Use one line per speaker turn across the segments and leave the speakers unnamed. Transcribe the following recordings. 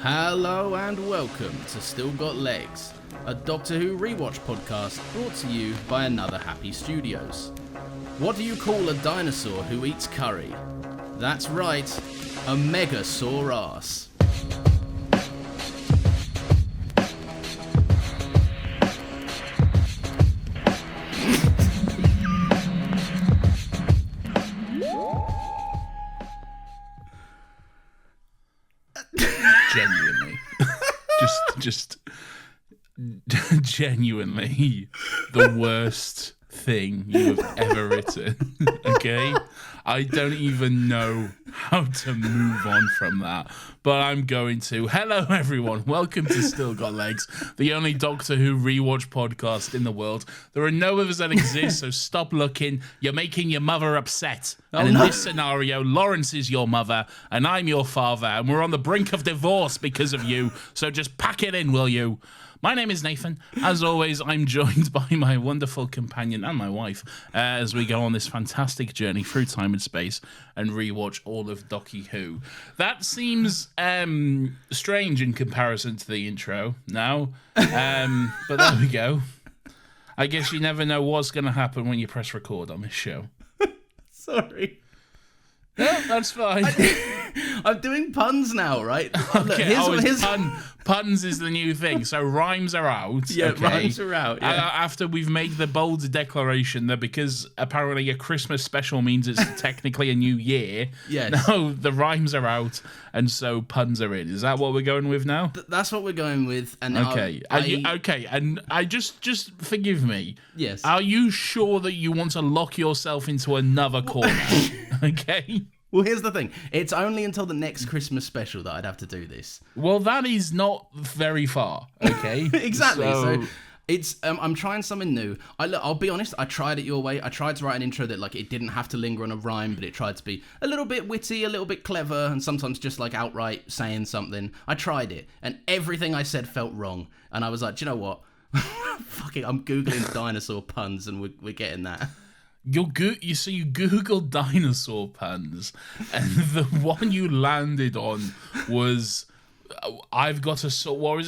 Hello and welcome to Still Got Legs, a Doctor Who Rewatch podcast brought to you by Another Happy Studios. What do you call a dinosaur who eats curry? That's right, a megasaur ass.
Genuinely. just genuinely the worst thing you have ever written. Okay? I don't even know how to move on from that, but I'm going to. Hello, everyone. Welcome to Still Got Legs, the only Doctor Who rewatch podcast in the world. There are no others that exist, so stop looking. You're making your mother upset. And in this scenario, Lawrence is your mother, and I'm your father, and we're on the brink of divorce because of you, so just pack it in, will you? My name is Nathan. As always, I'm joined by my wonderful companion and my wife as we go on this fantastic journey through time and space and rewatch all of Doctor Who. That seems strange in comparison to the intro now, but there we go. I guess you never know what's going to happen when you press record on this show.
Sorry.
No, that's fine.
I'm doing puns now, right?
Okay, puns is the new thing. So rhymes are out.
Yeah,
okay?
rhymes are out. Yeah.
After we've made the bold declaration that because apparently a Christmas special means it's technically a new year.
Yes.
Now the rhymes are out, and so puns are in. Is that what we're going with now?
That's what we're going with. And
okay. Okay. And I just forgive me.
Yes.
Are you sure that you want to lock yourself into another corner? Okay.
Well, here's the thing. It's only until the next Christmas special that I'd have to do this.
Well, that is not very far, okay?
Exactly. So it's I'm trying something new. I'll be honest. I tried it your way. I tried to write an intro that it didn't have to linger on a rhyme, but it tried to be a little bit witty, a little bit clever, and sometimes just outright saying something. I tried it, and everything I said felt wrong. And I was like, do you know what? Fuck it. I'm googling dinosaur puns, and we're getting that.
You Googled dinosaur puns, and the one you landed on was I've got a sore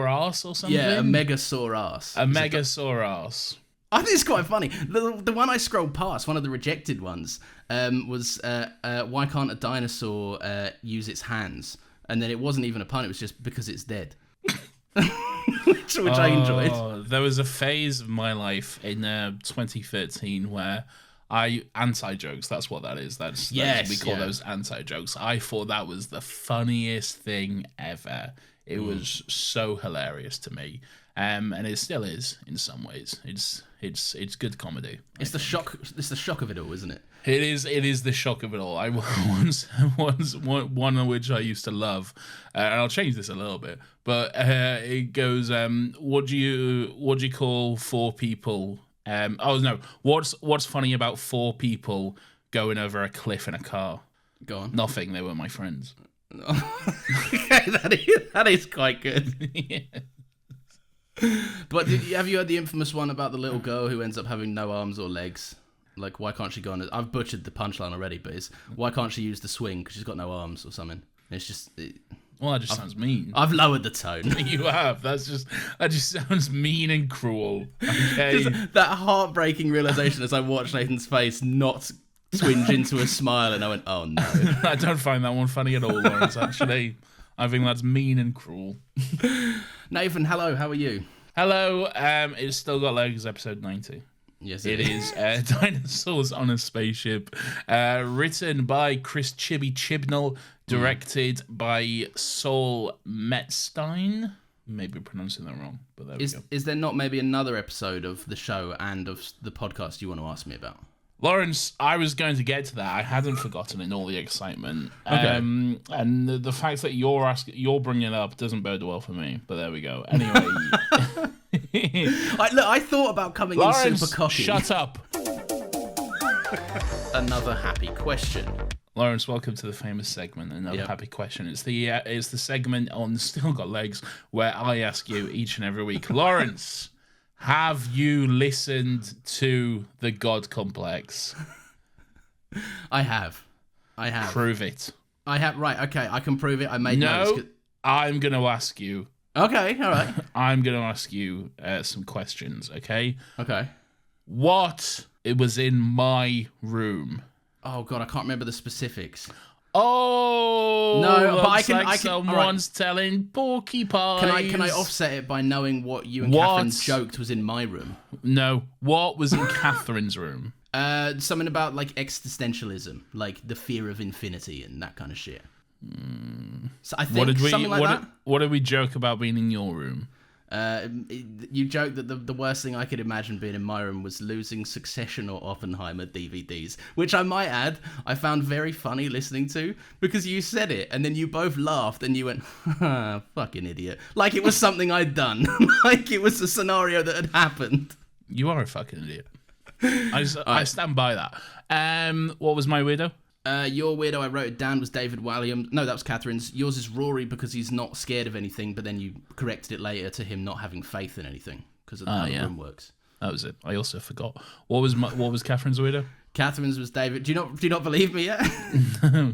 ass or something?
Yeah, a megasaur ass.
A megasaur ass.
I think it's quite funny. The one I scrolled past, one of the rejected ones, was why can't a dinosaur use its hands? And then it wasn't even a pun, it was just because it's dead. which I enjoyed.
There was a phase of my life in 2013 where anti-jokes, that's what that is. We call those anti-jokes. I thought that was the funniest thing ever. It was so hilarious to me. And it still is in some ways. It's good comedy.
It's the shock of it all, isn't it?
It is the shock of it all. I once one of which I used to love, and I'll change this a little bit, but it goes, what do you call four people? What's funny about four people going over a cliff in a car?
Go on.
Nothing. They were my friends.
that is quite good.
Yeah.
But have you heard the infamous one about the little girl who ends up having no arms or legs? Why can't she go on? I've butchered the punchline already, but it's why can't she use the swing because she's got no arms or something? It's just.
Well, that just sounds mean.
I've lowered the tone.
You have. That just sounds mean and cruel. Okay.
Just that heartbreaking realization as I watched Nathan's face not twinge into a smile, and I went, "Oh no!"
I don't find that one funny at all, Lawrence. Actually, I think that's mean and cruel.
Nathan, hello. How are you?
Hello. It's Still Got Legs, episode 90.
Yes,
it is. Dinosaurs on a Spaceship. Written by Chris Chibnall, directed by Saul Metzstein. Maybe pronouncing that wrong, but there we go.
Is there not maybe another episode of the show and of the podcast you want to ask me about?
Lawrence, I was going to get to that. I hadn't forgotten in all the excitement.
Okay.
And the fact that you're bringing it up doesn't bode well for me. But there we go. Anyway.
I thought about coming
Lawrence,
in super cocky.
Shut up.
Another happy question.
Lawrence, welcome to the famous segment, Another Happy Question. It's the segment on Still Got Legs where I ask you each and every week, Lawrence, have you listened to The God Complex?
I have.
Prove it.
I have. Right. Okay. I can prove it. I made
notes. I'm going to ask you.
Okay, all right.
I'm going to ask you some questions, okay?
Okay.
What it was in my room?
Oh god, I can't remember the specifics.
Oh
no, but I
can.
Like
someone's telling porcupines.
Can I offset it by knowing what you and Catherine joked was in my room?
No, what was in Catherine's room?
Something about like existentialism, like the fear of infinity and that kind of shit. So I think something like that.
What did we joke about being in your room?
You joked that the worst thing I could imagine being in my room was losing Succession or Oppenheimer DVDs, which I might add, I found very funny listening to, because you said it, and then you both laughed, and you went, fucking idiot. Like it was something I'd done. Like it was a scenario that had happened.
You are a fucking idiot. I stand by that. What was my weirdo?
Your weirdo, I wrote it down, was David Walliams. No, that was Catherine's. Yours is Rory because he's not scared of anything, but then you corrected it later to him not having faith in anything because of how the room works.
That was it. I also forgot. What was Catherine's weirdo?
Catherine's was David. Do you not believe me yet?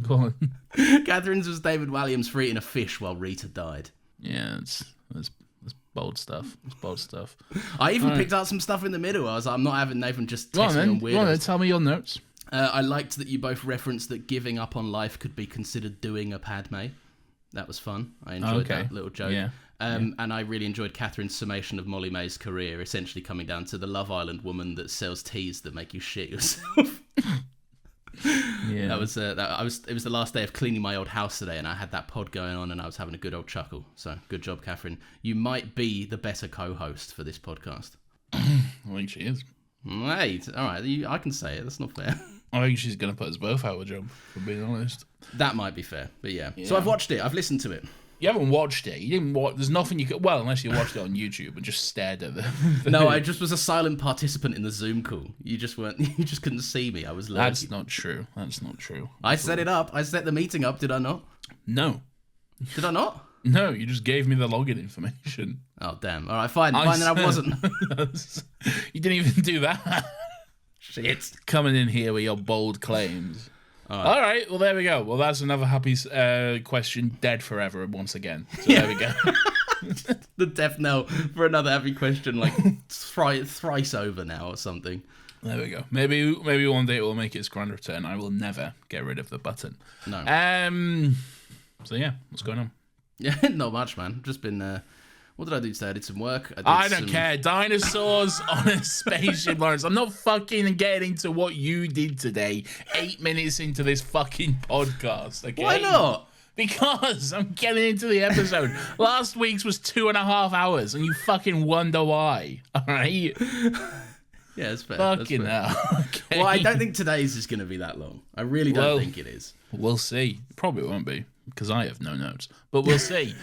Go on.
Catherine's was David Walliams for eating a fish while Rita died.
Yeah, it's bold stuff. It's bold stuff.
I even picked out some stuff in the middle. I was like, I'm not having Nathan just test me on weirdos.
Go on then, tell me your notes.
I liked that you both referenced that giving up on life could be considered doing a Padme. That was fun. I enjoyed that little joke. Yeah. And I really enjoyed Catherine's summation of Molly May's career, essentially coming down to the Love Island woman that sells teas that make you shit yourself. Yeah. It was the last day of cleaning my old house today, and I had that pod going on, and I was having a good old chuckle. So good job, Catherine. You might be the better co-host for this podcast.
I think she is.
Wait, all right, I can say it. That's not fair.
I think she's going to put us both out of a job, for being honest.
That might be fair, but yeah. So I've watched it. I've listened to it.
You haven't watched it. You didn't watch. There's nothing you could. Well, unless you watched it on YouTube and just stared at them.
No, I just was a silent participant in the Zoom call. You just weren't. You just couldn't see me. I was lurking.
That's not true. That's not true.
I set it up. I set the meeting up. Did I not?
No.
Did I not?
No, you just gave me the login information.
Oh damn! All right, fine. Then I wasn't.
You didn't even do that.
Shit.
Coming in here with your bold claims. All right, well, there we go. Well, that's another happy question dead forever once again. So there we go.
The death knell for another happy question, like thrice over now or something.
There we go. Maybe one day it will make its grand return. I will never get rid of the button.
No.
So yeah, what's going on?
Yeah, not much, man. Just been... what did I do today? I did some work.
I don't care. Dinosaurs on a spaceship, Lawrence. I'm not fucking getting into what you did today 8 minutes into this fucking podcast, okay?
Why not?
Because I'm getting into the episode. Last week's was 2.5 hours, and you fucking wonder why, all right?
Yeah, it's fair.
Fucking hell. Okay.
Well, I don't think today's is going to be that long. I really don't think it is.
We'll see. Probably won't be, because I have no notes. But we'll see.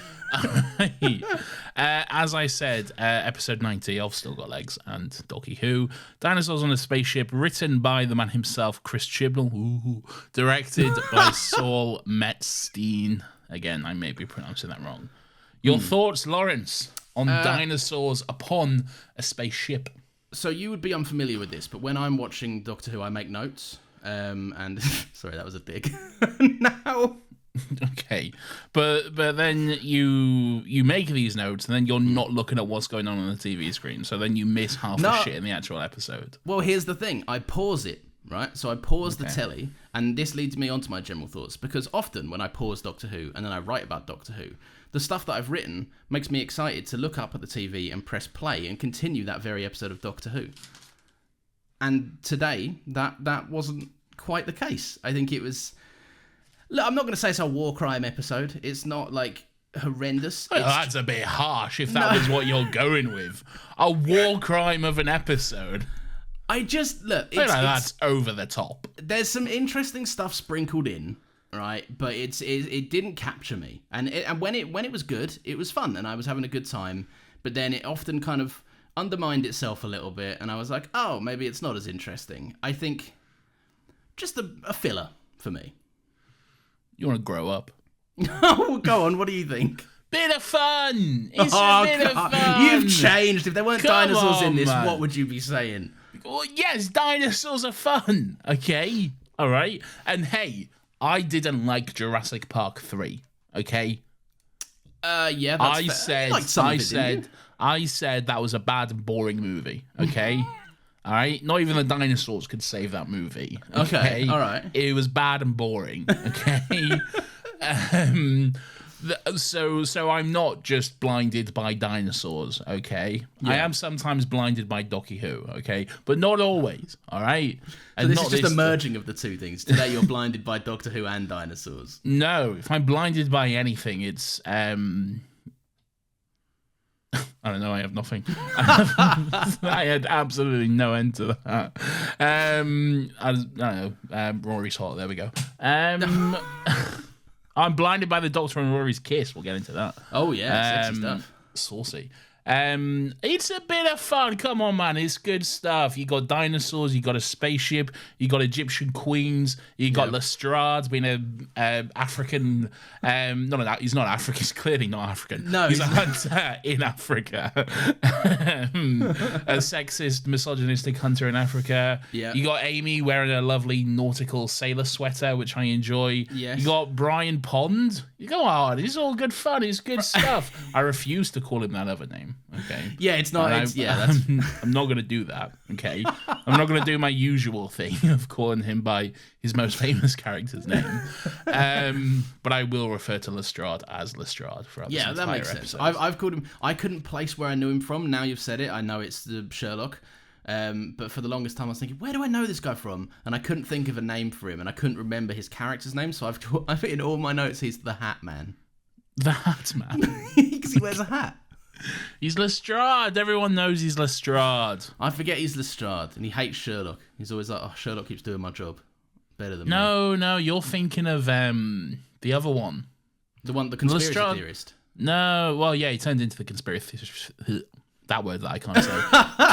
As I said, episode 90 of Still Got Legs and Dr Who. Dinosaurs on a Spaceship, written by the man himself, Chris Chibnall. Ooh, directed by Saul Metzstein. Again, I may be pronouncing that wrong. Your thoughts, Lawrence, on Dinosaurs upon a Spaceship?
So you would be unfamiliar with this, but when I'm watching Doctor Who, I make notes. And sorry, that was a dig. Now.
Okay, but then you make these notes, and then you're not looking at what's going on the TV screen, so then you miss half the shit in the actual episode.
Well, here's the thing: I pause it, right? So I pause the telly, and this leads me on to my general thoughts, because often when I pause Doctor Who and then I write about Doctor Who, the stuff that I've written makes me excited to look up at the TV and press play and continue that very episode of Doctor Who. And today, that wasn't quite the case. I think it was... Look, I'm not going to say it's a war crime episode. It's not, like, horrendous.
Well, that's a bit harsh if that was what you're going with. A war crime of an episode.
I just... Look,
that's over the top.
There's some interesting stuff sprinkled in, right? But it didn't capture me. And when it was good, it was fun, and I was having a good time. But then it often kind of undermined itself a little bit, and I was like, oh, maybe it's not as interesting. I think just a filler for me.
You want to grow up?
Oh, go on. What do you think?
Bit of fun. It's a bit of fun.
You've changed. If there weren't dinosaurs in this, what would you be saying?
Well, yes, dinosaurs are fun. Okay, all right. And hey, I didn't like Jurassic Park 3. Okay.
Yeah, that's fair.
I said that was a bad and boring movie. Okay. All right, not even the dinosaurs could save that movie. Okay,
all right.
It was bad and boring. Okay, so I'm not just blinded by dinosaurs. Okay, I am sometimes blinded by Doctor Who. Okay, but not always. All right.
So this is just a merging of the two things. Today you're blinded by Doctor Who and dinosaurs.
No, if I'm blinded by anything, it's I don't know. I have nothing. I had absolutely no end to that. I don't know. Rory's hot. There we go. I'm blinded by the Doctor and Rory's kiss. We'll get into that.
Oh yeah, sexy stuff.
Saucy. It's a bit of fun. Come on, man. It's good stuff. You got dinosaurs. You got a spaceship. You got Egyptian queens. You got Lestrade being a African. He's not African. He's clearly not African.
No,
he's a hunter in Africa. A sexist, misogynistic hunter in Africa.
Yeah.
You got Amy wearing a lovely nautical sailor sweater, which I enjoy.
Yes.
You got Brian Pond. You go on. It's all good fun. It's good stuff. I refuse to call him that other name. Okay.
Yeah, it's not.
I'm not going to do that. Okay. I'm not going to do my usual thing of calling him by his most famous character's name. But I will refer to Lestrade as Lestrade for this entire
that makes sense. I've called him. I couldn't place where I knew him from. Now you've said it. I know it's the Sherlock. But for the longest time, I was thinking, where do I know this guy from? And I couldn't think of a name for him, and I couldn't remember his character's name. So I've put in all my notes. He's the Hat Man.
The Hat Man.
Because he wears a hat.
He's Lestrade. Everyone knows he's Lestrade.
I forget he's Lestrade, and he hates Sherlock. He's always like, oh, Sherlock keeps doing my job better than me.
No, you're thinking of the other one.
The conspiracy theorist.
No, well, yeah, he turned into the conspiracy that word that I can't say.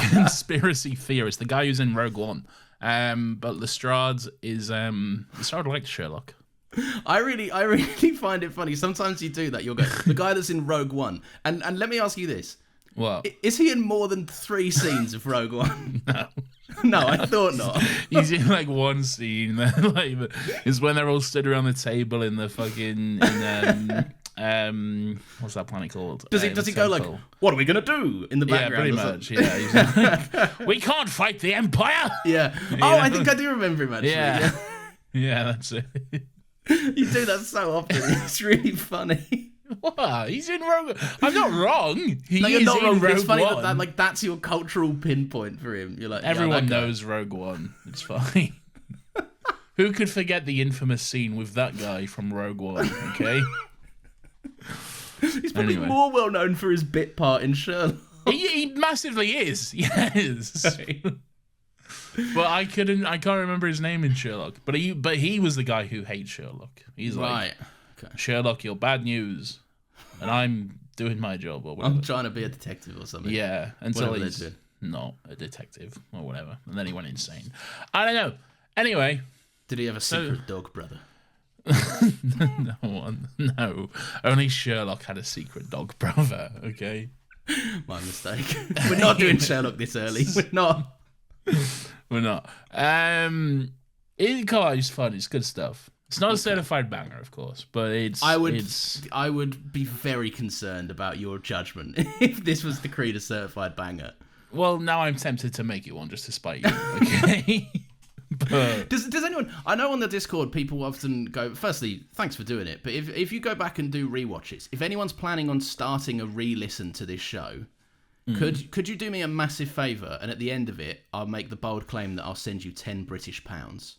Conspiracy theorist, the guy who's in Rogue One. But Lestrade is Lestrade likes Sherlock.
I really find it funny. Sometimes you do that. You'll go, the guy that's in Rogue One. And let me ask you this.
What?
Is he in more than 3 scenes of Rogue One?
No.
No, I thought not.
He's in like one scene. Like, it's when they're all stood around the table in the fucking what's that planet called?
Does he go like, what are we gonna do in the background?
Yeah, pretty much. Yeah, he's like, we can't fight the Empire.
Yeah. Oh, I think I do remember him actually.
Yeah, that's it.
You do that so often. It's really funny.
What? He's in Rogue. I'm not wrong.
You're not wrong. It's funny that that's your cultural pinpoint for him. You're like,
everyone knows Rogue One. It's fine. Who could forget the infamous scene with that guy from Rogue One? Okay.
He's probably more well known for his bit part in Sherlock.
He massively is. Yes. But I can't remember his name in Sherlock. But he was the guy who hates Sherlock. He's like, okay. Sherlock, you're bad news, and I'm doing my job or whatever.
I'm trying to be a detective or something.
Yeah, until he's not a detective or whatever, and then he went insane. I don't know. Anyway,
did he have a secret dog brother?
No. Only Sherlock had a secret dog brother. Okay,
my mistake. We're not doing Sherlock this early. We're not. It's fun. It's good stuff. It's not a certified banger, of course, but I would be very concerned about your judgment if this was the Creed a certified banger.
Well, now I'm tempted to make it one just to spite you. Okay. But
does anyone? I know on the Discord people often go. Firstly, thanks for doing it. But if you go back and do rewatches, if anyone's planning on starting a re-listen to this show. Could you do me a massive favour, and at the end of it, I'll make the bold claim that I'll send you £10,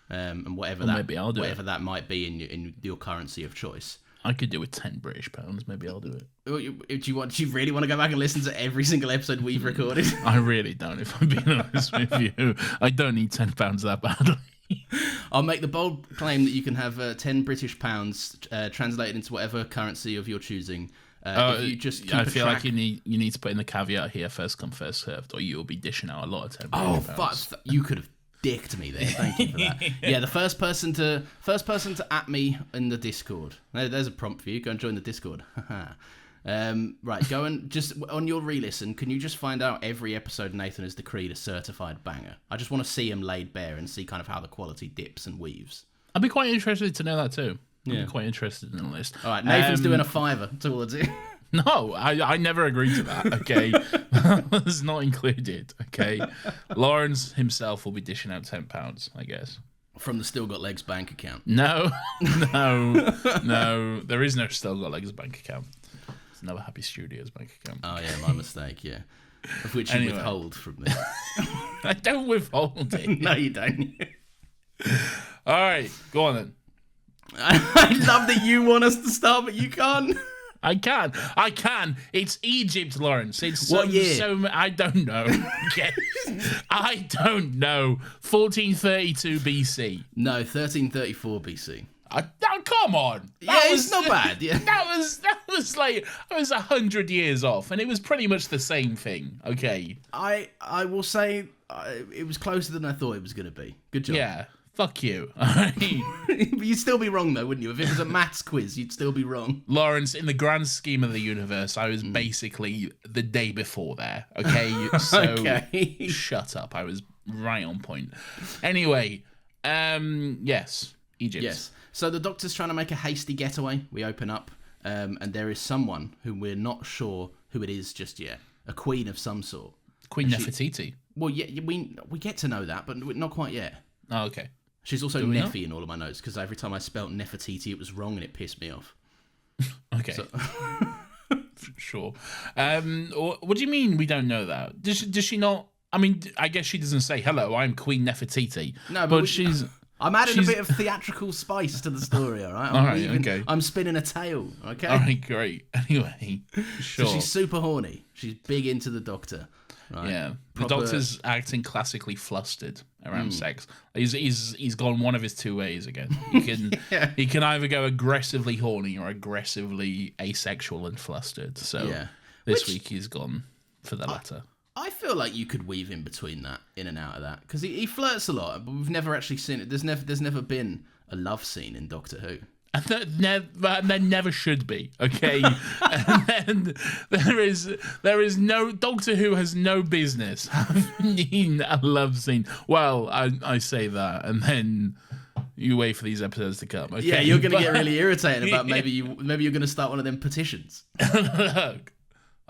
and whatever that might be in your currency of choice.
I could do with £10. Maybe I'll do it.
Do you really want to go back and listen to every single episode we've recorded?
I really don't. If I'm being honest with you, I don't need £10 that badly.
I'll make the bold claim that you can have £10 translated into whatever currency of your choosing. If you just keep
I feel like you need to put in the caveat here: first come, first served, or you'll be dishing out a lot of £10.
Oh, fuck! You could have dicked me there. Thank you for that. Yeah, the first person to at me in the Discord. There's a prompt for you. Go and join the Discord. Right, go and just on your re-listen. Can you just find out every episode Nathan has decreed a certified banger? I just want to see him laid bare and see kind of how the quality dips and weaves.
I'd be quite interested to know that too. I'd be quite interested in the list.
All right, Nathan's doing a $5 towards it.
No, I never agreed to that, okay? That was not included, okay? Lawrence himself will be dishing out £10, I guess.
From the Still Got Legs bank account.
No. There is no Still Got Legs bank account. It's Never Happy Studios bank account.
Oh, yeah, my mistake, yeah. Of which you withhold from me.
I don't withhold it.
No, you don't.
All right, go on then.
I love that you want us to start, but you can't.
I can. It's Egypt, Lawrence. It's
what year?
I don't know. Okay. I don't know. 1432 BC.
No, 1334 BC.
Oh, come on.
It's not bad. Yeah.
That was like 100 years off, and it was pretty much the same thing. Okay.
I will say it was closer than I thought it was going to be. Good job.
Yeah. Fuck you.
You'd still be wrong, though, wouldn't you? If it was a maths quiz, you'd still be wrong.
Lawrence, in the grand scheme of the universe, I was basically the day before there. Okay, so
okay.
Shut up. I was right on point. Anyway, yes, Egypt.
Yes. So the Doctor's trying to make a hasty getaway. We open up, and there is someone who we're not sure who it is just yet. A queen of some sort.
Queen Nefertiti.
Well, yeah, we get to know that, but not quite yet.
Oh, okay.
She's also Neffy in all of my notes, because every time I spelt Nefertiti, it was wrong and it pissed me off.
Okay. So. Sure. What do you mean we don't know that? Does she not? I mean, I guess she doesn't say, hello, I'm Queen Nefertiti.
No, but she's... I'm adding a bit of theatrical spice to the story, all right?
Okay.
I'm spinning a tale, okay?
All right, great. Anyway, sure.
So she's super horny. She's big into the Doctor. Right?
Yeah, the Doctor's acting classically flustered around sex. He's gone one of his two ways again. He can either go aggressively horny or aggressively asexual and flustered. So this week he's gone for the latter.
I feel like you could weave in between that, in and out of that, because he flirts a lot, but we've never actually seen it. There's never been a love scene in Doctor Who.
And there never should be, okay? And then there is no... Doctor Who has no business having a love scene. Well, I say that, and then you wait for these episodes to come, okay?
Yeah, you're going to get really irritated about maybe you're going to start one of them petitions.
Look,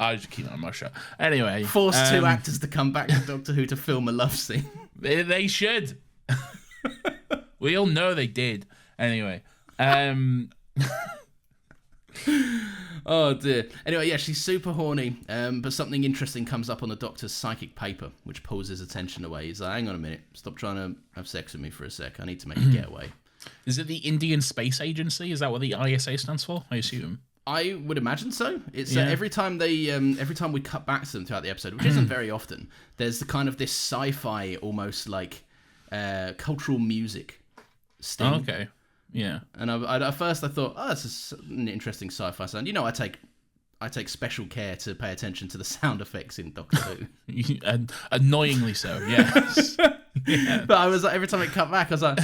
I just keep on my shut. Anyway.
Force two actors to come back to Doctor Who to film a love scene.
They should. We all know they did. Anyway.
Oh dear. Anyway, yeah, she's super horny, but something interesting comes up on the Doctor's psychic paper, which pulls his attention away. He's like, hang on a minute, stop trying to have sex with me for a sec. I need to make a getaway.
Is it the Indian Space Agency? Is that what the ISA stands for? I assume.
I would imagine so. It's every time we cut back to them throughout the episode, which isn't very often, there's the kind of this sci-fi, almost like cultural music sting.
Oh, okay. Yeah,
and at first I thought, oh, this is an interesting sci-fi sound. You know, I take special care to pay attention to the sound effects in Doctor Who.
Annoyingly so, yes.
Yeah. But I was like, every time it cut back, I was like,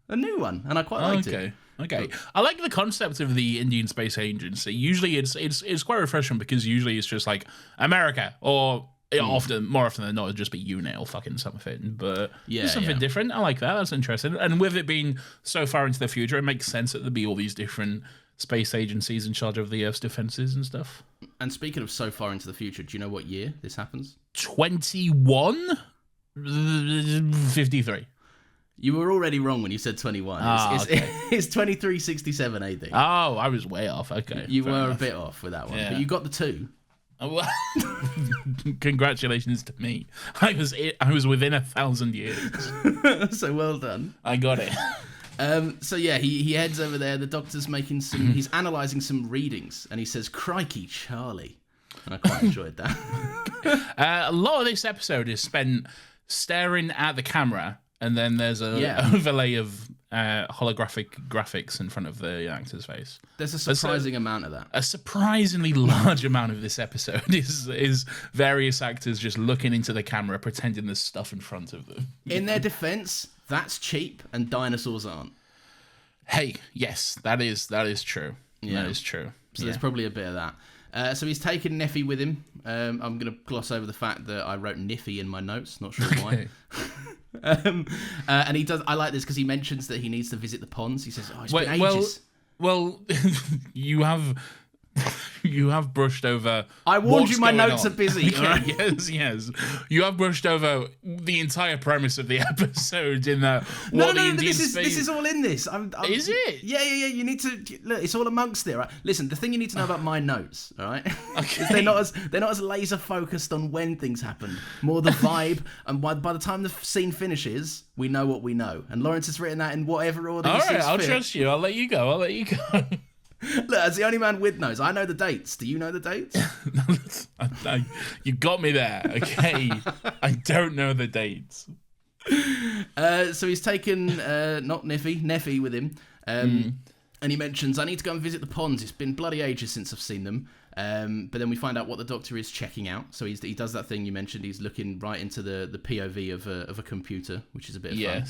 a new one, and I quite liked it.
Okay, I like the concept of the Indian Space Agency. Usually, it's quite refreshing because usually it's just like America or. More often than not, it'd just be UNIL fucking something. But there's something different. I like that. That's interesting. And with it being so far into the future, it makes sense that there'd be all these different space agencies in charge of the Earth's defenses and stuff.
And speaking of so far into the future, do you know what year this happens?
23.
You were already wrong when you said 21. It's 2367 AD.
Oh, I was way off. Okay.
You were a bit off with that one. Yeah. But you got the 2.
Congratulations to me. I was within 1,000 years.
So well done.
I got it.
So yeah, he heads over there. The Doctor's he's analysing some readings, and he says, "Crikey, Charlie," and I quite enjoyed that.
A lot of this episode is spent staring at the camera, and then there's a overlay of holographic graphics in front of the actor's face. There's a
surprising amount of that.
A surprisingly large amount of this episode is various actors just looking into the camera, pretending there's stuff in front of them.
In their defense, that's cheap, and dinosaurs aren't.
Hey, yes, that is true. Yeah. That is true.
So there's probably a bit of that. So he's taken Neffy with him. I'm going to gloss over the fact that I wrote Niffy in my notes. Not sure why. And he does. I like this because he mentions that he needs to visit the ponds. He says, "Oh, it's been ages."
Well, you have brushed over.
I warned
what's
you my
going
notes
on.
are busy.
Okay,
All right?
yes. You have brushed over the entire premise of the episode in that.
No,
the Indian
this is all in this.
Is it?
Yeah. You need to look. It's all amongst it, right? Listen, the thing you need to know about my notes, all right?
Okay.
is they're not as laser focused on when things happen, more the vibe. And by the time the scene finishes, we know what we know. And Lawrence has written that in whatever order.
All
he sees
right, I'll
fit.
trust you. I'll let you go.
Look, as the only man with notes, I know the dates. Do you know the dates?
You got me there, okay? I don't know the dates.
So he's taken not Neffy with him, and he mentions, I need to go and visit the ponds. It's been bloody ages since I've seen them. But then we find out what the Doctor is checking out. So he does that thing you mentioned. He's looking right into the POV of a computer, which is a bit of fun.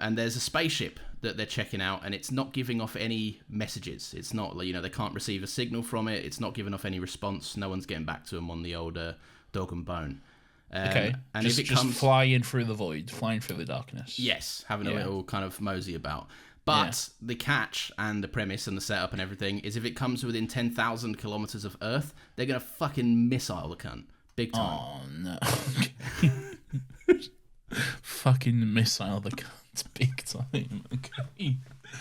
And there's a spaceship that they're checking out, and it's not giving off any messages. It's not, they can't receive a signal from it. It's not giving off any response. No one's getting back to them on the old dog and bone.
Okay,
and
just,
if it
just
comes,
flying through the void, flying through the darkness.
yes, having a little kind of mosey about. But the catch and the premise and the setup and everything is if it comes within 10,000 kilometers of Earth, they're going to fucking missile the cunt. Big time.
Oh, no. Fucking missile the cunt big time. Okay.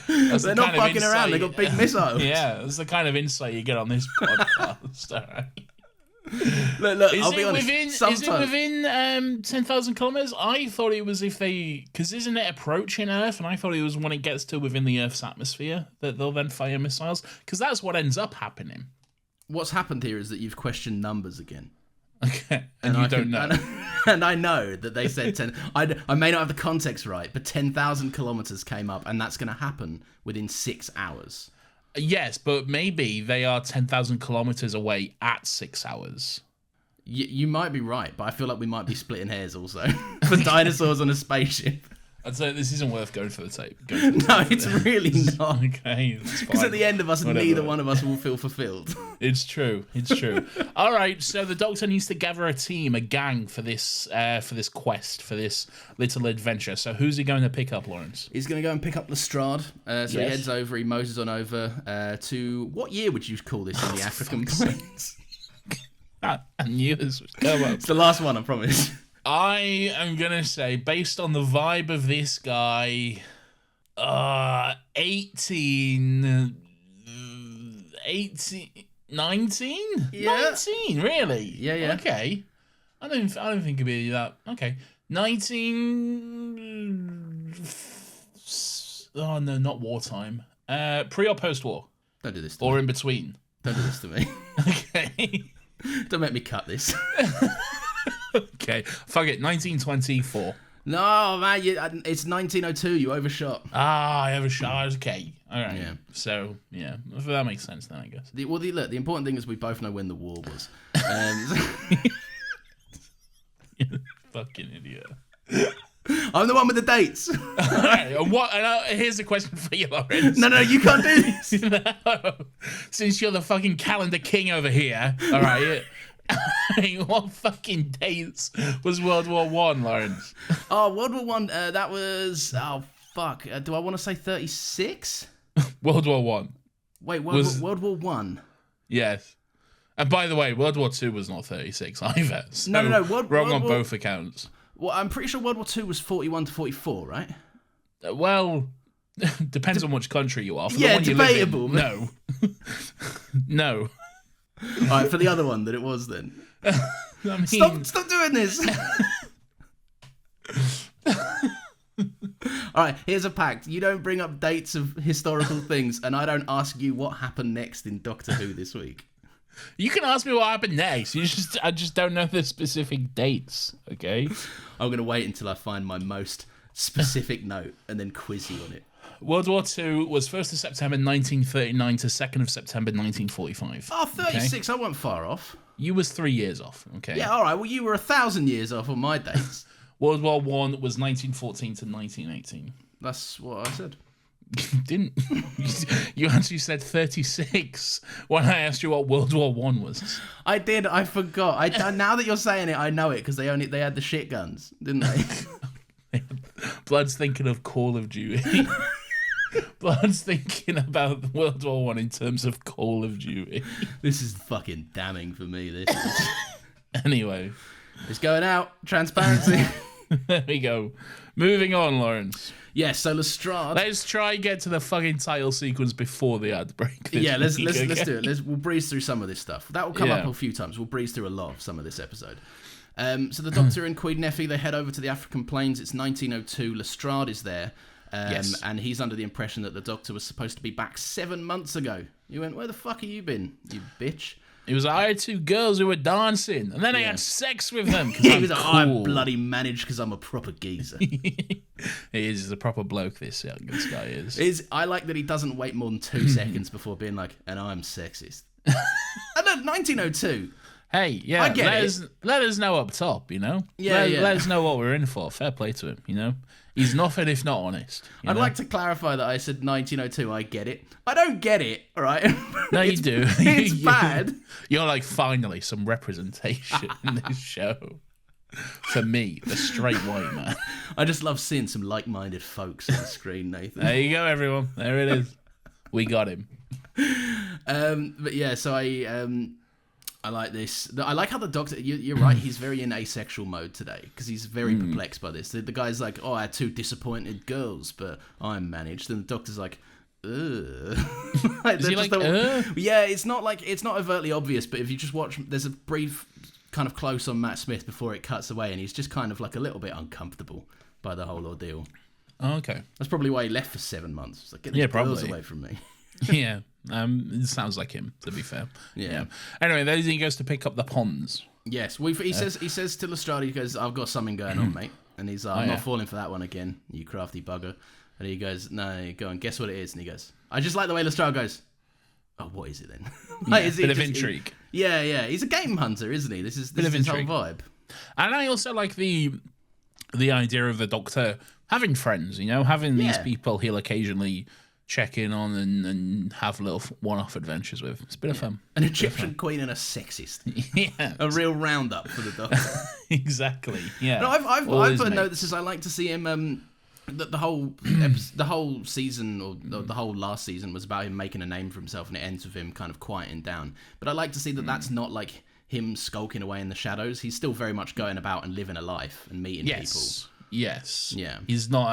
They're not fucking around. They got big missiles.
Yeah, that's the kind of insight you get on this podcast. All right.
Look, I'll be honest.
Is it within 10,000 kilometers? I thought it was because isn't it approaching Earth? And I thought it was when it gets to within the Earth's atmosphere that they'll then fire missiles. Because that's what ends up happening.
What's happened here is that you've questioned numbers again.
Okay, and you don't know.
And I know that they said 10. I may not have the context right, but 10,000 kilometers came up, and that's going to happen within 6 hours.
Yes, but maybe they are 10,000 kilometers away at 6 hours.
You might be right, but I feel like we might be splitting hairs also for dinosaurs on a spaceship.
I'd say this isn't worth going for the tape.
No, it's really not.
Okay,
because at the end of us,
Whatever.
Neither one of us will feel fulfilled.
It's true. All right, so the Doctor needs to gather a team, a gang for this quest, for this little adventure. So who's he going to pick up, Lawrence?
He's going to go and pick up Lestrade. He heads over, he moses on over to, what year would you call this in the African plains?
I knew this would come up.
It's the last one, I promise.
I am going to say, based on the vibe of this guy, 19? Yeah. 19, really?
Yeah.
Okay. I don't think it'd be that. Okay. 19. Oh, no, not wartime. Pre or post-war?
Don't do this to
Or
me.
in between?
Don't do this to me.
Okay.
Don't make me cut this.
Okay. Fuck it. 1924.
No, man, it's 1902. You overshot.
I have a shot. Okay. All right.
Yeah.
So, yeah. That makes sense then, I guess.
Look, the important thing is we both know when the war was.
Fucking idiot.
I'm the one with the dates.
All right. Here's a question for you, Lawrence.
No, you can't do this.
No. Since you're the fucking calendar king over here, all right. What fucking dates was World War One, Lawrence?
Oh, World War One. That was. Oh fuck. Do I want to say 36?
World War One.
Wait, World War One.
Yes. And by the way, World War Two was not 36 either. So
No.
Wrong on both accounts.
Well, I'm pretty sure World War Two was 41 to 44, right?
Well, depends on which country you are. For
Yeah,
the one
debatable.
You live in, no. No.
All right, for the other one that it was then.
I mean,
Stop doing this. All right, here's a pact. You don't bring up dates of historical things, and I don't ask you what happened next in Doctor Who this week.
You can ask me what happened next. I just don't know the specific dates. Okay.
I'm gonna wait until I find my most specific note and then quiz you on it.
World War II was 1st of September 1939 to 2nd of September 1945.
Oh, 36. Okay. I wasn't far off.
You was 3 years off. Okay.
Yeah. All right. Well, you were 1,000 years off on my dates.
World War One was 1914 to 1918.
That's what I said.
Didn't you actually said 36 when I asked you what World War One was?
I did. I forgot. Now that you're saying it, I know it because they had the shit guns, didn't they?
Blood's thinking of Call of Duty. But I was thinking about World War One in terms of Call of Duty.
This is fucking damning for me. This is.
Anyway,
It's going out. Transparency.
there we go. Moving on, Lawrence.
Yes, so Lestrade.
Let's try and get to the fucking title sequence before the ad break.
Yeah, let's
week, okay?
do it. We'll breeze through some of this stuff. That will come
Yeah.
up a few times. We'll breeze through a lot of some of this episode. So the Doctor and Queen Neffy, they head over to the African plains. It's 1902. Lestrade is there.
Yes.
And he's under the impression that the Doctor was supposed to be back 7 months ago. He went, where the fuck have you been, you bitch?
It was I had 2 girls who were dancing, and then I had sex with them.
He was like, I'm bloody managed because I'm a proper geezer.
He is a proper bloke, this guy is.
I like that he doesn't wait more than 2 seconds before being like, and I'm sexist. And then 1902.
Hey, yeah,
I get it.
Let us know up top, you know?
Yeah,
let us know what we're in for. Fair play to him, you know? He's nothing if not honest.
I'd like to clarify that I said 1902, I get it. I don't get it, all right?
No, you do.
It's bad.
You're like, finally, some representation in this show. For me, the straight white man.
I just love seeing some like-minded folks on the screen, Nathan.
There you go, everyone. There it is. We got him.
But yeah, so I like this. I like how the Doctor... You're right, he's very in asexual mode today, because he's very perplexed by this. The guy's like, oh, I had 2 disappointed girls, but I'm managed. And the Doctor's like, ugh.
Is he like, ugh?
Yeah, it's not overtly obvious, but if you just watch... There's a brief kind of close on Matt Smith before it cuts away, and he's just kind of like a little bit uncomfortable by the whole ordeal.
Oh, okay.
That's probably why he left for 7 months. It's like, get these girls
probably
away from me.
Yeah. It sounds like him, to be fair.
Yeah.
Anyway, then he goes to pick up the ponds.
Yes, he says to Lestrade, he goes, I've got something going on, mate. And he's like, I'm not falling for that one again, you crafty bugger. And he goes, no, go on, guess what it is. And he goes, I just like the way Lestrade goes, oh, what is it then?
Bit of intrigue.
Yeah. He's a game hunter, isn't he? This is his whole vibe.
And I also like the idea of the Doctor having friends, you know, having these people he'll occasionally check in on and have little one-off adventures with. It's a bit of fun.
An Egyptian queen and a sexist.
Yeah.
A real roundup for the Doctor.
Exactly. Yeah.
No, I've put a note that says I like to see him. The whole season, or the whole last season, was about him making a name for himself, and it ends with him kind of quieting down. But I like to see that that's not like him skulking away in the shadows. He's still very much going about and living a life and meeting people.
Yes.
Yeah.
He's not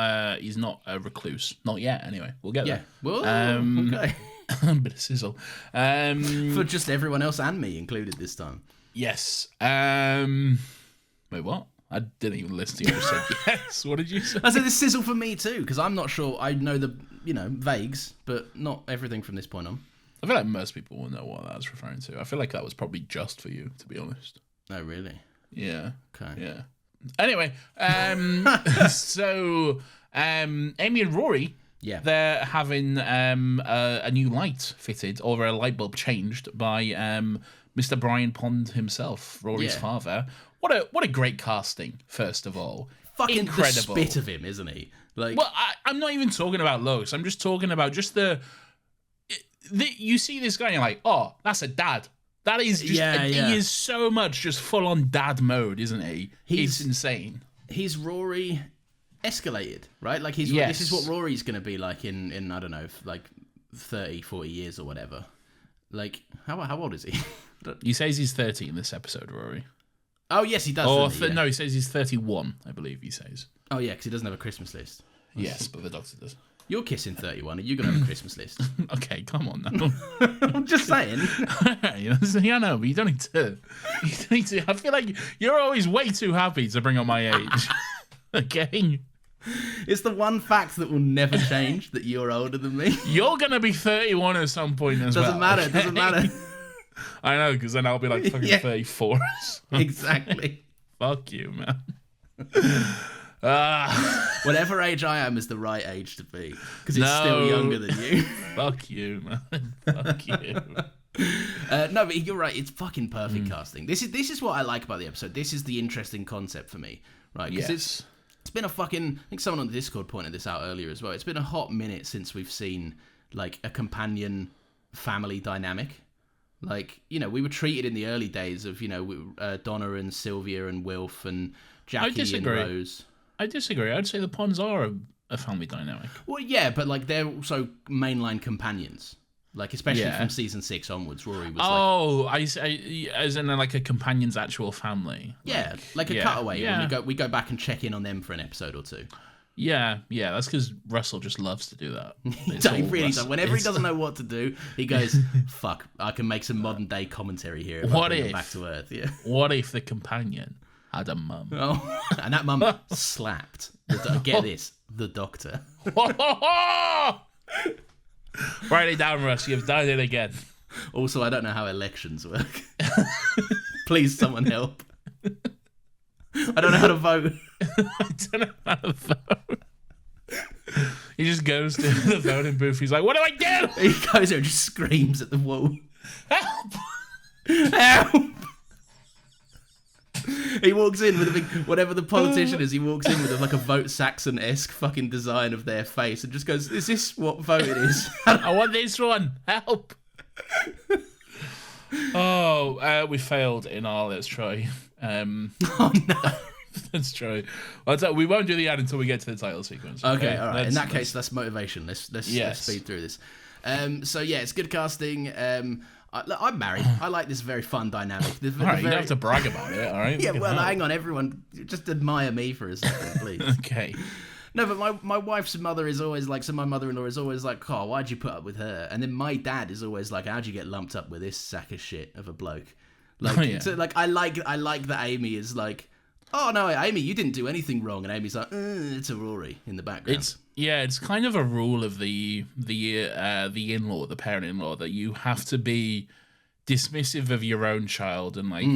a recluse. Not yet, anyway. We'll get there.
Well, okay.
Bit of sizzle.
For just everyone else and me included this time.
Yes. Wait, what? I didn't even listen to you. I said yes. What did you say?
I said this sizzle for me too, because I'm not sure. I know the vagues, but not everything from this point on.
I feel like most people will know what that's referring to. I feel like that was probably just for you, to be honest.
Oh, really?
Yeah.
Okay.
Yeah. Anyway, so Amy and Rory, they're having a new light fitted, or a light bulb changed by Mr. Brian Pond himself, Rory's father. What a great casting, first of all.
Fucking
incredible.
The spit of him, isn't he? Like,
well, I'm not even talking about looks. I'm just talking about just the you see this guy and you're like, oh, that's a dad. That is just, he is so much just full on dad mode, isn't he? He's insane.
He's Rory escalated, right? Like this is what Rory's going to be like in I don't know, like 30, 40 years or whatever. Like, how old is he?
He says he's 30 in this episode, Rory.
Oh, yes, he does.
No, he says he's 31, I believe he says.
Oh, yeah, because he doesn't have a Christmas list.
Yes, but the Doctor does.
You're kissing 31. Are you going to have a Christmas list?
Okay, come on now.
I'm just saying.
Yeah, no, but you don't need to. I feel like you're always way too happy to bring up my age. Okay?
It's the one fact that will never change, that you're older than me.
You're going to be 31 at some point as
doesn't
well.
Matter, okay? Doesn't matter.
I know, because then I'll be like fucking 34.
Exactly.
Fuck you, man.
Whatever age I am is the right age to be, because it's still younger than you.
Fuck you, man. Fuck you.
No, but you're right. It's fucking perfect casting. This is what I like about the episode. This is the interesting concept for me, right? Because it's been a fucking. I think someone on the Discord pointed this out earlier as well. It's been a hot minute since we've seen like a companion family dynamic. Like, we were treated in the early days of Donna and Sylvia and Wilf and Jackie and Rose.
I disagree. I'd say the Ponds are a family dynamic.
Well, yeah, but like they're also mainline companions. Like especially from season 6 onwards, Rory was
as in like a companion's actual family.
Like a cutaway. Yeah. When we go back and check in on them for an episode or two.
Yeah, that's because Russell just loves to do that.
He really does. Whenever he doesn't know what to do, he goes, "Fuck, I can make some modern day commentary here." What if back to Earth? Yeah.
What if the companion had a mum?
Oh, and that mum slapped. Get this, the Doctor.
Write it down, Russ. You've done it again.
Also, I don't know how elections work. Please, someone help. I don't know how to vote.
I don't know how to vote. He just goes to the voting booth. He's like, "What do I do?"
He goes there and just screams at the wall. Help! Help! He walks in with a big, whatever the politician is, he walks in with like a Vote Saxon-esque fucking design of their face and just goes, "Is this what vote it is?"
I want this one. Help! We failed in our Let's Try.
Oh no.
Let's try. We won't do the ad until we get to the title sequence.
Okay, all right. In that case, that's motivation. Let's speed through this. So yeah, it's good casting. I'm married. I like this very fun dynamic.
All right, you don't have to brag about it, all right?
Yeah, well, hang on, everyone. Just admire me for a second, please.
Okay.
No, but my wife's mother is always like, so my mother-in-law is always like, "Oh, why'd you put up with her?" And then my dad is always like, "How'd you get lumped up with this sack of shit of a bloke?" Like, so, like I like that Amy is like, "Oh no, Amy, you didn't do anything wrong," and Amy's like, "It's a Rory" in the background.
It's kind of a rule of the in-law, the parent-in-law, that you have to be dismissive of your own child and like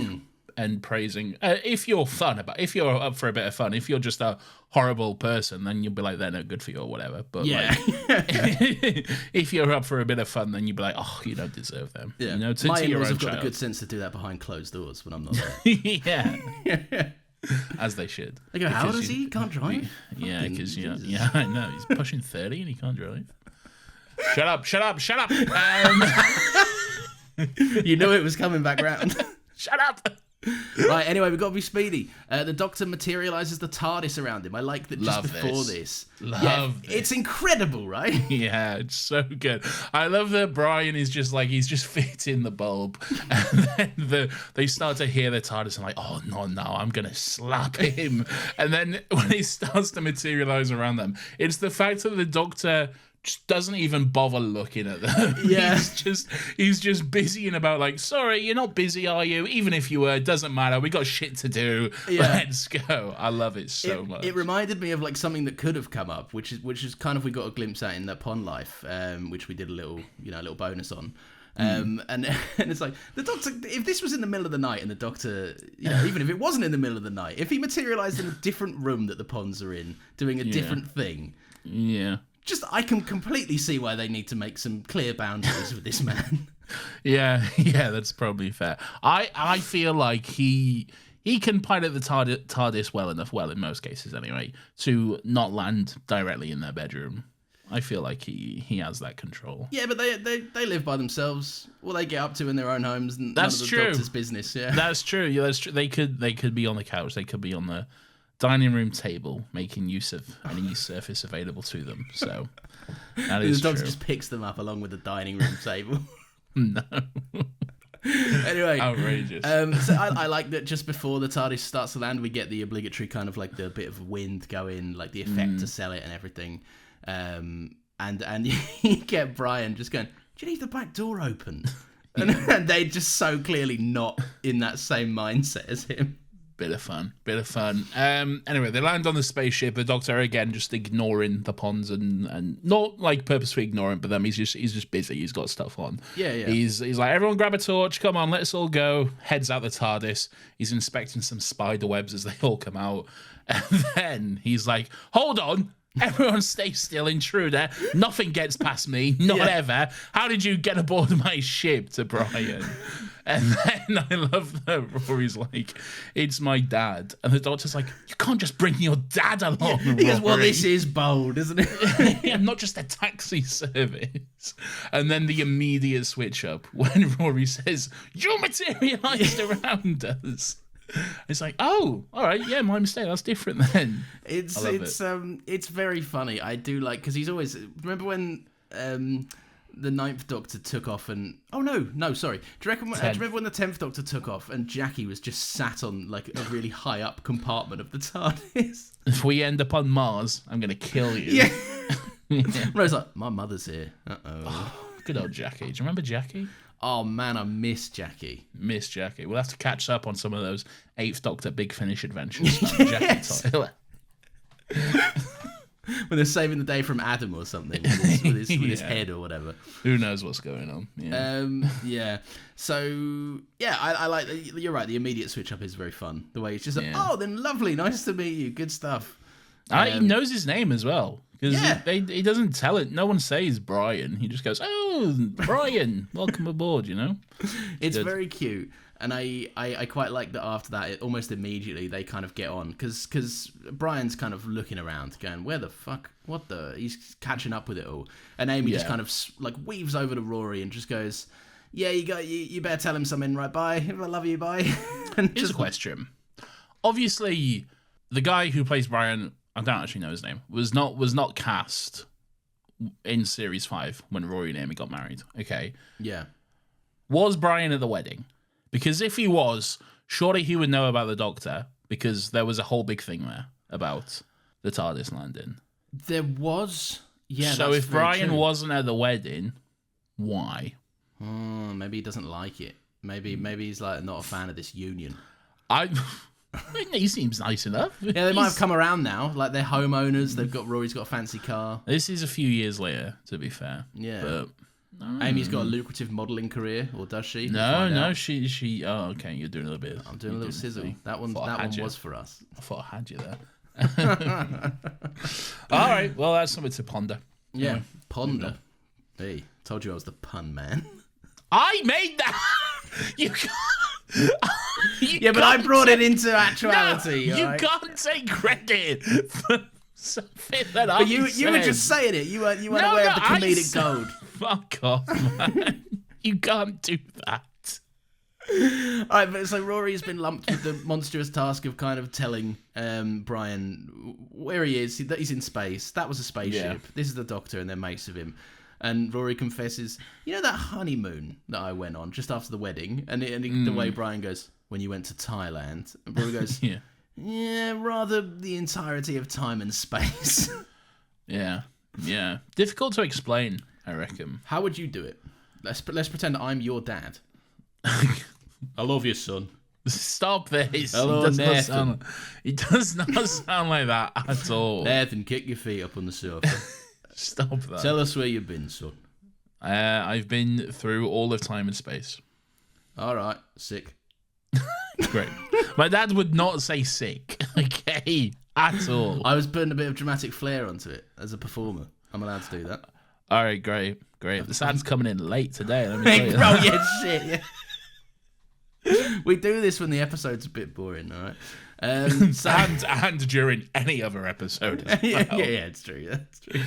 and praising. If you're up for a bit of fun, if you're just a horrible person, then you'll be like, "They're no good for you" or whatever. But like, if you're up for a bit of fun, then you'll be like, "Oh, you don't deserve them."
Yeah.
You know,
my
in-laws
have got the good sense to do that behind closed doors when I'm not there.
Yeah. As they should.
They go, "How does he? Can't drive?"
Yeah, because I know he's pushing 30 and he can't drive. Shut up!
You knew it was coming back round.
Shut up!
Right, anyway, we've got to be speedy. The Doctor materialises the TARDIS around him. I like that just before this.
This.
It's incredible, right?
Yeah, it's so good. I love that Brian is just like, he's just fitting the bulb. And then they start to hear the TARDIS and like, "Oh, no, I'm going to slap him." And then when he starts to materialise around them, it's the fact that the Doctor just doesn't even bother looking at them.
Yeah.
He's just busying about like, "Sorry, you're not busy, are you? Even if you were, it doesn't matter. We got shit to do. Yeah. Let's go." I love it so much.
It reminded me of like something that could have come up, which is kind of we got a glimpse at in that Pond Life, which we did a little bonus on. And it's like the Doctor, if this was in the middle of the night and the Doctor, even if it wasn't in the middle of the night, if he materialised in a different room that the Ponds are in, doing a different thing.
Yeah.
I can completely see why they need to make some clear boundaries with this man.
Yeah, that's probably fair. I feel like he can pilot the TARDIS well enough, in most cases anyway, to not land directly in their bedroom. I feel like he has that control.
Yeah, but they live by themselves. What they get up to in their own homes, and
that's
none of the
true.
Doctor's business. Yeah,
that's true. Yeah, that's true. They could be on the couch. They could be on the dining room table, making use of any surface available to them. So that is
the Doctor
true.
just picks them up along with the dining room table.
No.
Anyway,
outrageous.
So I like that just before the TARDIS starts to land, we get the obligatory kind of like the bit of wind going, like the effect to sell it and everything. And you get Brian just going, "Do you leave the back door open?" And they're just so clearly not in that same mindset as him.
Bit of fun. Anyway, they land on the spaceship. The Doctor again just ignoring the Ponds and not like purposely ignoring, but he's just busy. He's got stuff on.
Yeah.
He's like, "Everyone grab a torch. Come on, let's all go." Heads out the TARDIS. He's inspecting some spider webs as they all come out, and then he's like, "Hold on. Everyone stay still, intruder. Nothing gets past me. Not ever. How did you get aboard my ship?" to Brian. And then I love that Rory's like, "It's my dad." And the Doctor's like, "You can't just bring your dad along."
He goes, "Well, this is bold, isn't it?"
Yeah, not just a taxi service. And then the immediate switch up when Rory says, "You materialised around us." It's like, oh, all right, yeah, my mistake. That's different then.
It's very funny. I do like because he's always remember when the Ninth Doctor took off and sorry. Do you remember when the 10th Doctor took off and Jackie was just sat on like a really high up compartment of the TARDIS?
If we end up on Mars, I'm gonna kill you.
Yeah. Rose like, my mother's here.
Good old Jackie. Do you remember Jackie?
Oh man, I miss Jackie.
Miss Jackie. We'll have to catch up on some of those 8th Doctor Big Finish adventures. Jackie Tyler.
When they're saving the day from Adam or something with his head or whatever.
Who knows what's going on?
Yeah. So yeah, I like. You're right. The immediate switch up is very fun. The way it's just like, oh, then lovely, nice to meet you, good stuff.
He knows his name as well because he doesn't tell it. No one says Brian. He just goes, "Oh, Brian, welcome aboard." You know,
it's very cute. And I quite like that after that, almost immediately they kind of get on. Because Brian's kind of looking around, going, where the fuck? What the? He's catching up with it all. And Amy just kind of like weaves over to Rory and just goes, yeah, you better tell him something, right? Bye. I love you, bye. And
here's a question. Obviously, the guy who plays Brian, I don't actually know his name, was not cast in Series 5 when Rory and Amy got married. Okay.
Yeah.
Was Brian at the wedding? Because if he was, surely he would know about the Doctor, because there was a whole big thing there about the TARDIS landing.
There was, yeah.
So if Brian wasn't at the wedding, why?
Maybe he doesn't like it. Maybe he's like not a fan of this union.
He seems nice enough.
Yeah, they might have come around now. Like they're homeowners. Rory's got a fancy car.
This is a few years later, to be fair.
Yeah.
But
Amy's got a lucrative modelling career, or does she?
No, she. Oh, okay, you're doing a little bit.
I'm doing a little sizzle. That one was for us.
I thought I had you there. All right, well, that's something to ponder.
Yeah, anyway, ponder. Hey, told you I was the pun man.
I made that. You
but I brought it into actuality.
No, you can't take credit for something that I. But
you were just saying it. You weren't aware of the comedic gold.
Fuck off, man. You can't do that.
Alright, but so Rory's been lumped with the monstrous task of kind of telling Brian where he is. He's in space. That was a spaceship. Yeah. This is the Doctor, and they're mates of him. And Rory confesses, you know that honeymoon that I went on just after the wedding? And the way Brian goes, when you went to Thailand. And Rory goes, yeah, rather the entirety of time and space.
Yeah. Difficult to explain, I reckon.
How would you do it? Let's pretend I'm your dad. I love you, son.
Stop this.
Hello, Nathan.
It does not sound like that at all.
Nathan, kick your feet up on the sofa.
Stop that.
Tell us where you've been, son.
I've been through all of time and space.
All right, sick.
Great. My dad would not say sick, okay, at all.
I was putting a bit of dramatic flair onto it as a performer. I'm allowed to do that.
All right, great. The sun's coming in late today. Let me tell you
that. Oh, yeah, shit, yeah. We do this when the episode's a bit boring, all right?
And during any other episode as well.
Yeah, it's true. That's true.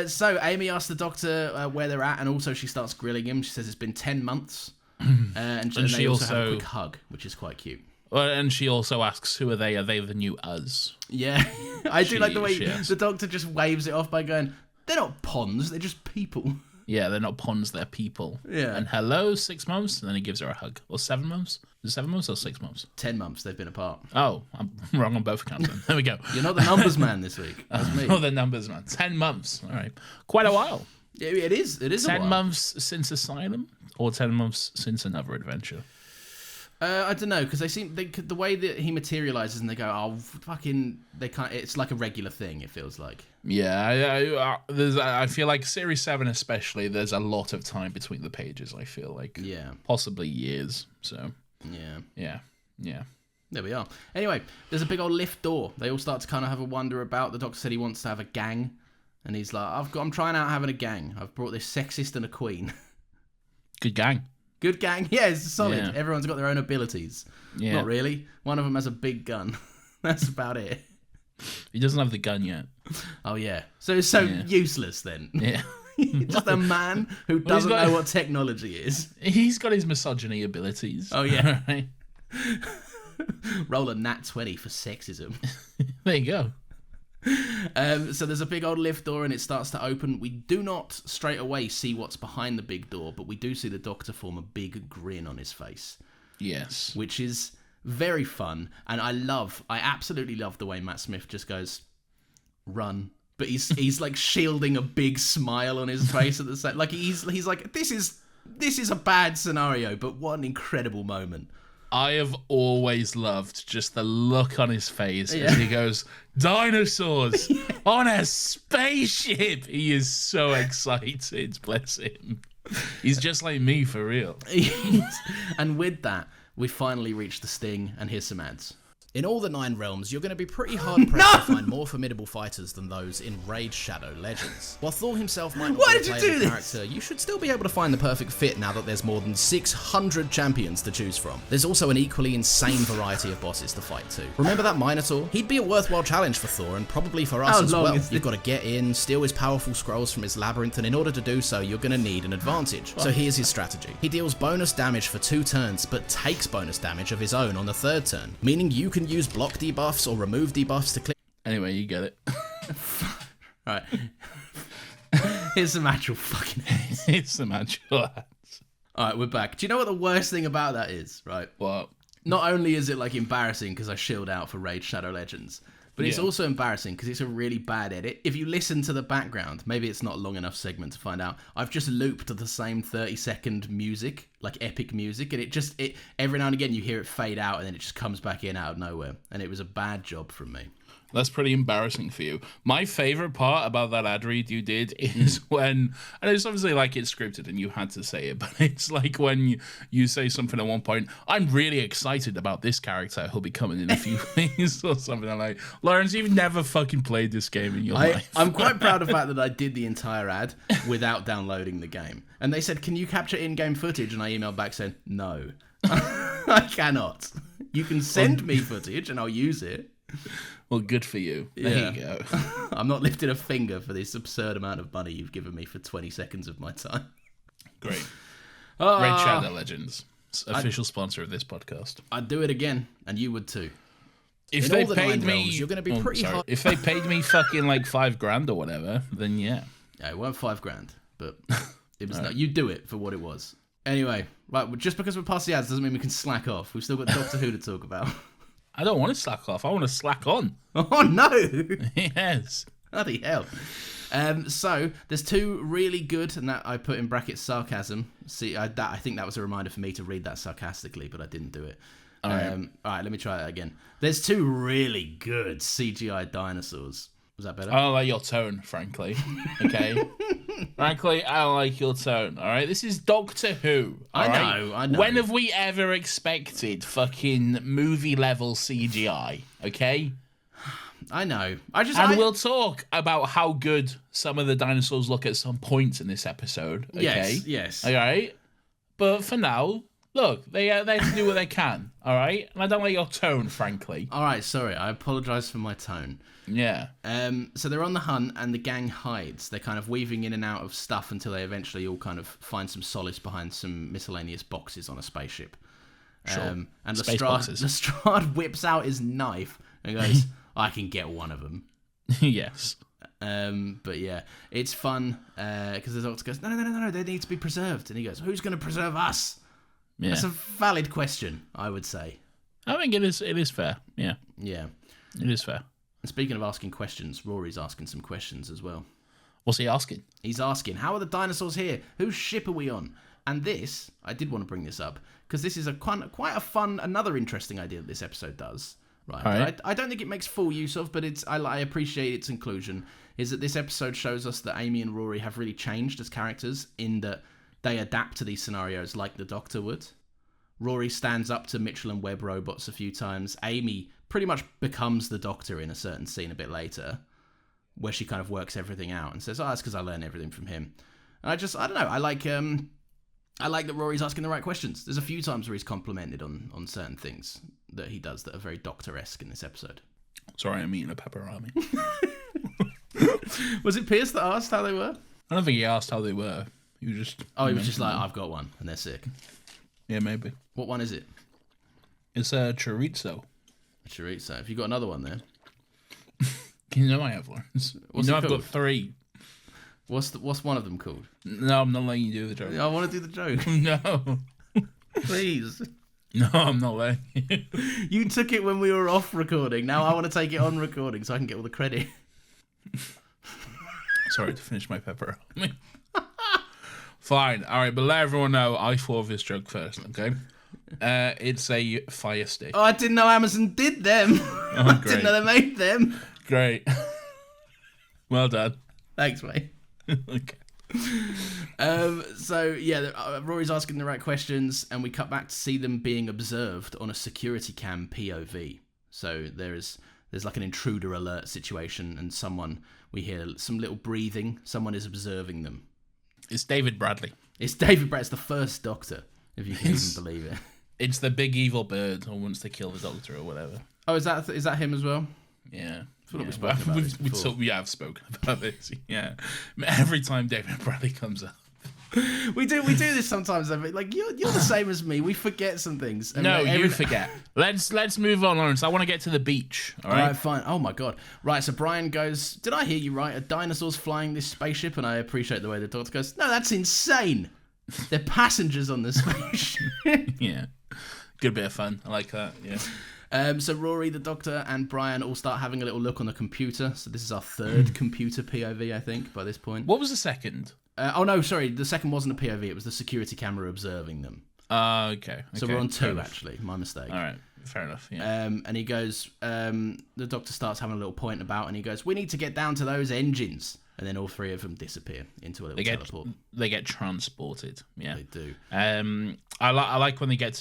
So Amy asks the Doctor where they're at, and also she starts grilling him. She says it's been 10 months. And they also have a quick hug, which is quite cute.
Well, and she also asks, who are they? Are they the new us?
Yeah. I do like the way the Doctor just waves it off by going, they're not pawns, they're just people.
Yeah, they're not pawns, they're people.
Yeah.
And hello, 6 months, and then he gives her a hug. Or 7 months? Is it 7 months or 6 months?
10 months they've been apart.
Oh, I'm wrong on both accounts then. There we go.
You're not the numbers man this week. That's me.
Not the numbers man. 10 months. All right. Quite a while.
Yeah, it is. It is
10 months since Asylum or 10 months since Another Adventure?
I don't know, because the way that he materializes and they go, oh, fucking, they can't. It's like a regular thing. It feels like.
Yeah, I feel like Series 7 especially. There's a lot of time between the pages. I feel like, possibly years. So yeah.
There we are. Anyway, there's a big old lift door. They all start to kind of have a wonder about. The Doctor said he wants to have a gang, and he's like, I'm trying out having a gang. I've brought this sexist and a queen.
Good gang.
Good gang. Yeah, it's solid.
Yeah.
Everyone's got their own abilities. Yeah. Not really. One of them has a big gun. That's about it.
He doesn't have the gun yet.
Oh, yeah. So it's useless then.
Yeah.
Just a man who doesn't know what technology is.
He's got his misogyny abilities.
Oh, yeah.
Right?
Roll a nat 20 for sexism.
There you go.
So there's a big old lift door and it starts to open. We do not straight away see what's behind the big door, but we do see the Doctor form a big grin on his face.
Yes.
Which is very fun. And I absolutely love the way Matt Smith just goes, run. But he's like shielding a big smile on his face at the same. Like he's like, this is a bad scenario, but what an incredible moment.
I have always loved just the look on his face as he goes, dinosaurs on a spaceship. He is so excited, bless him. He's just like me, for real.
And with that, we finally reach the sting, and here's some ads.
In all the 9 realms, you're going to be pretty hard-pressed to find more formidable fighters than those in Raid Shadow Legends. While Thor himself might not be a playable character, you should still be able to find the perfect fit now that there's more than 600 champions to choose from. There's also an equally insane variety of bosses to fight too. Remember that Minotaur? He'd be a worthwhile challenge for Thor, and probably for us as well. You've got to get in, steal his powerful scrolls from his labyrinth, and in order to do so, you're going to need an advantage. So here's his strategy. He deals bonus damage for 2 turns, but takes bonus damage of his own on the 3rd turn, meaning you can use block debuffs or remove debuffs to click.
Anyway, you get it.
Right. Here's some actual fucking ads.
It's some actual ads.
Alright, we're back. Do you know what the worst thing about that is, right?
What?
Not only is it like embarrassing because I shield out for Raid Shadow Legends, but it's also embarrassing because it's a really bad edit. If you listen to the background, maybe it's not a long enough segment to find out. I've just looped the same 30-second music, like epic music, and it every now and again you hear it fade out and then it just comes back in out of nowhere. And it was a bad job from me.
That's pretty embarrassing for you. My favorite part about that ad read you did is when, and it's obviously like it's scripted and you had to say it, but it's like when you say something at one point, I'm really excited about this character who'll be coming in a few weeks or something. I'm like, Lawrence, you've never fucking played this game in your life.
I'm quite proud of the fact that I did the entire ad without downloading the game. And they said, can you capture in-game footage? And I emailed back saying, no, I cannot. You can send me footage and I'll use it.
Well, good for you. There you go.
I'm not lifting a finger for this absurd amount of money you've given me for 20 seconds of my time.
Great. Raid Shadow Legends, official sponsor of this podcast.
I'd do it again, and you would too.
If they paid me,
realms, you're going to be pretty hard.
If they paid me fucking like $5,000 or whatever, then yeah.
Yeah, it weren't $5,000, but it was. You do it for what it was. Anyway, right. Just because we're past the ads doesn't mean we can slack off. We've still got Doctor Who to talk about.
I don't want to slack off. I want to slack on.
Oh, no.
Yes.
Bloody hell. So, there's 2 really good, and that I put in brackets sarcasm. See, I think that was a reminder for me to read that sarcastically, but I didn't do it. All right, let me try that again. There's 2 really good CGI dinosaurs. Was that better?
I don't like your tone, frankly. Okay? Frankly, I don't like your tone, all right? This is Doctor Who, all right?
I know.
When have we ever expected fucking movie-level CGI, okay?
I know.
We'll talk about how good some of the dinosaurs look at some points in this episode, okay?
Yes.
All right? But for now, look, they have to do what they can, all right? And I don't like your tone, frankly.
All right, sorry. I apologise for my tone.
Yeah.
So they're on the hunt and the gang hides. They're kind of weaving in and out of stuff until they eventually all kind of find some solace behind some miscellaneous boxes on a spaceship.
Sure.
And
Boxes.
Lestrade whips out his knife and goes, I can get one of them.
Yes.
But yeah, it's fun because the Doctor goes, no, they need to be preserved. And he goes, who's going to preserve us?
Yeah.
That's a valid question, I would say.
I think it is fair. Yeah.
Yeah.
It is fair.
And speaking of asking questions, Rory's asking some questions as well.
What's he asking?
He's asking, how are the dinosaurs here? Whose ship are we on? And this, I did want to bring this up, because this is quite a fun, another interesting idea that this episode does. Right. I don't think it makes full use of, but I appreciate its inclusion, is that this episode shows us that Amy and Rory have really changed as characters in that they adapt to these scenarios like the Doctor would. Rory stands up to Mitchell and Webb robots a few times. Amy pretty much becomes the Doctor in a certain scene a bit later, where she kind of works everything out and says, that's because I learned everything from him. And I don't know, I like that Rory's asking the right questions. There's a few times where he's complimented on certain things that he does that are very Doctor-esque in this episode.
Sorry, I'm eating a pepperoni.
Was it Pierce that asked how they were?
I don't think he asked how they were. He was just...
he was just like, I've got one, and they're sick.
Yeah, maybe.
What one is it?
It's a chorizo.
Chorizo. Have you got another one there?
You know I have ones. I've got 3.
What's one of them called?
No, I'm not letting you do the joke.
I want to do the joke.
No.
Please.
No, I'm not letting you.
You took it when we were off recording. Now I want to take it on recording so I can get all the credit.
Sorry to finish my pepperoni. Fine. All right, but let everyone know I thought of this joke first, okay? It's a fire stick.
Oh, I didn't know Amazon did them.
Oh,
I
great.
didn't know they made them.
Great. Well done.
Thanks, mate.
Okay.
So yeah, Rory's asking the right questions, and we cut back to see them being observed on a security cam POV. So there's like an intruder alert situation, and we hear some little breathing. Someone is observing them.
It's David Bradley.
It's David Bradley. It's the first Doctor, if you can even believe it.
It's the big evil bird, or once they kill the Doctor or whatever.
Oh, is that him as well?
Yeah.
We've spoken about this before.
We have spoken about this. Yeah. Every time David Bradley comes up.
We do this sometimes. Like you're the same as me. We forget some things.
No, you forget. Let's move on, Lawrence. I want to get to the beach. All right,
fine. Oh my god. Right. So Brian goes, "Did I hear you right? A dinosaur's flying this spaceship?" And I appreciate the way the Doctor goes, "No, that's insane. They're passengers on the spaceship."
Yeah. Good bit of fun. I like that. Yeah.
So Rory, the Doctor, and Brian all start having a little look on the computer. So this is our third computer POV, I think, by this point.
What was the second?
Oh no, sorry. The second wasn't a POV. It was the security camera observing them.
Okay.
So we're on 2, actually. My mistake.
All right. Fair enough. Yeah.
And he goes, the Doctor starts having a little point about, and he goes, "We need to get down to those engines." And then all 3 of them disappear into a little teleport.
They get transported. Yeah,
they do.
I like when they get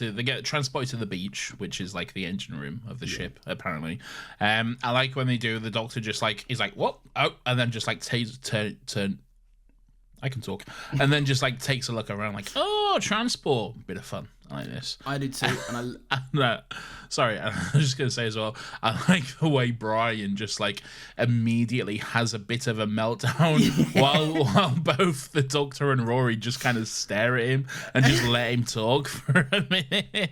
transported to the beach, which is like the engine room of the ship, apparently. I like when they do. The Doctor just he's like, "What?" Oh, and then just like turn. I can talk, and then just like takes a look around, like, "Oh, transport, bit of fun." I like this.
I did too, and
sorry, I was just gonna say as well. I like the way Brian just like immediately has a bit of a meltdown while both the Doctor and Rory just kind of stare at him and just let him talk for a minute.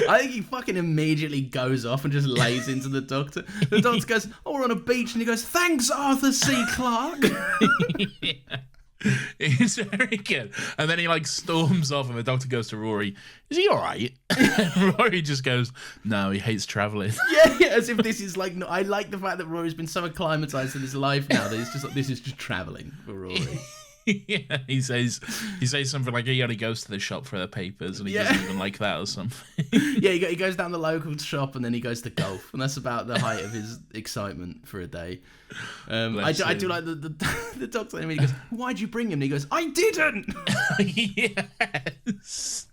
I think he fucking immediately goes off and just lays into the Doctor. The Doctor goes, "Oh, we're on a beach," and he goes, "Thanks, Arthur C. Clarke."
Yeah. It's very good. And then he like storms off, and the Doctor goes to Rory, "Is he all right?" And Rory just goes, "No, he hates traveling."
Yeah, as if this is like. No, I like the fact that Rory's been so acclimatized to this life now that it's just like this is just traveling for Rory.
Yeah, he says something like he only goes to the shop for the papers, and he doesn't even like that or something.
Yeah, he goes down the local shop and then he goes to golf, and that's about the height of his excitement for a day. I do like the Doctor. I mean, he goes, "Why'd you bring him?" And he goes, "I didn't."
Yes.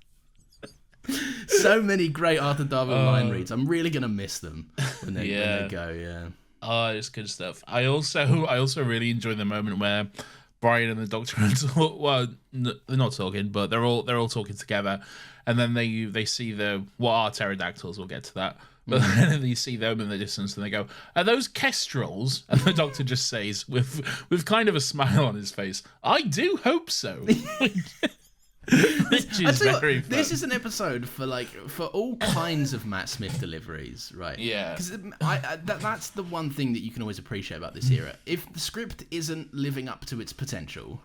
So many great Arthur Darwin line reads. I'm really gonna miss them when they go. Yeah.
Oh, it's good stuff. I also really enjoy the moment where Brian and the Doctor are they're not talking, but they're all talking together, and then they see what are pterodactyls. We'll get to that, but then they see them in the distance, and they go, "Are those kestrels?" And the Doctor just says, with kind of a smile on his face, "I do hope so." Which is very fun.
This is an episode for all kinds of Matt Smith deliveries, right?
Yeah.
Because that's the one thing that you can always appreciate about this era. If the script isn't living up to its potential,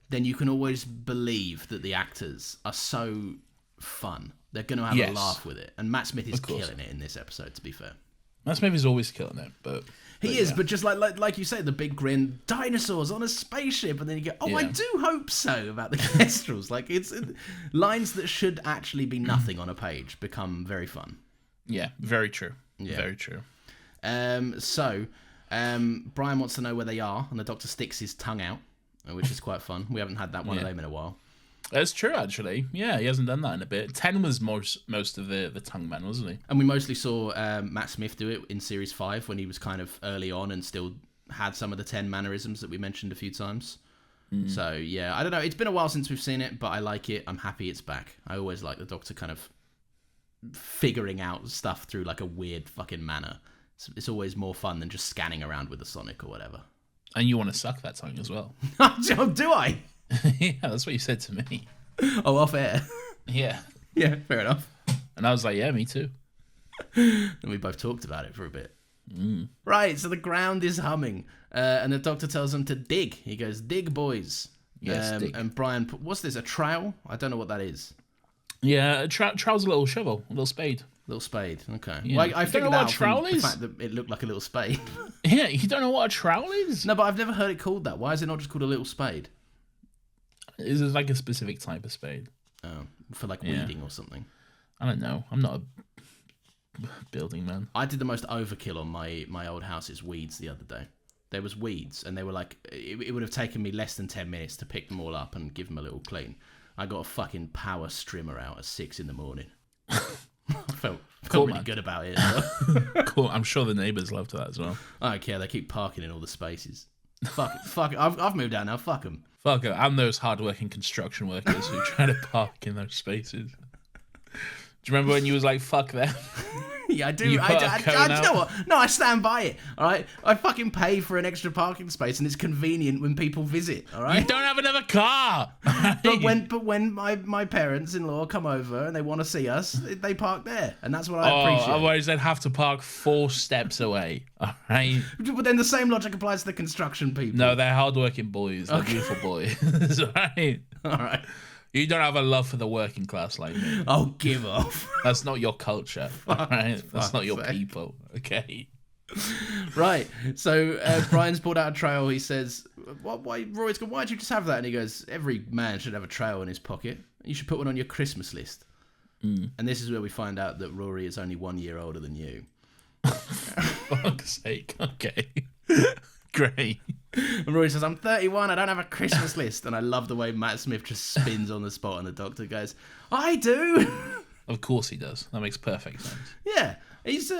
then you can always believe that the actors are so fun. They're going to have a laugh with it. And Matt Smith is killing it in this episode, to be fair.
Matt Smith is always killing it, but
but just like you say, the big grin, dinosaurs on a spaceship, and then you go, "Oh, I do hope so," about the kestrels. Like it's lines that should actually be nothing on a page become very fun.
Yeah, very true. Yeah. Very true.
So Brian wants to know where they are, and the Doctor sticks his tongue out, which is quite fun. We haven't had that one of them in a while.
That's true, actually. Yeah, he hasn't done that in a bit. 10 was most of the tongue man, wasn't he?
And we mostly saw Matt Smith do it in Series 5 when he was kind of early on and still had some of the 10 mannerisms that we mentioned a few times. So, yeah, I don't know. It's been a while since we've seen it, but I like it. I'm happy it's back. I always like the Doctor kind of figuring out stuff through like a weird fucking manner. It's always more fun than just scanning around with a sonic or whatever.
And you want to suck that tongue as well.
Do I?
Yeah, that's what you said to me.
Oh, off air.
Yeah.
Yeah, fair enough.
And I was like, yeah, me too.
And we both talked about it for a bit. Right, so the ground is humming. And the doctor tells them to dig. He goes, dig, boys.
Yes, dig.
And Brian, what's this, a trowel? I don't know what that is.
Yeah, trowel's a little shovel, a little spade.
Little spade, okay.
Yeah.
Well, I figured
know what
out
a trowel
from the
is?
fact that it looked like a little spade.
Yeah, you don't know what a trowel is?
No, but I've never heard it called that. Why is it not just called a little spade?
Is it like a specific type of spade?
Oh, for like weeding or something.
I don't know. I'm not a building man.
I did the most overkill on my old house's weeds the other day. There was weeds, and they were like, it would have taken me less than 10 minutes to pick them all up and give them a little clean. I got a fucking power strimmer out at 6 a.m. I felt really good about it.
Cool. I'm sure the neighbours loved that as well.
I don't care. They keep parking in all the spaces. Fuck it. I've moved out now. Fuck them.
Fuck it. I'm those hardworking construction workers who try to park in those spaces. Do you remember when you was like, fuck them?
Yeah, I do.
You put a cone
you know what? No, I stand by it. All right, I fucking pay for an extra parking space, and it's convenient when people visit. All right.
You don't have another car.
But when my parents-in-law come over and they want to see us, they park there, and that's what I appreciate.
Otherwise they'd have to park 4 steps away. All right.
But then the same logic applies to the construction people.
No, they're hardworking boys. They're beautiful boys. Right.
All right.
You don't have a love for the working class like me.
Oh, give off.
That's not your culture. All right. That's not your people. Okay.
Right. So Brian's pulled out a trail. He says, "Why?" Roy's going, "Why'd you just have that?" And he goes, "Every man should have a trail in his pocket. You should put one on your Christmas list." And this is where we find out that Rory is only 1 year older than you.
For fuck's sake. Okay. Great.
And Rory says, "I'm 31, I don't have a Christmas list." And I love the way Matt Smith just spins on the spot, and the doctor goes, "I do."
Of course he does. That makes perfect sense.
Yeah. He's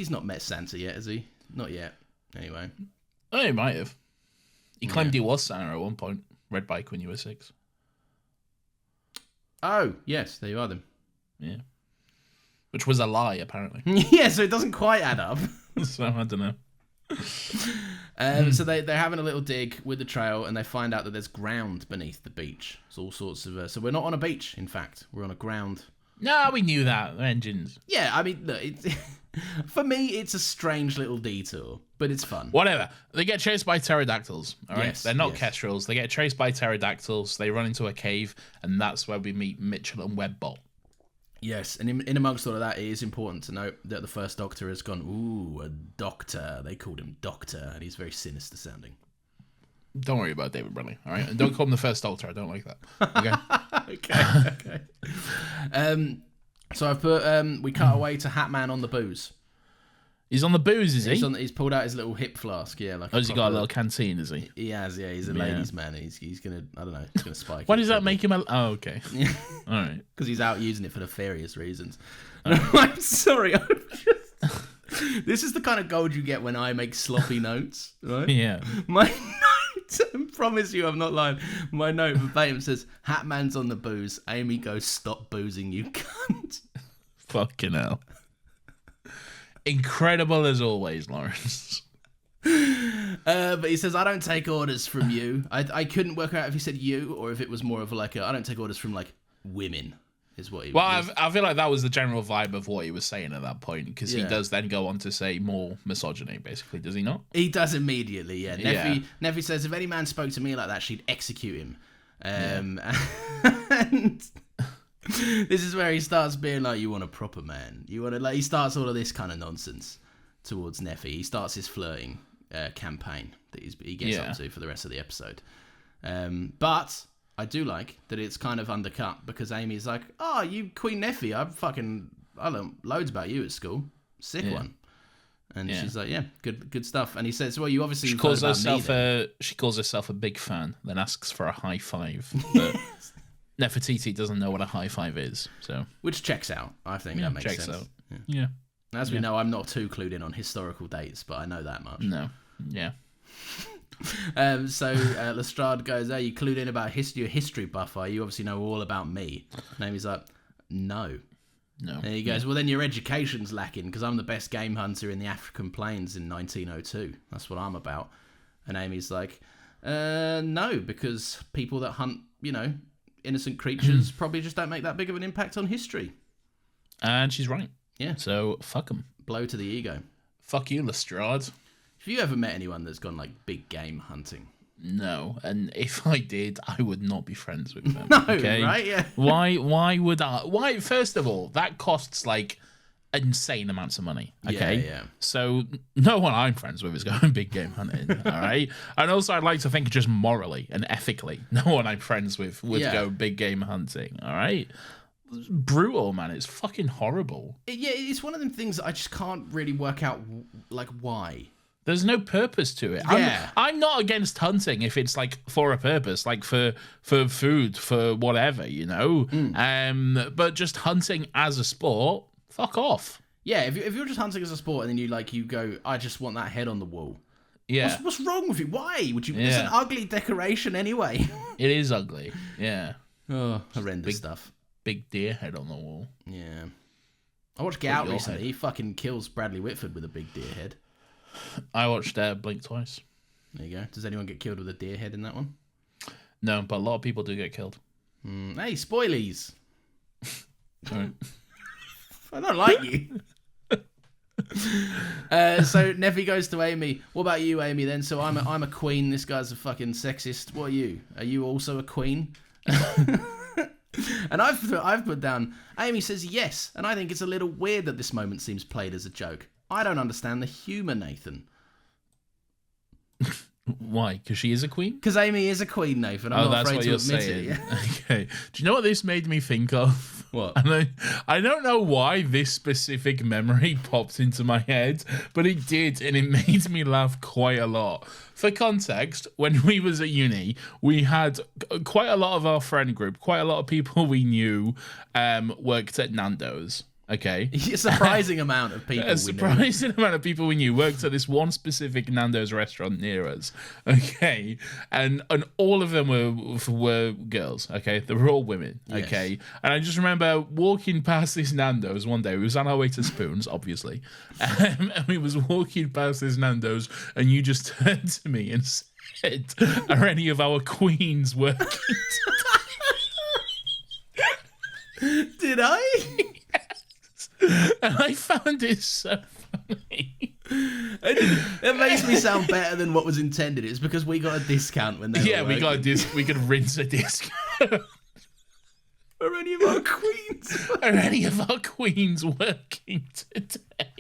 not met Santa yet, has he? Not yet. Anyway.
Oh, he might have. He claimed he was Santa at one point. Red bike when you were 6.
Oh, yes, there you are then.
Yeah. Which was a lie, apparently.
Yeah, so it doesn't quite add up.
So I don't know.
So they're having a little dig with the trail, and they find out that there's ground beneath the beach. It's all sorts of... so we're not on a beach, in fact. We're on a ground.
No, we knew that. Engines.
Yeah, I mean, look, for me, it's a strange little detour, but it's fun.
Whatever. They get chased by pterodactyls, all right?
Yes,
They're not
yes.
kestrels. They get chased by pterodactyls. They run into a cave, and that's where we meet Mitchell and Webbot.
Yes, and in amongst all of that, it is important to note that the first Doctor has gone, ooh, a doctor. They called him Doctor, and he's very sinister sounding.
Don't worry about David Bradley, all right? And don't call him the first Doctor. I don't like that. Okay?
Okay. So I've put, we cut away to Hatman on the booze.
He's on the booze, is he?
He's pulled out his little hip flask, yeah. Like
Oh, has he got a little canteen, is he?
He has, yeah. He's a ladies' man. He's gonna, I don't know, he's gonna spike.
Why does that make him a... Oh, okay. All right.
Because he's out using it for nefarious reasons. I'm sorry. This is the kind of gold you get when I make sloppy notes, right?
Yeah.
My note, I promise you I'm not lying. My note verbatim says, Hatman's on the booze. Amy goes, stop boozing, you cunt.
Fucking hell. Incredible as always, Lawrence.
But he says, I don't take orders from you. I couldn't work out if he said you or if it was more of like I don't take orders from like women is what he was.
I feel like that was the general vibe of what he was saying at that point, because he does then go on to say more misogyny, basically, does he not?
He does immediately, yeah. Neffy says, if any man spoke to me like that, she'd execute him. And this is where he starts being like, you want a proper man. You want to, like, he starts all of this kind of nonsense towards Neffy. He starts his flirting campaign that he gets up to for the rest of the episode. But I do like that it's kind of undercut because Amy's like, oh, you Queen Neffy, I learned loads about you at school. Sick one. And she's like, yeah, good stuff. And he says, well, you obviously
she calls herself a big fan, then asks for a high five. But Nefertiti doesn't know what a high five is, so
which checks out. I think that makes sense.
Out. Yeah.
As we know, I'm not too clued in on historical dates, but I know that much.
No. Yeah.
So Lestrade goes, "Are you clued in about history? You're a history buff, are you? Obviously know all about me." And Amy's like, "No." And he goes, "Well, then your education's lacking because I'm the best game hunter in the African plains in 1902. That's what I'm about." And Amy's like, "No, because people that hunt, innocent creatures probably just don't make that big of an impact on history."
And she's right.
Yeah.
So, fuck them.
Blow to the ego.
Fuck you, Lestrade.
Have you ever met anyone that's gone like big game hunting?
No, and if I did, I would not be friends with them.
No,
okay?
right? Yeah.
Why would I? Why? First of all, that costs like insane amounts of money. Okay.
Yeah.
So no one I'm friends with is going big game hunting. All right. And also, I'd like to think just morally and ethically, no one I'm friends with would go big game hunting. All right. Brutal, man. It's fucking horrible.
It's one of them things that I just can't really work out like why.
There's no purpose to it.
Yeah.
I'm not against hunting if it's like for a purpose, like for food, for whatever, you know. But just hunting as a sport, fuck off.
Yeah, if you're just hunting as a sport and then you go, I just want that head on the wall.
Yeah.
What's wrong with you? Why would you? It's an ugly decoration anyway.
It is ugly. Yeah.
Oh, horrendous stuff.
Big deer head on the wall.
Yeah. I watched Get Out recently. He fucking kills Bradley Whitford with a big deer head.
I watched Blink twice.
There you go. Does anyone get killed with a deer head in that one?
No, but a lot of people do get killed.
Hey, spoilies.
Right.
I don't like you. So Neffy goes to Amy. What about you, Amy? Then, so I'm a queen. This guy's a fucking sexist. What are you? Are you also a queen? And I've put down. Amy says yes, and I think it's a little weird that this moment seems played as a joke. I don't understand the humour, Nathan.
Why? Because she is a queen?
Because Amy is a queen, Nathan. I'm not afraid to admit it. Yeah.
Okay. Do you know what this made me think of?
What?
And I don't know why this specific memory popped into my head, but it did, and it made me laugh quite a lot. For context, when we was at uni, we had quite a lot of our friend group, quite a lot of people we knew worked at Nando's. Okay.
A surprising amount of people.
A surprising amount of people we knew worked at this one specific Nando's restaurant near us. Okay. And all of them were girls. Okay. They were all women. Okay. Yes. And I just remember walking past this Nando's one day. We was on our way to Spoons, obviously. And we was walking past this Nando's, and you just turned to me and said, "Are any of our queens working
today?" Did I?
And I found it so funny.
It makes me sound better than what was intended. It's because we got a discount when they were working.
We got a discount. We could rinse a discount.
Are any of our queens?
Are any of our queens working today?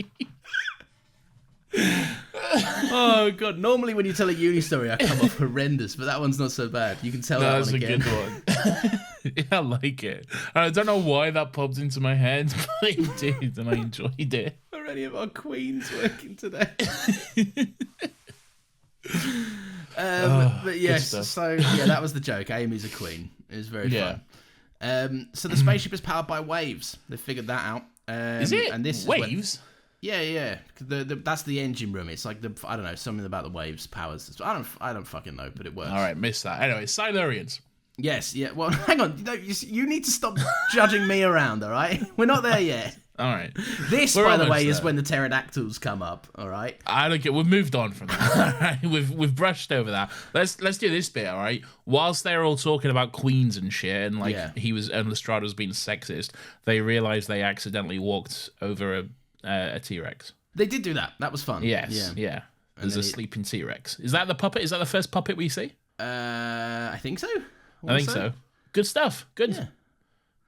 Oh god! Normally, when you tell a uni story, I come off horrendous, but that one's not so bad. You can tell that one again.
That's a good one. Yeah, I like it. I don't know why that popped into my head, but it did, and I enjoyed it.
Are any of our queens working today? But yes, so that was the joke. Amy's a queen. It was very fun. So the spaceship is powered by waves. They figured that out.
Is it?
And this
waves?
Is yeah. That's the engine room. It's like I don't know, something about the waves powers. I don't fucking know, but it works.
All right, missed that. Anyway, Silurians.
Yes, yeah. Well, hang on. You need to stop judging me around, all right? We're not there yet.
All right.
This, by the way, is when the pterodactyls come up, all right?
I don't get. We've moved on from that. All right? We've brushed over that. Let's do this bit, all right? Whilst they're all talking about queens and shit, and and Lestrade was being sexist, they realised they accidentally walked over a T-Rex.
They did do that. That was fun.
Yes. Yeah. There's a sleeping T-Rex. Is that the puppet? Is that the first puppet we see?
I think so.
I think so. Good stuff. Good. Yeah.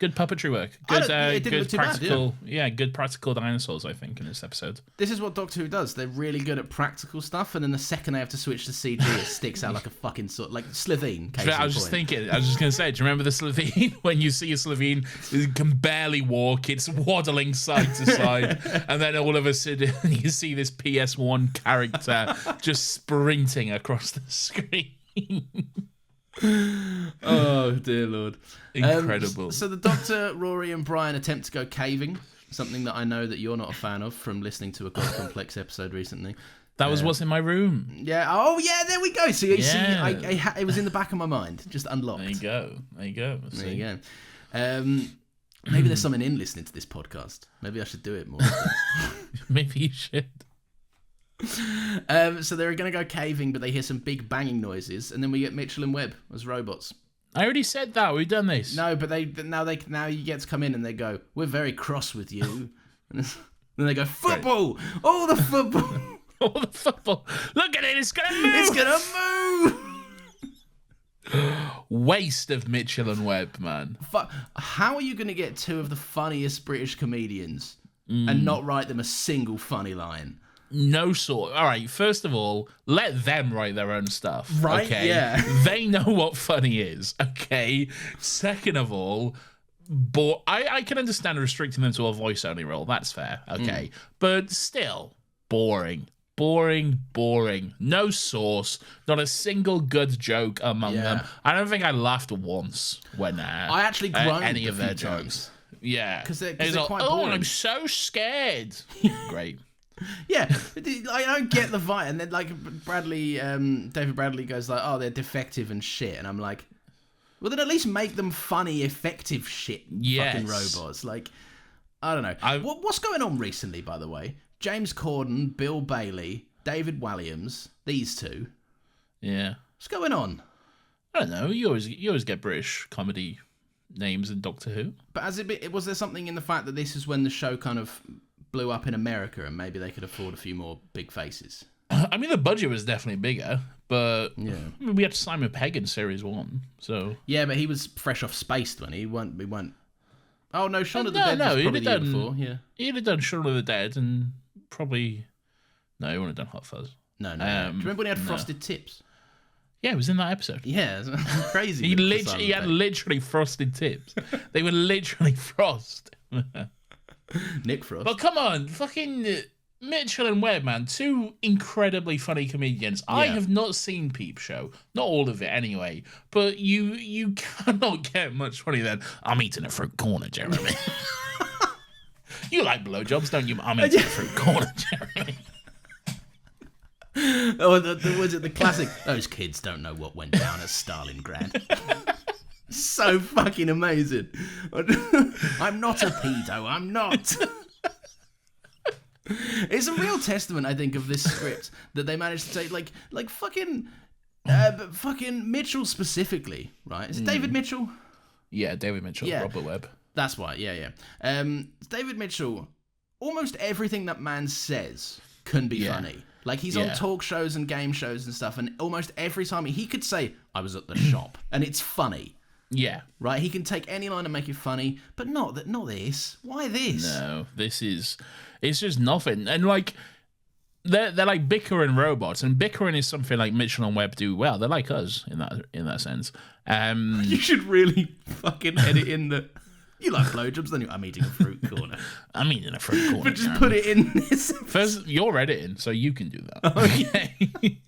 Good puppetry work. Good, good practical. Bad, good practical dinosaurs. I think in this episode.
This is what Doctor Who does. They're really good at practical stuff, and then the second they have to switch to CG, it sticks out like a fucking like Slovene.
I was just thinking. I was just gonna say. Do you remember the Slovene? When you see a Slovene, it can barely walk. It's waddling side to side, and then all of a sudden you see this PS1 character just sprinting across the screen.
Oh dear Lord.
Incredible.
So the Doctor, Rory and Brian attempt to go caving, something that I know that you're not a fan of from listening to a God Complex episode recently.
That was what's in my room.
Yeah. Oh yeah, there we go. So you see, it was in the back of my mind, just unlocked.
There you go.
There you go. Maybe there's something in listening to this podcast. Maybe I should do it more.
Maybe you should.
So they're going to go caving, but they hear some big banging noises, and then we get Mitchell and Webb as robots.
I already said that. We've done this.
No, but now you get to come in and they go, we're very cross with you. And then they go, football! Right. All the football!
All the football! Look at it, it's gonna move!
It's gonna move!
Waste of Mitchell and Webb, man.
How are you gonna get two of the funniest British comedians and not write them a single funny line?
No sort. All right, first of all, let them write their own stuff.
Right,
okay?
yeah.
They know what funny is, okay? Second of all, I can understand restricting them to a voice-only role. That's fair, okay? But still, boring. No sauce. Not a single good joke among them. I don't think I laughed once when
I actually groaned
any of their
times.
jokes. Yeah.
Because they're
like,
quite boring.
I'm so scared. Great.
Yeah, I don't get the vibe. And then, like, David Bradley goes like, oh, they're defective and shit. And I'm like, well, then at least make them funny, effective shit fucking robots. Like, I don't know. What's going on recently, by the way? James Corden, Bill Bailey, David Walliams, these two.
Yeah.
What's going on?
I don't know. You always get British comedy names in Doctor Who.
But was there something in the fact that this is when the show kind of blew up in America and maybe they could afford a few more big faces?
I mean, the budget was definitely bigger, but
yeah.
I mean, we had Simon Pegg in Series 1, so...
Yeah, but he was fresh off Spaced when he won't... Oh, no, Shaun of the Dead was probably the year before, yeah.
He'd have done Shaun of the Dead and probably... No, he wouldn't have done Hot Fuzz.
No. Do you remember when he had frosted tips?
Yeah, it was in that episode.
Yeah, it's crazy.
He had literally frosted tips. They were literally frost.
Nick Frost.
But come on, fucking Mitchell and Webb, man. Two incredibly funny comedians. Yeah. I have not seen Peep Show. Not all of it, anyway. But you cannot get much funnier than, I'm eating a fruit corner, Jeremy. You like blowjobs, don't you? I'm eating a fruit corner, Jeremy.
Oh, was it the classic? Those kids don't know what went down at Stalingrad. So fucking amazing. I'm not a pedo. I'm not. It's a real testament, I think, of this script that they managed to take, like fucking Mitchell specifically, right? Is it David Mitchell?
Yeah, David Mitchell. Yeah. Robert Webb.
That's right. Yeah. David Mitchell. Almost everything that man says can be funny. Like, he's on talk shows and game shows and stuff, and almost every time he could say, I was at the shop, and it's funny.
Yeah.
Right? He can take any line and make it funny, but not this. Why this?
No, it's just nothing. And, like, they're like bickering robots, and bickering is something like Mitchell and Webb do well. They're like us in that sense.
You should really fucking edit in the... You like blowjobs, then I'm eating a fruit corner.
I'm eating a fruit corner.
But just put it in this.
First, you're editing, so you can do that.
Okay.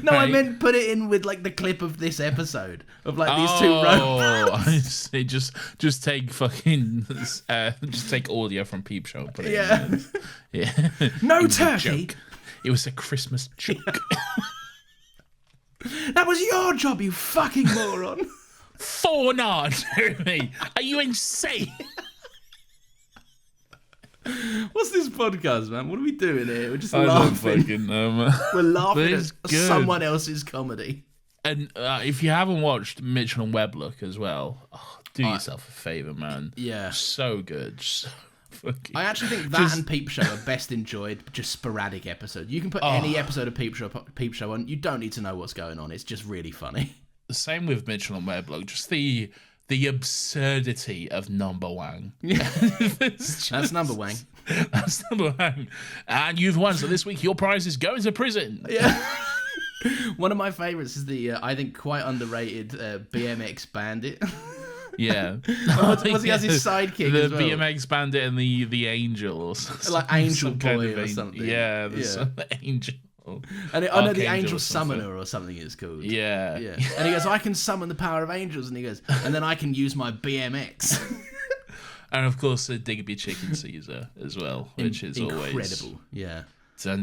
No, right. I meant put it in with like the clip of this episode of like these two robots.
I see. Just take fucking just take audio from Peep Show and put it in. Yeah.
No turkey.
It was a Christmas joke.
That was your job, you fucking moron.
Fornard, Jeremy. Are you insane?
What's this podcast, man? What are we doing here? We're just laughing. We're laughing at someone else's comedy.
And if you haven't watched Mitchell and Webb look as well, do yourself a favour, man.
Yeah.
So good. So
I actually think that and Peep Show are best enjoyed, just sporadic episodes. You can put any episode of Peep Show on. You don't need to know what's going on. It's just really funny.
The same with Mitchell and Webb look. Just the absurdity of Number Wang.
Yeah. That's Number Wang.
That's Number Wang. And you've won, so this week your prize is going to prison.
Yeah. One of my favourites is the, I think, quite underrated BMX Bandit.
Yeah.
Was he as his sidekick
the
as well?
BMX Bandit and the Angel or something.
Like Angel Boy or something.
Yeah, the Angel.
And the Angel Summoner or something it's called.
Yeah.
And he goes, I can summon the power of angels. And he goes, and then I can use my BMX.
And of course, Digby Chicken Caesar as well, which is
incredible.
Always
Yeah.
Funny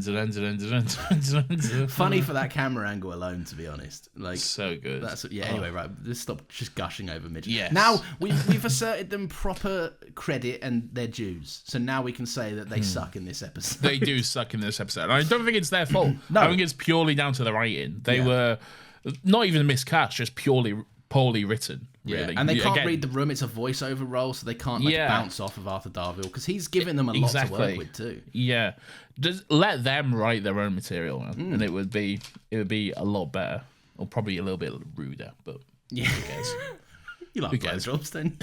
for that camera angle alone, to be honest. Like,
so good.
Anyway, right. Let's stop just gushing over Mitchell.
Yes.
Now we've asserted them proper credit and their dues. So now we can say that they suck in this episode.
They do suck in this episode. I don't think it's their fault.
No.
I think it's purely down to the writing. They not even miscast, just purely poorly written.
Yeah,
Really,
and they can't read the room. It's a voiceover role, so they can't bounce off of Arthur Darvill because he's giving them a lot to work with too.
Yeah, just let them write their own material, man, and it would be a lot better, or probably a little bit ruder. But
yeah,
who cares?
You like blowjobs then?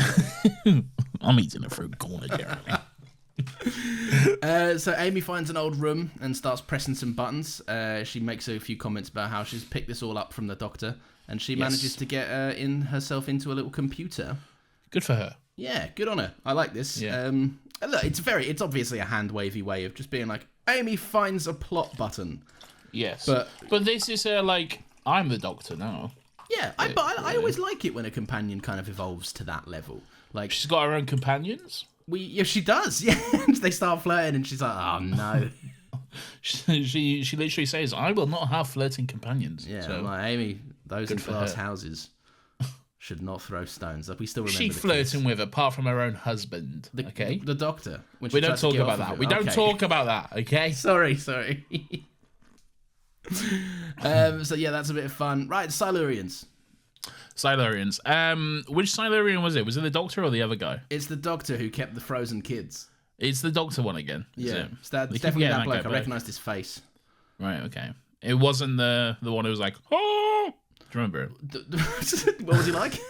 I'm eating a fruit corner, Jeremy.
So Amy finds an old room and starts pressing some buttons. She makes a few comments about how she's picked this all up from the doctor, and she manages to get herself into a little computer.
Good for her.
Yeah, good on her. I like this.
Yeah.
Look, it's obviously a hand wavy way of just being like, Amy finds a plot button.
Yes,
but
this is her like, I'm the doctor now.
Yeah, I always like it when a companion kind of evolves to that level. Like
she's got her own companions.
She does. Yeah, they start flirting, and she's like, "Oh no."
she literally says, "I will not have flirting companions."
Yeah,
so,
like, Amy, those in glass houses should not throw stones. Like, we still remember.
She flirting with, apart from her own husband. Okay,
the doctor.
We don't talk about that. We don't talk about that. Okay.
Sorry. So yeah, that's a bit of fun. Right, Silurians.
Which Silurian was it? Was it the doctor or the other guy?
It's the doctor who kept the frozen kids.
It's the doctor one again.
Yeah, it's definitely that bloke. I recognised his face.
Right, okay. It wasn't the one who was like, oh! Do you remember
it? What was he like?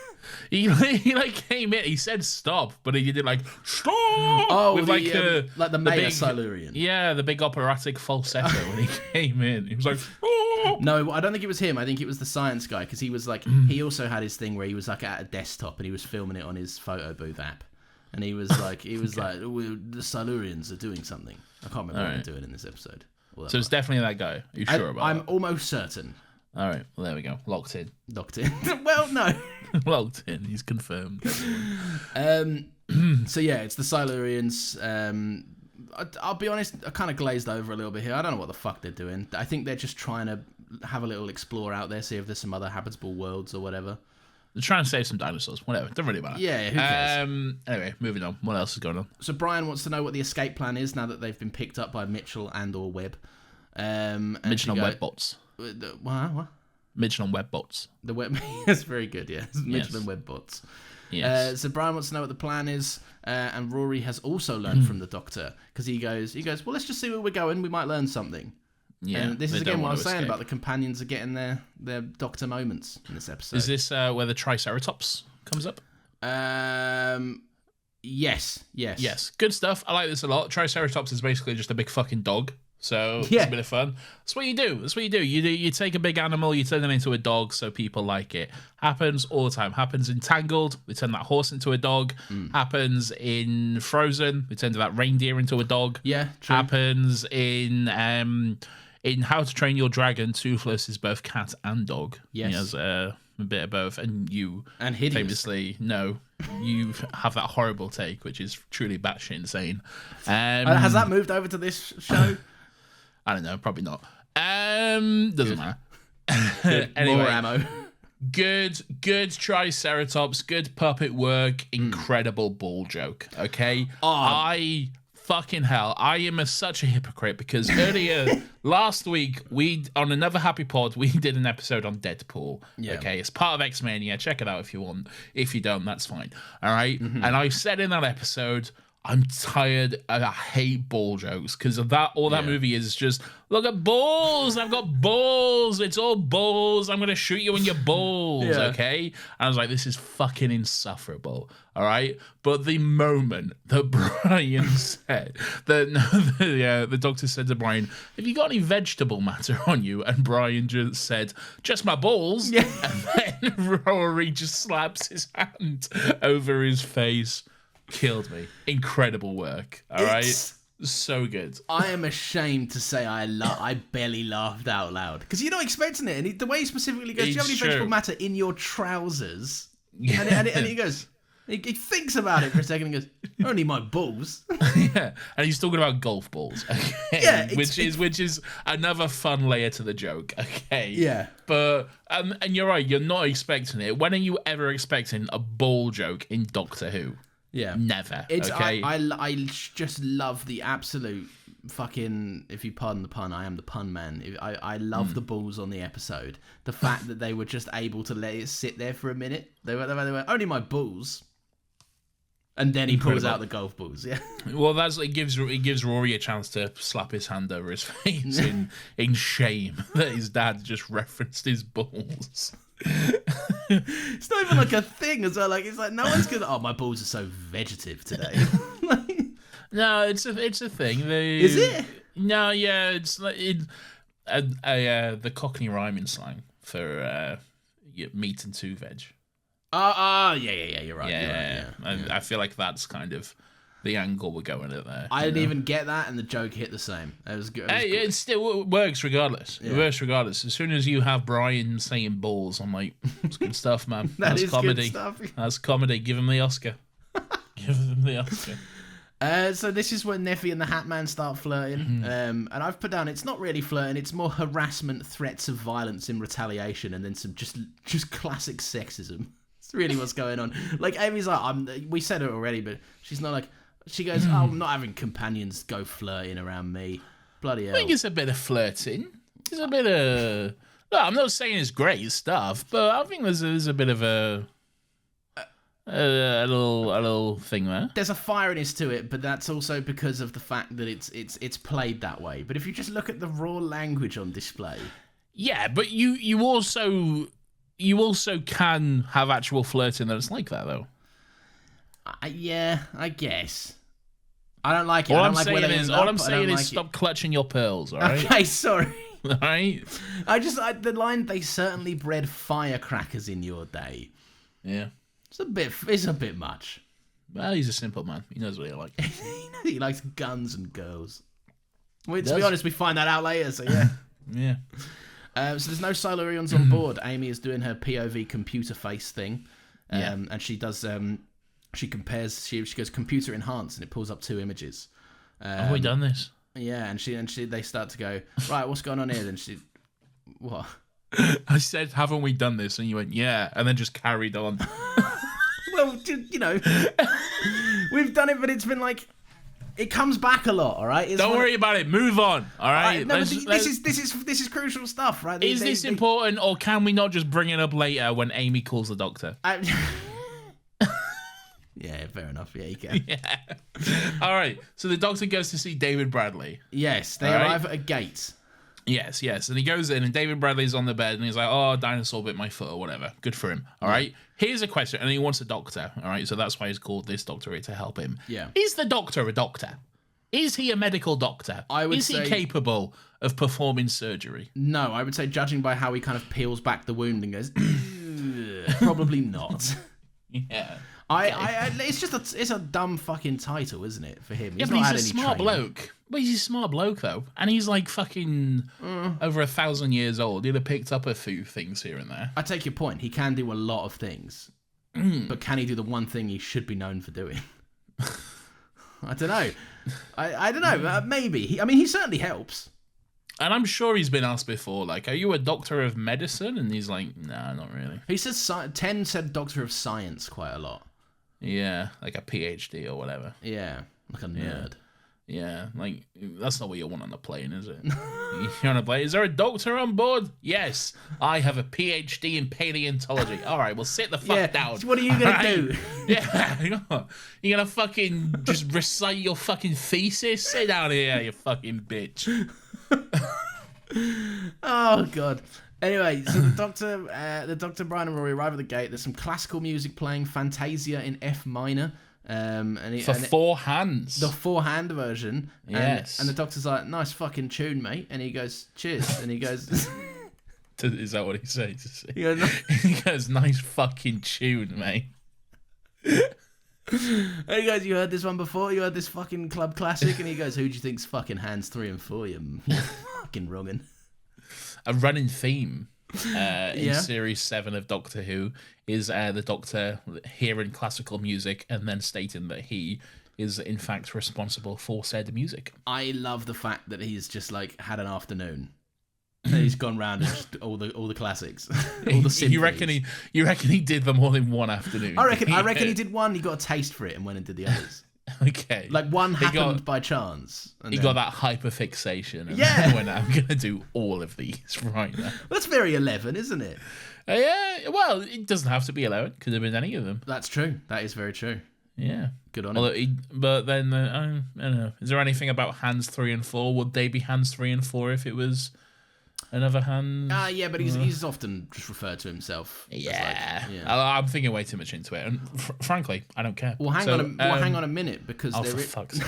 He like came in. He said stop, but he did like stop.
Oh,
with
like the mayor
big
Silurian.
Yeah, the big operatic falsetto when he came in. He was like, oh!
No, I don't think it was him. I think it was the science guy, because he was like, he also had his thing where he was like at a desktop and he was filming it on his photo booth app, and he was like, oh, the Silurians are doing something. I can't remember what they're doing in this episode.
So it's definitely that guy. Are you sure about
I'm
that?
almost certain.
All right, well, there we go. Locked in.
Well, no.
Locked in. He's confirmed.
So yeah, it's the Silurians. I'll be honest, I kind of glazed over a little bit here. I don't know what the fuck they're doing. I think they're just trying to have a little explore out there, see if there's some other habitable worlds or whatever.
They're trying to save some dinosaurs. Whatever. Don't really matter.
Yeah, who cares?
Anyway, moving on. What else is going on?
So Brian wants to know what the escape plan is now that they've been picked up by Mitchell and or Webb.
Mitchell and Webbots.
What?
Mitchell and Webbots.
The Web. That's very good. Yeah, Mitchell and Webbots.
Yes.
So Brian wants to know what the plan is, and Rory has also learned from the Doctor, because he goes, well, let's just see where we're going. We might learn something.
Yeah.
And this is again what I was saying
escape.
about the companions are getting their Doctor moments in this episode.
Is this where the Triceratops comes up?
Yes.
Good stuff. I like this a lot. Triceratops is basically just a big fucking dog. So it's a bit of fun. That's what you do. You take a big animal, you turn it into a dog so people like it. Happens all the time. Happens in Tangled, we turn that horse into a dog. Happens in Frozen, we turn that reindeer into a dog.
Yeah, true.
Happens in How to Train Your Dragon, Toothless is both cat and dog.
Yes.
He has a bit of both. And you
hideous.
famously know you have that horrible take, which is truly batshit insane.
Has that moved over to this show?
I don't know, probably not. Doesn't matter. Anyway,
more ammo.
Good Triceratops, good puppet work, incredible ball joke. Okay, I am such a hypocrite because earlier last week we on another Happy Pod we did an episode on Deadpool.
Yeah.
Okay, it's part of X-Mania. Check it out if you want. If you don't, that's fine. All right. And I said in that episode, I'm tired. I hate ball jokes because of that. All that movie is just look at balls. I've got balls. It's all balls. I'm gonna shoot you in your balls.
Yeah.
Okay. And I was like, this is fucking insufferable. All right. But the moment that Brian said that the doctor said to Brian, "Have you got any vegetable matter on you?" and Brian just said, "Just my balls."
Yeah.
And then Rory just slaps his hand over his face. Killed me. Incredible work. All right, so good.
I am ashamed to say I barely laughed out loud because you're not expecting it, and the way he specifically goes, "Do you have any vegetable matter in your trousers?"
Yeah.
And he goes, he thinks about it for a second and goes, "Only my balls."
Yeah, and he's talking about golf balls. Okay?
Yeah,
which is another fun layer to the joke. Okay.
Yeah,
but and you're right. You're not expecting it. When are you ever expecting a ball joke in Doctor Who?
Yeah,
never.
It's
okay.
I just love the absolute if you pardon the pun, I am the pun man. I love the balls on the episode. The fact that they were just able to let it sit there for a minute. They were only my balls. And then he pulls out the golf balls. Yeah.
Well, it gives Rory a chance to slap his hand over his face in shame that his dad just referenced his balls.
It's not even like a thing as well. Like it's like no one's gonna. Oh, my balls are so vegetative today.
No, it's a thing.
Is it?
No, yeah, it's like the Cockney rhyming slang for meat and two veg.
Yeah, you're right.
Yeah. I feel like that's kind of the angle we're going at there.
I didn't even get that, and the joke hit the same. It was good.
It still works regardless. Yeah. It works regardless. As soon as you have Brian saying balls, I'm like, it's good stuff, man. That's comedy. Good stuff. That's comedy. Give him the Oscar. Give him the Oscar.
So this is when Neffy and the Hat Man start flirting, and I've put down it's not really flirting, it's more harassment, threats of violence in retaliation, and then some just classic sexism. It's really what's going on. Like Amy's like, we said it already, but she's not like. She goes, oh, I'm not having companions go flirting around me. Bloody hell.
I think it's a bit of flirting. It's a bit of. No, I'm not saying it's great stuff, but I think there's a bit of a little thing there.
There's a firiness to it, but that's also because of the fact that it's played that way. But if you just look at the raw language on display,
yeah, but you also can have actual flirting that it's like that though.
Yeah, I guess. I don't like it.
All I'm saying is stop clutching your pearls, all right?
Okay, sorry.
All right?
The line, they certainly bred firecrackers in your day.
Yeah.
It's a bit much.
Well, he's a simple man. He knows what he likes.
He likes guns and girls. To be honest, we find that out later, so yeah.
Yeah.
So there's no Silurians on board. Amy is doing her POV computer face thing. And she does... She compares. She goes computer enhanced, and it pulls up two images.
Have we done this?
Yeah, and they start to go right. What's going on here? Then what?
I said, haven't we done this? And you went, yeah, and then just carried on.
Well, we've done it, but it's been like it comes back a lot. All right,
don't worry about it. Move on. All right.
No, this is crucial stuff, right?
Is this important, or can we not just bring it up later when Amy calls the doctor?
Yeah, fair enough. Yeah, you can.
Yeah. All right. So the doctor goes to see David Bradley.
Yes, they arrive at a gate.
Yes. And he goes in, and David Bradley's on the bed, and he's like, oh, dinosaur bit my foot or whatever. Good for him. All right. Here's a question. And he wants a doctor. All right. So that's why he's called this doctor to help him.
Yeah.
Is the doctor a doctor? Is he a medical doctor? Is he capable of performing surgery?
No, I would say, judging by how he kind of peels back the wound and goes, probably not.
Yeah.
It's a dumb fucking title, isn't it, for him?
He's a smart bloke. But he's a smart bloke though, and he's like fucking over 1,000 years old. He'd have picked up a few things here and there.
I take your point. He can do a lot of things, but can he do the one thing he should be known for doing? I don't know. I don't know. Maybe. He certainly helps.
And I'm sure he's been asked before, like, are you a doctor of medicine? And he's like, nah, not really.
He says 10 said doctor of science quite a lot.
Yeah, like a PhD or whatever.
Yeah, like a nerd.
Yeah, like, that's not what you want on a plane, is it? You're on a plane. Is there a doctor on board? Yes, I have a PhD in paleontology. All right, well, sit the fuck down.
So what are you going to do?
Yeah, you're going to fucking just recite your fucking thesis? Sit down here, you fucking bitch.
Oh, God. Anyway, so the Doctor, Brian and Rory arrive at the gate. There's some classical music playing, Fantasia in F minor.
Four hands.
The 4-hand version.
Yes.
And the Doctor's like, nice fucking tune, mate. And he goes, cheers. And he goes...
Is that what he says? He goes, nice fucking tune, mate.
And he goes, you heard this one before? You heard this fucking club classic? And he goes, who do you think's fucking hands 3 and 4, you fucking wrongin'?
A running theme in Series 7 of Doctor Who is the Doctor hearing classical music and then stating that he is in fact responsible for said music.
I love the fact that he's just like had an afternoon. And he's gone round and just all the classics, all the symphonies.
You reckon he did them all in one afternoon?
I reckon he did one. He got a taste for it and went and did the others.
Okay.
Like one happened by chance.
He got that hyperfixation. And
Yeah.
went, I'm going to do all of these right now.
That's very 11, isn't it?
Yeah, well, it doesn't have to be 11. Could have been any of them.
That's true. That is very true.
Yeah.
Good on him.
But then, I don't know. Is there anything about hands 3 and 4? Would they be hands 3 and 4 if it was another hand?
Yeah, but he's often just referred to himself.
Yeah.
As
I'm thinking way too much into it. And frankly, I don't care.
Well, hang on a minute, because
for fuck's sake.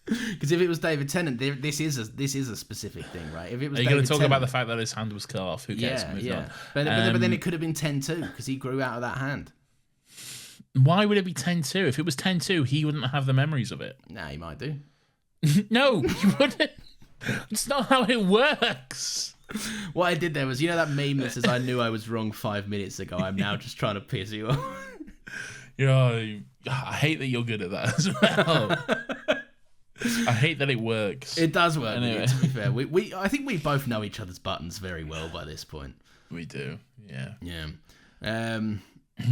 Because if it was David Tennant, this is a specific thing, right? If it was,
are you
going
to talk about the fact that his hand was cut off? Who cares?
Yeah. But then it could have been 10-2 because he grew out of that hand.
Why would it be 10-2? If it was 10-2, he wouldn't have the memories of it.
Nah, he might do.
No, he wouldn't. It's not how it works.
What I did there was, that meme that says, "I knew I was wrong 5 minutes ago. I'm now just trying to piss you off."
I hate that you're good at that as well. I hate that it works.
It does work.
Anyway.
To be fair, I think we both know each other's buttons very well by this point.
We do, yeah.
Yeah.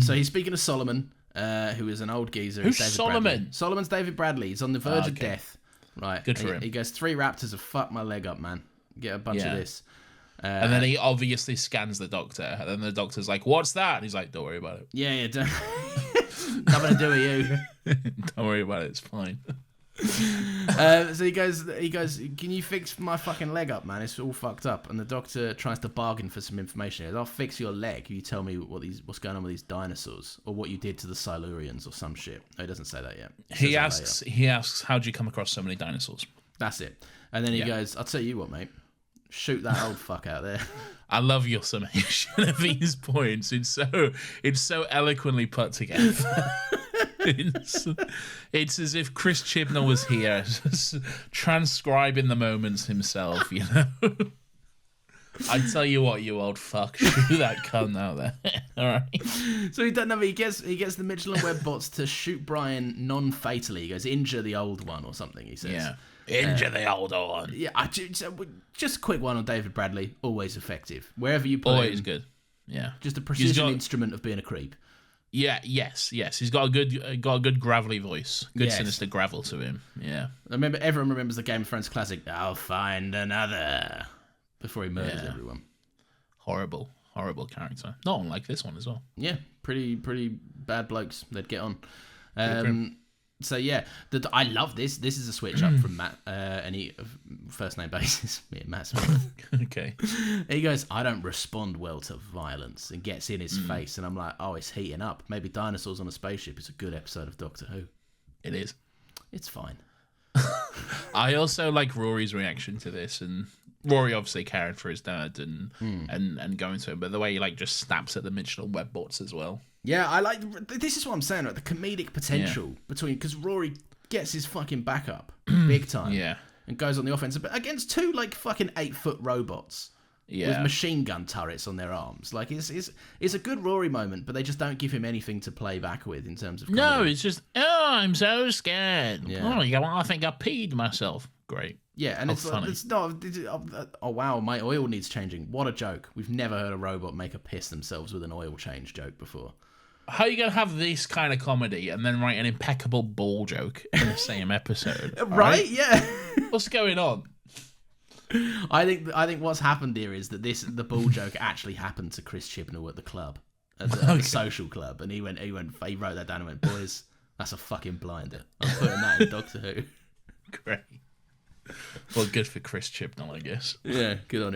So he's speaking to Solomon, who is an old geezer.
Who's
David
Solomon?
Bradley. Solomon's David Bradley. He's on the verge of death. Right.
Good for him.
He goes, 3 raptors have fucked my leg up, man. Get a bunch of this.
And then he obviously scans the doctor. And then the doctor's like, "What's that?" And he's like, "Don't worry about it."
Yeah, don't. Nothing to do with you.
Don't worry about it. It's fine.
So he goes, "Can you fix my fucking leg up, man? It's all fucked up." And the doctor tries to bargain for some information. He goes, "I'll fix your leg if you tell me what's going on with these dinosaurs, or what you did to the Silurians, or some shit." No, he doesn't say that yet.
He asks, "How'd you come across so many dinosaurs?"
That's it. And then he goes, "I'll tell you what, mate. Shoot that old fuck out there."
I love your summation of these points. It's so eloquently put together. It's as if Chris Chibnall was here, transcribing the moments himself. I tell you what, you old fuck, shoot that cunt out there. All right.
So he doesn't know. He gets the Mitchell and Webb bots to shoot Brian non-fatally. He goes, "Injure the old one," or something. He says,
"Yeah, injure the old one."
Yeah. Just a quick one on David Bradley. Always effective wherever you put him.
Always good. Yeah.
Just a precision instrument of being a creep.
Yeah, yes. He's got a good gravelly voice. Good sinister gravel to him. Yeah.
Everyone remembers the Game of Thrones classic, "I'll find another," before he murders everyone.
Horrible character. Not unlike this one as well.
Yeah, pretty bad blokes. They'd get on. So yeah, I love this. This is a switch up from Matt, any first name basis. Me and Matt Smith.
Okay.
He goes, "I don't respond well to violence," and gets in his face, and I'm like, oh, it's heating up. Maybe Dinosaurs on a Spaceship is a good episode of Doctor Who.
It is.
It's fine.
I also like Rory's reaction to this, and Rory obviously caring for his dad and going to him, but the way he just snaps at the Mitchell and Webb bots as well.
Yeah, I like. This is what I'm saying, right? The comedic potential because Rory gets his fucking back up big time, and goes on the offensive, but against 2 fucking 8-foot robots with machine gun turrets on their arms. It's a good Rory moment, but they just don't give him anything to play back with in terms of comedy.
No, it's just, I'm so scared.
Yeah.
I think I peed myself. Great.
Yeah, and it's not. Oh wow, my oil needs changing. What a joke! We've never heard a robot make a piss themselves with an oil change joke before.
How are you going to have this kind of comedy and then write an impeccable ball joke in the same episode?
Right? Yeah.
What's going on?
I think what's happened here is that the ball joke actually happened to Chris Chibnall at the club, at the social club, and he wrote that down and went, "Boys, that's a fucking blinder. I'm putting that in Doctor Who."
Great. Well, good for Chris Chibnall, I guess.
Yeah, good on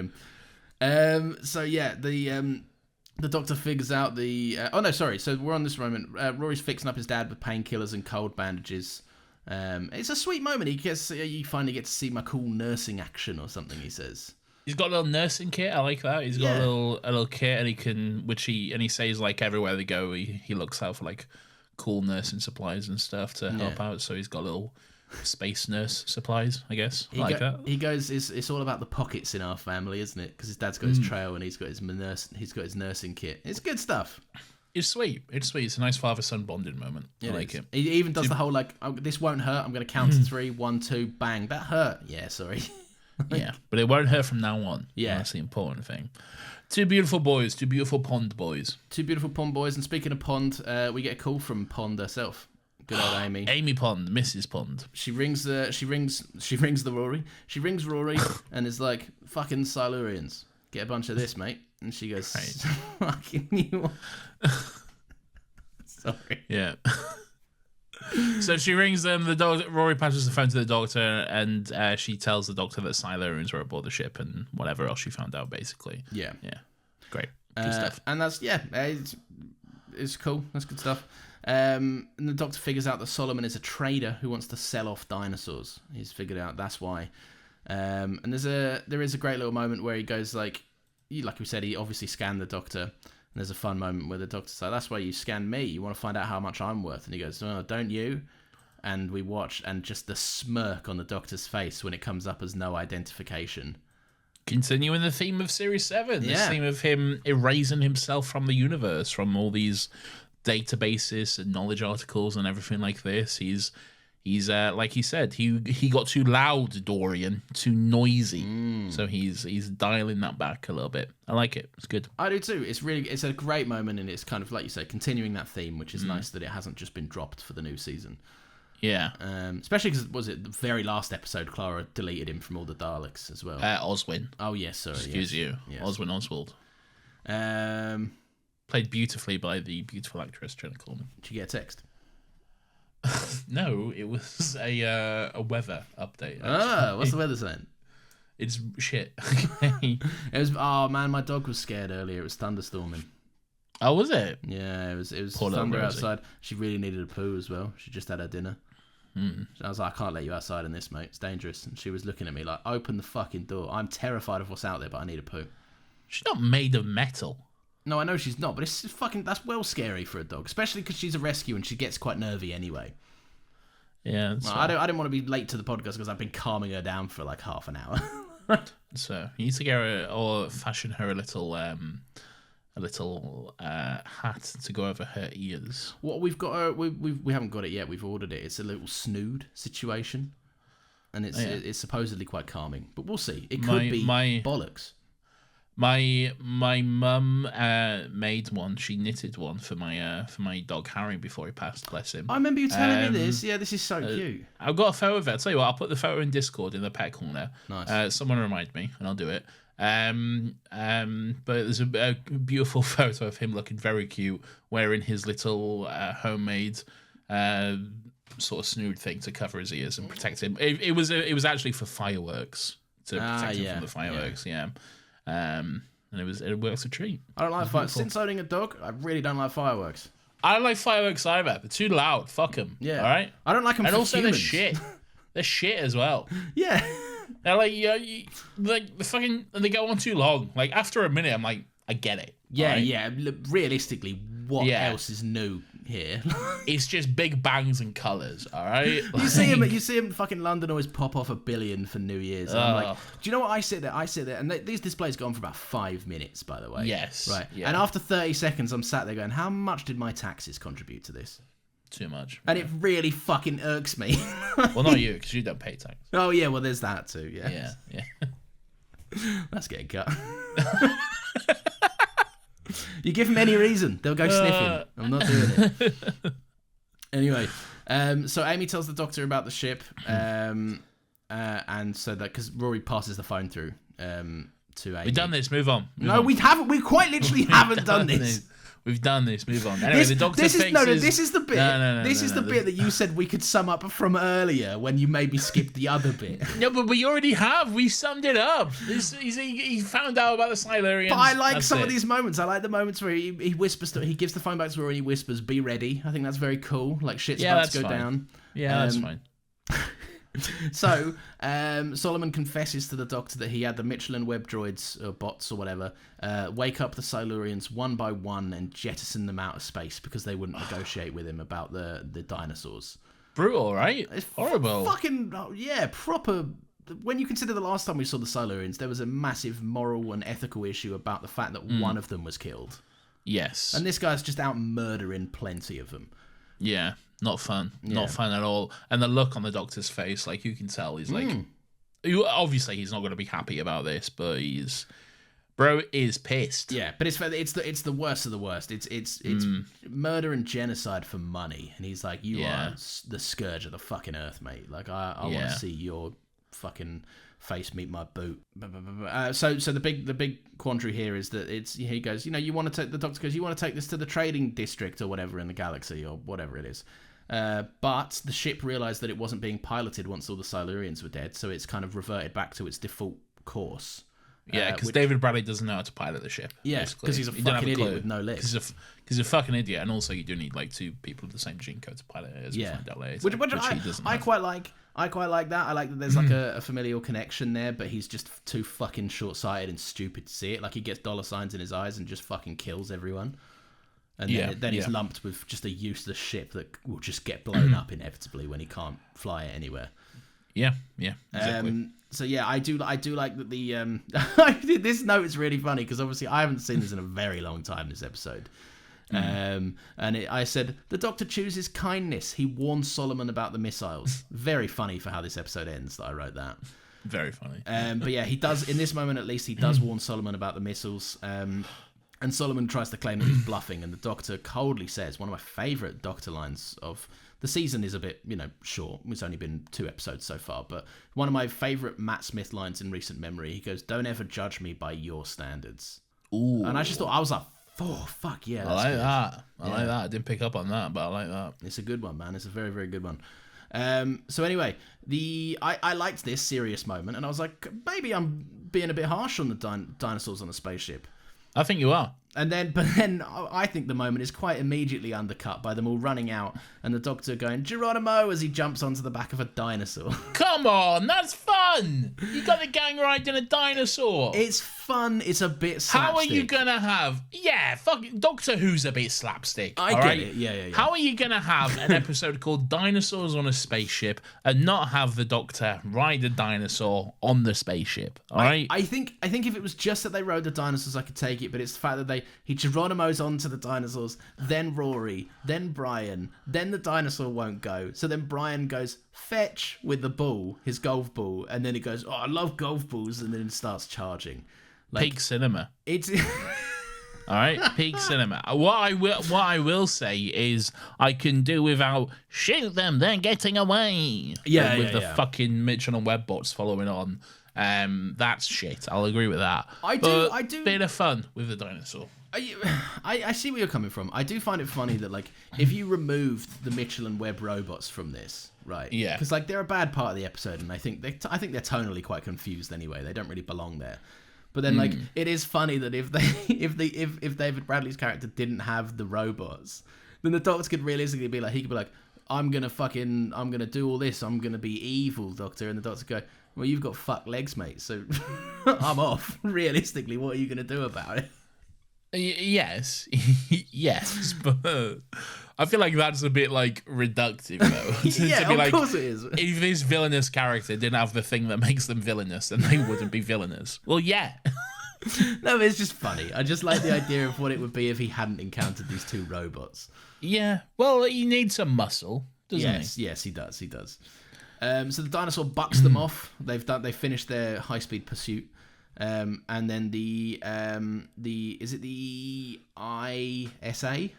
him. So yeah, the doctor figures out So we're on this moment. Rory's fixing up his dad with painkillers and cold bandages. It's a sweet moment. You finally get to see my cool nursing action or something. He says
he's got a little nursing kit. I like that. He's got a little kit, and he says everywhere they go, he looks out for cool nursing supplies and stuff to help out. So he's got little space nurse supplies, I guess. That.
He goes, it's all about the pockets in our family, isn't it? Because his dad's got his trail and he's got his nursing kit. It's good stuff.
It's sweet. It's a nice father-son bonding moment. I like it.
He even does the whole this won't hurt. I'm going to count to 3, 1, 2, bang. That hurt. Yeah, sorry.
Yeah, but it won't hurt from now on.
Yeah,
that's the important thing. 2 beautiful boys, 2 beautiful pond boys.
2 beautiful pond boys. And speaking of pond, we get a call from Pond herself. Good old Amy.
Amy Pond, Mrs. Pond.
She rings Rory. She rings Rory and is like, "Fucking Silurians, get a bunch of this, mate." And she goes, "Fucking you." Sorry.
Yeah. So she rings them. The doctor. Rory passes the phone to the doctor, and she tells the doctor that Silurians were aboard the ship and whatever else she found out. Basically.
Yeah.
Yeah. Great. Good stuff.
And that's it's cool. That's good stuff. And the doctor figures out that Solomon is a trader who wants to sell off dinosaurs. He's figured out that's why. And there is a great little moment where he goes like we said, he obviously scanned the doctor. And there's a fun moment where the doctor's like, "That's why you scanned me. You want to find out how much I'm worth." And he goes, "Oh, don't you?" And we watch, and just the smirk on the doctor's face when it comes up as no identification.
Continuing the theme of Series 7.
Yeah.
This theme of him erasing himself from the universe, from all these databases and knowledge articles and everything like this. He's like he said, he got too loud, Dorian, too noisy. So he's dialing that back a little bit. I like it. It's good.
I do too. It's a great moment, and it's kind of like you say, continuing that theme, which is nice that it hasn't just been dropped for the new season.
Yeah.
Especially because was it the very last episode? Clara deleted him from all the Daleks as well.
Oswin.
Oh yes, sorry.
Excuse you.
Yes.
Oswin Oswald. Played beautifully by the beautiful actress Jenna Coleman.
Did you get a text?
No, it was a weather update.
What's the weather saying?
It's shit.
It was. Oh man, my dog was scared earlier. It was thunderstorming.
Oh, was it?
Yeah, it was
Poor
thunder
little Rosie.
outside. She really needed a poo as well. She just had her dinner. I was like, "I can't let you outside in this, mate. It's dangerous." And she was looking at me like, "Open the fucking door. I'm terrified of what's out there, but I need a poo."
She's not made of metal.
No, I know she's not, but it's fucking. That's well scary for a dog, especially because she's a rescue and she gets quite nervy anyway.
Yeah,
Well, I didn't want to be late to the podcast because I've been calming her down for like half an hour.
So you need to get her or fashion her a little hat to go over her ears.
What we've got, we haven't got it yet. We've ordered it. It's a little snood situation, and it's supposedly quite calming. But we'll see. It could be bollocks.
My mum made one. She knitted one for my dog Harry before he passed. Bless him.
I remember you telling me this. Yeah, this is so cute.
I've got a photo of it. I'll tell you what. I'll put the photo in Discord in the pet corner.
Nice.
Someone remind me, and I'll do it. But there's a beautiful photo of him looking very cute, wearing his little homemade sort of snood thing to cover his ears and protect him. It was actually for fireworks to protect him from the fireworks. Yeah. And it works a treat.
I don't like fireworks. Since owning a dog, I really don't like fireworks.
I don't like fireworks either. They're too loud. Fuck them.
Yeah.
All right.
I don't like them.
And
for
also
humans.
they're shit. They're shit as well.
Yeah.
They're like like the fucking. They go on too long. Like after a minute, I'm like, I get it.
Yeah,
right?
yeah. Realistically, what else is new here?
It's just big bangs and colours, all right?
You see him fucking London always pop off $1 billion for New Year's. And I'm like, do you know what? I sit there, and these displays go on for about 5 minutes, by the way.
Yes.
Right.
Yeah.
And after 30 seconds, I'm sat there going, how much did my taxes contribute to this?
Too much.
And it really fucking irks me.
Well, not you, because you don't pay tax.
Oh, yeah, well, there's that too, yeah.
Yeah.
That's getting cut. You give them any reason, they'll go sniffing. I'm not doing it. Anyway, so Amy tells the doctor about the ship, and so that because Rory passes the phone through to Amy.
We've done this. Move on.
We haven't. We quite literally haven't done this.
We've done this. Move on. Anyway, the doctor
this
fixes...
is this is the bit. This is the bit
the...
that you said we could sum up from earlier when you made me skip the other bit.
No, but we already have. We summed it up. He found out about the Silurians.
But I like some of these moments. I like the moments where he whispers. He gives the phone back to Rory and he whispers, "Be ready." I think that's very cool. Like shit's about to go down.
Yeah, that's fine.
So, Solomon confesses to the doctor that he had the Michelin web droids, or bots or whatever, wake up the Silurians one by one and jettison them out of space because they wouldn't negotiate with him about the dinosaurs.
Brutal, right?
It's
horrible.
Fucking, yeah, proper... When you consider the last time we saw the Silurians, there was a massive moral and ethical issue about the fact that one of them was killed.
Yes.
And this guy's just out murdering plenty of them.
Yeah. Not fun. Yeah. Not fun at all. And the look on the doctor's face, like you can tell, he's like... Obviously, he's not going to be happy about this, but he's Bro is pissed.
Yeah, but it's the worst of the worst. It's murder and genocide for money, and he's like, you are the scourge of the fucking earth, mate. Like I want to see your fucking face meet my boot. So the big quandary here is that he goes, you want to take, the doctor goes, you want to take this to the trading district or whatever in the galaxy or whatever it is. But the ship realized that it wasn't being piloted once all the Silurians were dead, so it's kind of reverted back to its default course.
Yeah, because David Bradley doesn't know how to pilot the ship.
Yeah, because he's a fucking idiot with no legs.
Because he's a fucking idiot, and also you do need like two people with the same gene code to pilot it, as we find out later.
Which he doesn't have. I quite like that. I like that there's like a familial connection there, but he's just too fucking short-sighted and stupid to see it. Like he gets dollar signs in his eyes and just fucking kills everyone. And then he's lumped with just a useless ship that will just get blown up inevitably when he can't fly it anywhere.
Yeah, exactly.
So yeah, I do like that the this note is really funny because obviously I haven't seen this in a very long time, this episode. I said the Doctor chooses kindness. He warns Solomon about the missiles. Very funny for how this episode ends that I wrote that.
Very funny.
But yeah, he does in this moment at least. He does warn Solomon about the missiles. And Solomon tries to claim that he's bluffing, and the Doctor coldly says one of my favourite Doctor lines of the season is a bit, short. It's only been 2 episodes so far, but one of my favourite Matt Smith lines in recent memory. He goes, "Don't ever judge me by your standards."
Ooh.
And I just thought, I was like, oh, fuck yeah.
I like that. I like that. I didn't pick up on that, but I like that.
It's a good one, man. It's a very, very good one. So anyway, I liked this serious moment, and I was like, maybe I'm being a bit harsh on the dinosaurs on the spaceship.
I think you are.
But then I think the moment is quite immediately undercut by them all running out and the Doctor going, "Geronimo," as he jumps onto the back of a dinosaur.
Come on, that's fun. You got the gang riding a dinosaur.
It's fun. It's a bit slapstick.
How are you gonna have? Yeah, fucking Doctor Who's a bit slapstick.
I get it. Yeah.
How are you gonna have an episode called Dinosaurs on a Spaceship and not have the Doctor ride a dinosaur on the spaceship? All right.
I think if it was just that they rode the dinosaurs, I could take it. But it's the fact that he Geronimo's onto the dinosaurs, then Rory, then Brian, then the dinosaur won't go. So then Brian goes fetch with the ball, his golf ball, and then he goes, "Oh, I love golf balls," and then starts charging.
Peak cinema.
It's
all right, peak cinema. What I will say is I can do without shoot them, they're getting away. With the fucking Mitchell and Webb bots following on. That's shit. I'll agree with that. I do. Bit of fun with the dinosaur.
I see where you're coming from. I do find it funny that if you removed the Mitchell and Webb robots from this, right? Yeah. Because they're a bad part of the episode, and I think they're tonally quite confused anyway. They don't really belong there. But then it is funny that if David Bradley's character didn't have the robots, then the Doctor could realistically be like, he could be like, I'm gonna do all this. I'm gonna be evil, Doctor, and the Doctor go, "Well, you've got fuck legs, mate, so I'm off." Realistically, what are you going to do about it?
Yes, but I feel like that's a bit reductive, though.
Yeah, of course it is.
If this villainous character didn't have the thing that makes them villainous, then they wouldn't be villainous. Well, yeah.
No, it's just funny. I just like the idea of what it would be if he hadn't encountered these 2 robots.
Yeah, well, he needs some muscle, doesn't he?
Yes, he does. So the dinosaur bucks them off. They finished their high-speed pursuit, and then the is it the ISA?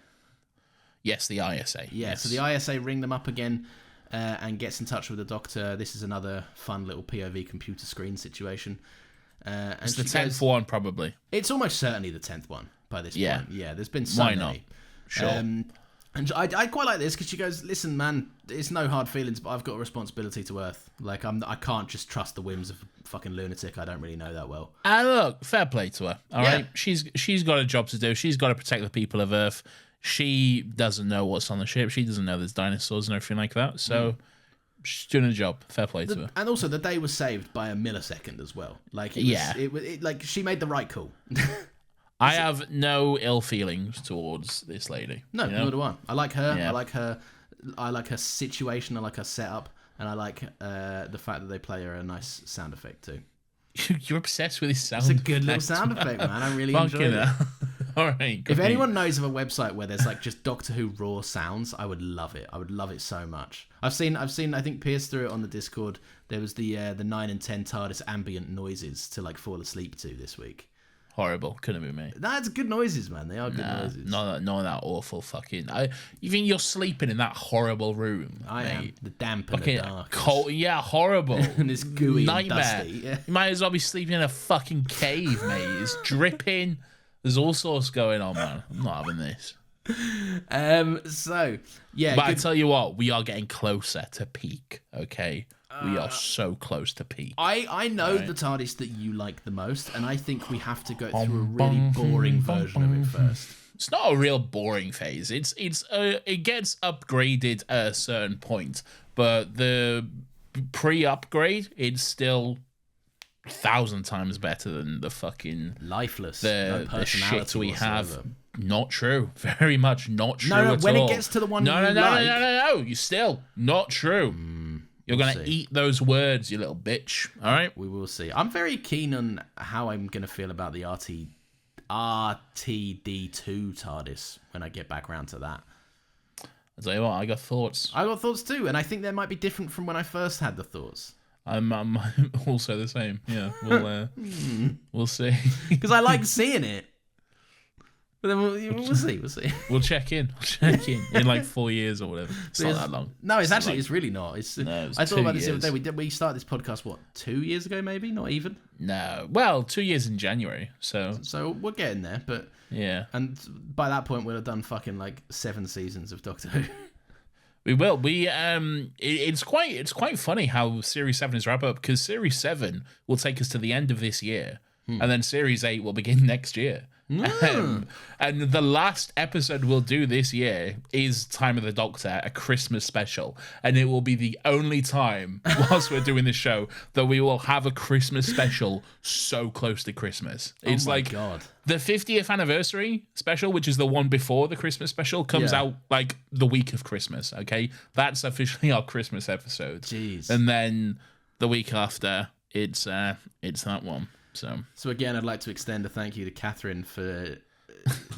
Yes, the ISA.
Yeah.
Yes.
So the ISA ring them up again, and gets in touch with the Doctor. This is another fun little POV computer screen situation. And
it's the 10th one, probably.
It's almost certainly the 10th one by this point. Yeah. There's been so
Why
many.
not? Sure.
And I quite like this because she goes, "Listen, man, it's no hard feelings, but I've got a responsibility to Earth. I can't just trust the whims of a fucking lunatic I don't really know that well."
And look, fair play to her. All right, she's got a job to do. She's got to protect the people of Earth. She doesn't know what's on the ship. She doesn't know there's dinosaurs and everything like that. So she's doing a job. Fair play to her.
And also, the day was saved by a millisecond as well. She made the right call.
I have no ill feelings towards this lady.
No, nor do I. I like her. Yeah. I like her situation. I like her setup, and I like the fact that they play her a nice sound effect too.
You're obsessed with this sound.
It's a good little sound effect, man. I really enjoy it.
All right.
If anyone knows of a website where there's just Doctor Who raw sounds, I would love it. I would love it so much. I've seen. I think Piers threw it on the Discord. There was the 9 and 10 TARDIS ambient noises to fall asleep to this week.
Horrible. Couldn't be me.
That's good noises, man. They are good noises.
None of that awful fucking. You think you're sleeping in that horrible room?
I am.
Mate.
The damp and
Fucking
the dark.
cold. Yeah, horrible.
And it's gooey
Nightmare.
and dusty. Yeah.
You might as well be sleeping in a fucking cave, mate. It's dripping. There's all sorts going on, man. I'm not having this.
So yeah,
But I tell you what, we are getting closer to peak. Okay, we are so close to peak.
I know the TARDIS that you like the most, and I think we have to go through a really boring version of it first.
It's not a real boring phase. It gets upgraded at a certain point, but the pre-upgrade, it's still 1,000 times better than the fucking
Lifeless.
the
no
shit we have.
whatsoever.
Not true. Very much not true
No,
at
when
all.
it gets to the one
no,
you like...
no. You still not true. You're
we'll
gonna
see.
eat those words, you little bitch. All right.
We will see. I'm very keen on how I'm going to feel about the RTD2 TARDIS when I get back around to that.
I'll tell you what, I got thoughts.
I got thoughts too, and I think they might be different from when I first had the thoughts.
I'm also the same. Yeah, we'll see.
Because I like seeing it. But then we'll see.
We'll check in in like 4 years or whatever. It's not that long.
No, it's really not.
It's
I thought
2
about this the other
years.
day. We started this podcast, 2 years ago maybe? Not even?
No, well, 2 years in January. So
we're getting there, but...
yeah.
And by that point, we'll have done fucking 7 seasons of Doctor Who.
We will. It's quite funny how Series 7 is wrapped up, because Series 7 will take us to the end of this year, and then Series 8 will begin next year. And the last episode we'll do this year is Time of the Doctor, a Christmas special, and it will be the only time whilst we're doing this show that we will have a Christmas special so close to Christmas. It's
God.
The 50th anniversary special, which is the one before the Christmas special, comes out like the week of Christmas. Okay, that's officially our Christmas episode.
Jeez.
And then the week after, it's that one. So
again, I'd like to extend a thank you to Catherine for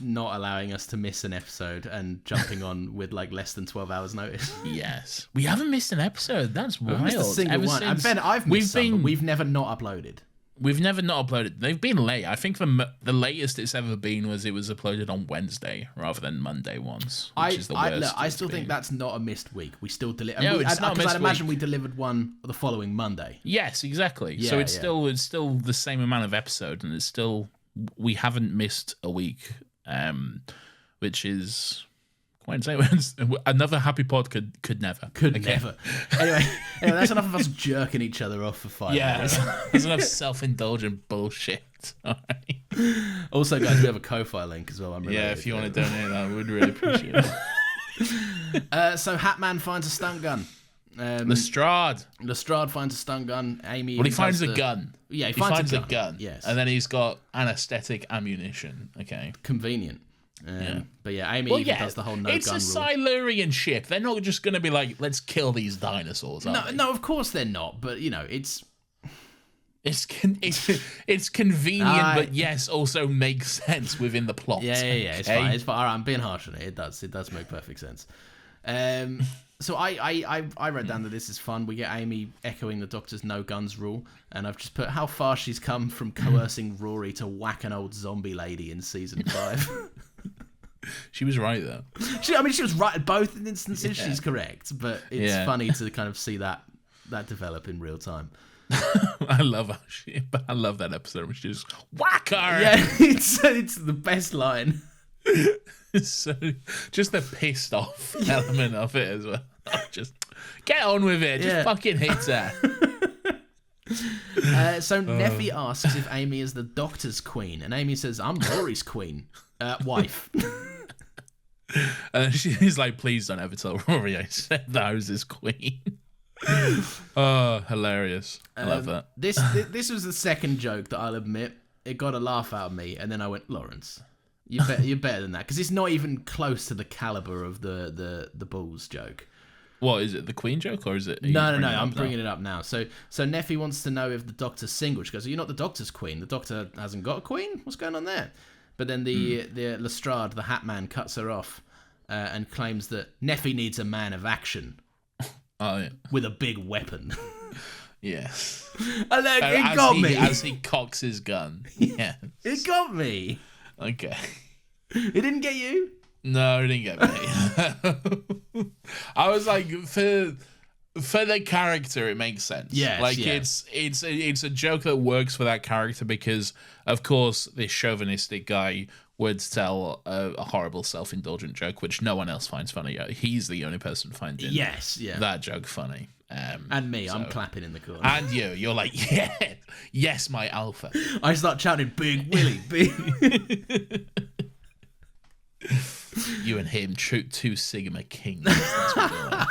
not allowing us to miss an episode and jumping on with less than 12 hours notice.
yes, we haven't missed an episode. That's wild.
We've missed a single
Ever
one. And
since
Ben, I've missed some, but we've never not uploaded.
We've never not uploaded. They've been late. I think the latest it's ever been was it was uploaded on Wednesday rather than Monday once, which is the worst.
I still think that's not a missed week. We still deliver.
No, it's not a missed
I'd imagine
week.
we delivered one the following Monday.
Yes, exactly.
Yeah,
so it's still the same amount of episode, and it's still we haven't missed a week, which is quite insane. Another happy pod could never.
Never. Anyway, that's enough of us jerking each other off for 5 minutes.
There's enough self-indulgent bullshit. All right.
Also, guys, we have a Ko-Fi link as well.
Yeah, if you want to donate that, we'd really appreciate it.
So Hatman finds a stun gun.
Lestrade
finds a stun gun. Amy.
Well, he finds a gun.
Yeah, he
finds
a
a gun.
Yes.
And then he's got anesthetic ammunition. Okay.
Convenient. But yeah, Amy does the whole no
it's
gun
a
rule.
Silurian ship. They're not just going to be like, let's kill these dinosaurs, are they?
No, of course they're not. But it's
it's convenient, but yes, also makes sense within the plot.
yeah. It's fine. It's fine. All right, I'm being harsh on it. It does make perfect sense. So I wrote down that this is fun. We get Amy echoing the Doctor's no guns rule, and I've just put how far she's come from coercing Rory to whack an old zombie lady in season 5.
She was right though.
She was right at both instances. Yeah. She's correct, but it's funny to kind of see that develop in real time.
I love that episode where she just whack her.
Yeah, it's the best line.
So just the pissed off element of it as well. Just get on with it. Just fucking hit her.
So Neffy asks if Amy is the Doctor's queen, and Amy says, "I'm Rory's queen, wife."
And she's like, "Please don't ever tell Rory I said that I was his queen." Oh, hilarious! I love that.
This was the second joke that I'll admit it got a laugh out of me, and then I went, "Lawrence, you're better than that," because it's not even close to the caliber of the Bulls joke.
What is it? The Queen joke, or is it?
No. I'm bringing it up now. So Neffy wants to know if the Doctor's single. She goes, "You're not the Doctor's queen. The Doctor hasn't got a queen. What's going on there?" But then the Lestrade, the Hat Man, cuts her off and claims that Neffy needs a man of action.
Oh yeah.
With a big weapon.
Yes.
And look, it got me.
As he cocks his gun. Yeah.
It got me.
Okay.
It didn't get you?
No, it didn't get me. I was like, for the character, it makes sense.
Yes,
like
yeah.
it's a joke that works for that character because, of course, this chauvinistic guy would tell a horrible self-indulgent joke, which no one else finds funny. He's the only person finding that joke funny.
And me, I'm clapping in the corner.
And you're like, yeah, yes, my alpha.
I start shouting, Big Willie, big.
You and him, two Sigma kings. That's what you're like.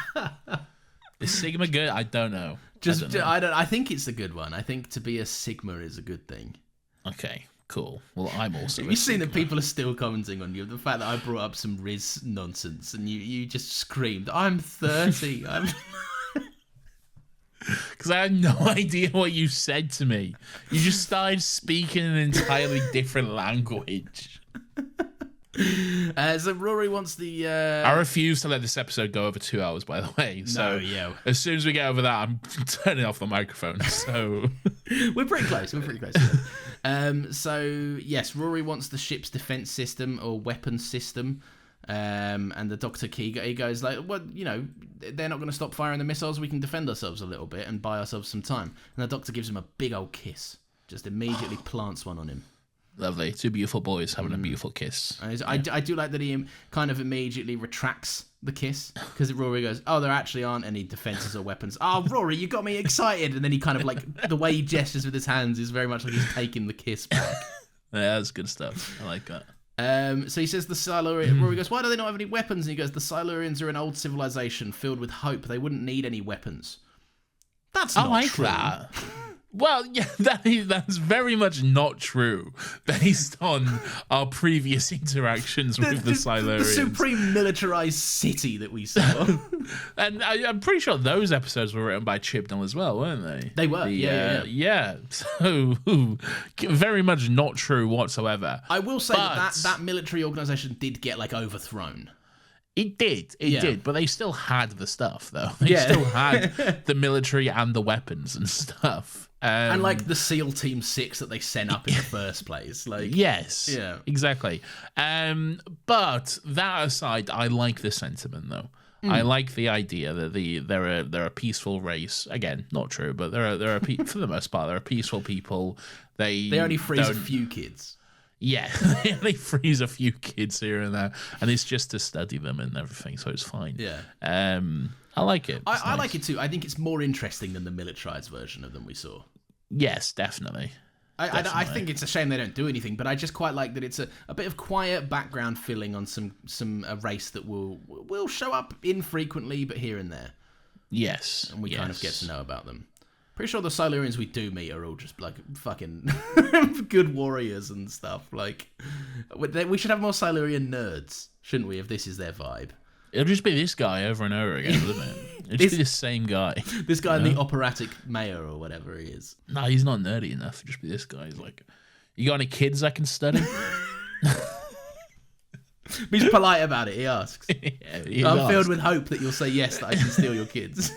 Is Sigma good? I don't know.
I think it's a good one. I think to be a Sigma is a good thing.
Okay, cool. Well, I'm also.
You've seen that people are still commenting on you. The fact that I brought up some Riz nonsense and you just screamed, "I'm 30." I'm.
Because I had no idea what you said to me. You just started speaking an entirely different language.
So Rory wants the.
I refuse to let this episode go over 2 hours, by the way. So as soon as we get over that, I'm turning off the microphone. So
we're pretty close. So yes, Rory wants the ship's defense system or weapon system. And the Dr Keyz, he goes like, well, you know, they're not going to stop firing the missiles. We can defend ourselves a little bit and buy ourselves some time. And the Doctor gives him a big old kiss. Just immediately plants one on him.
Lovely. Two beautiful boys having a beautiful kiss.
I do like that he kind of immediately retracts the kiss because Rory goes, oh, there actually aren't any defenses or weapons. Oh, Rory, you got me excited. And then he kind of like, the way he gestures with his hands is very much like he's taking the kiss back.
Yeah, that's good stuff. I like that.
So he says the Silurians. Rory goes, why do they not have any weapons? And he goes, the Silurians are an old civilization filled with hope. They wouldn't need any weapons. That's not true. That.
Well, yeah, that's very much not true based on our previous interactions with the Silurians.
The supreme militarized city that we saw.
And I'm pretty sure those episodes were written by Chibnall as well, weren't they?
They were,
yeah. So, very much not true whatsoever.
I will say that military organization did get, like, overthrown.
It did, but they still had the stuff, though. They still had the military and the weapons and stuff.
And like the SEAL Team 6 that they sent up in the first place. Like,
yes, exactly. But that aside, I like the sentiment, though. I like the idea that they're a peaceful race. Again, not true, but they're for the most part, they're a peaceful people. They
only freeze a few kids.
Yeah, they freeze a few kids here and there, and it's just to study them and everything, so it's fine.
Yeah.
I like it.
I like it too. I think it's more interesting than the militarized version of them we saw.
Yes, definitely.
I think it's a shame they don't do anything, but I just quite like that it's a bit of quiet background filling on a race that will show up infrequently, but here and there.
Yes.
And we kind of get to know about them. Pretty sure the Silurians we do meet are all just like fucking good warriors and stuff. Like, we should have more Silurian nerds, shouldn't we, if this is their vibe?
It'll just be this guy over and over again, wouldn't it? It'll just be the same guy.
This guy, the operatic mayor or whatever he is.
No, he's not nerdy enough. It'll just be this guy. He's like, you got any kids I can study?
He's polite about it, he asks.
I'm
filled with hope that you'll say yes, that I can steal your kids.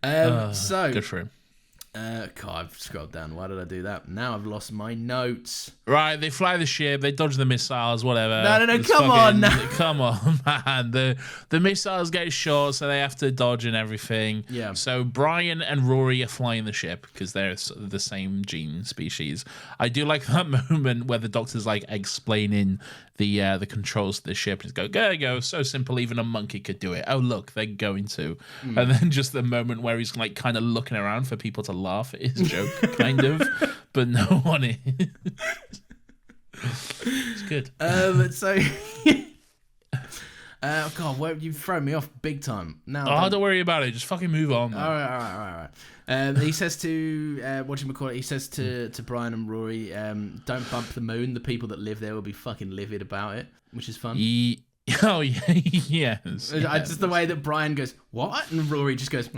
Good for him.
God, I've scrolled down. Why did I do that? Now I've lost my notes.
Right, they fly the ship, they dodge the missiles, whatever.
No, come on.
Come on, man. The missiles get short, so they have to dodge and everything.
Yeah.
So Brian and Rory are flying the ship because they're the same gene species. I do like that moment where the Doctor's like explaining the controls to the ship and go, so simple, even a monkey could do it. Oh, look, they're going to. And then just the moment where he's like kind of looking around for people to laugh at his joke, kind of, but no one is. It's good.
God, you've thrown me off big time. Now,
don't worry about it. Just fucking move on.
All right. He says to he says to Brian and Rory, don't bump the moon. The people that live there will be fucking livid about it, which is fun.
Oh yeah, yes.
Just the way that Brian goes, what? And Rory just goes,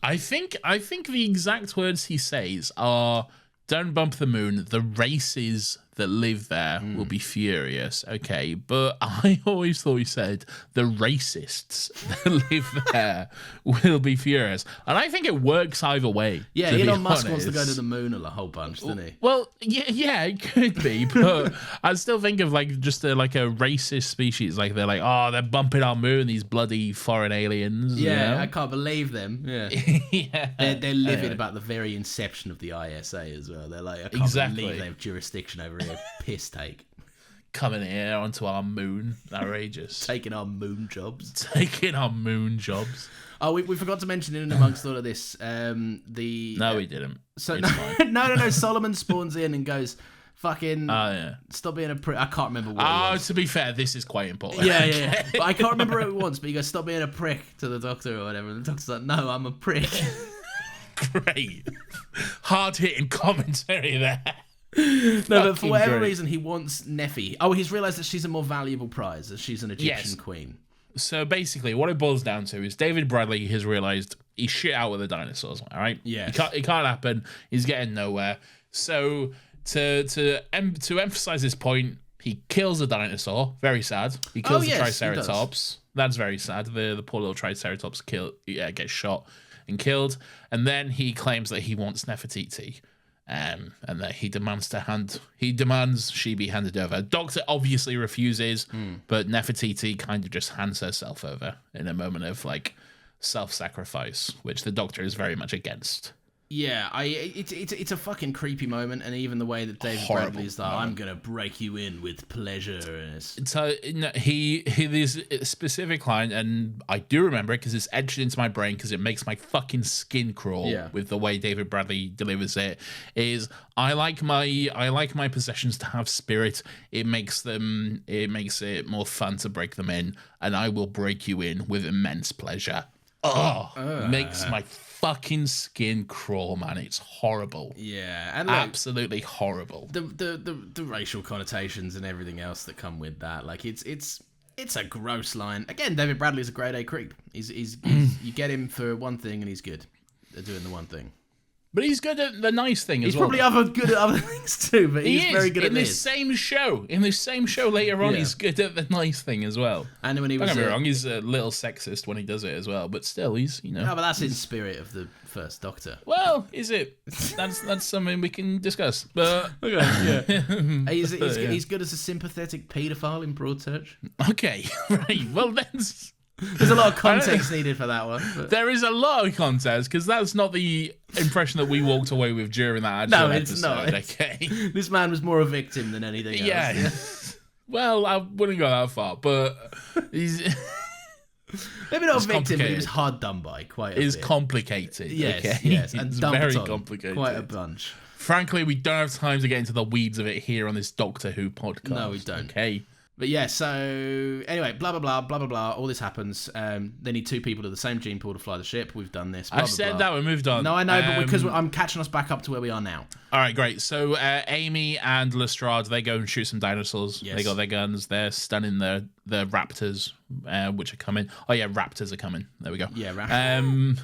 I think the exact words he says are, don't bump the moon, the races that live there will be furious, okay? But I always thought he said the racists that live there will be furious. And I think it works either way.
Yeah,
to
Elon
be
Musk wants to
honest.
go to the moon a whole bunch, doesn't he?
Well, yeah, it could be, but I still think of like just a racist species. Like they're like, oh, they're bumping our moon, these bloody foreign aliens.
Yeah,
you know?
I can't believe them. Yeah.
Yeah.
They're livid about the very inception of the ISA as well. They're like, I can't
Exactly.
believe they have jurisdiction over here. Piss take.
Coming here onto our moon, outrageous.
Taking our moon jobs.
Taking our moon jobs.
Oh, we forgot to mention in amongst all of this,
No, we didn't.
So
It's fine.
no. Solomon spawns in and goes, "Fucking
Yeah.
stop being a prick." I can't remember what.
Oh,
it was.
to be fair, this is quite important.
Yeah. But I can't remember what it was. But he goes, "Stop being a prick" to the doctor or whatever. And the doctor's like, "No, I'm a prick."
Great. Hard hitting commentary there.
No, but for
Fucking
whatever
great.
reason, he wants Neffy. Oh, he's realised that she's a more valuable prize, as she's an Egyptian
Yes.
queen.
So basically, what it boils down to is David Bradley has realised he's shit out with the dinosaurs. All right,
Yes.
it can't happen. He's getting nowhere. So to emphasise this point, he kills a dinosaur. Very sad. He kills the
yes, he does.
Triceratops. That's very sad. The poor little Triceratops gets shot and killed, and then he claims that he wants Nefertiti. And that he demands she be handed over. Doctor obviously refuses, but Nefertiti kind of just hands herself over in a moment of like self-sacrifice, which the Doctor is very much against.
Yeah, it's a fucking creepy moment, and even the way that David
Horrible
Bradley's like, "I'm gonna break you in with pleasure," and it's,
So no, he there's a specific line, and I do remember it because it's etched into my brain because it makes my fucking skin crawl
Yeah.
with the way David Bradley delivers it. Is I like my possessions to have spirit. It makes it more fun to break them in, and I will break you in with immense pleasure. Makes my fucking skin crawl, man. It's horrible.
yeah, and like,
Absolutely horrible.
the racial connotations and everything else that come with that, like it's a gross line. Again, David Bradley's a grade A creep. He's you get him for one thing and he's good at doing the one thing.
But he's good at the nice thing as
He's
well.
probably good at other things too, but he's
He is
very good at
in this
this.
same show. In this same show later on,
Yeah.
he's good at the nice thing as well.
And when he
Don't
was
get me wrong, he's a little sexist when he does it as well, but still, he's
no, but that's in spirit of the first Doctor.
Well, is it? That's something we can discuss. But
He's good as a sympathetic paedophile in Broadchurch.
okay, right. Well,
There's a lot of context needed for that one. But...
there is a lot of context because that's not the impression that we walked away with during that actual
No, it's
episode.
not.
Okay.
This man was more a victim than anything else.
Yeah. Well, I wouldn't go that far, but he's
Maybe not a victim, but he
complicated.
was hard done by quite a
is
bit.
complicated.
Yes,
okay?
yes, and
It's
dumped
very
on
complicated.
quite a bunch.
Frankly, we don't have time to get into the weeds of it here on this Doctor Who podcast.
No, we don't.
Okay.
But yeah, so anyway, blah blah blah blah blah blah. All this happens. They need two people to the same gene pool to fly the ship. We've done this. Blah,
I
blah,
said
blah.
that we moved on.
No, I know, but because I'm catching us back up to where we are now.
All right, great. So Amy and Lestrade, they go and shoot some dinosaurs.
Yes.
They got their guns. They're stunning the raptors, which are coming. Oh yeah, raptors are coming. There we go.
Yeah, right.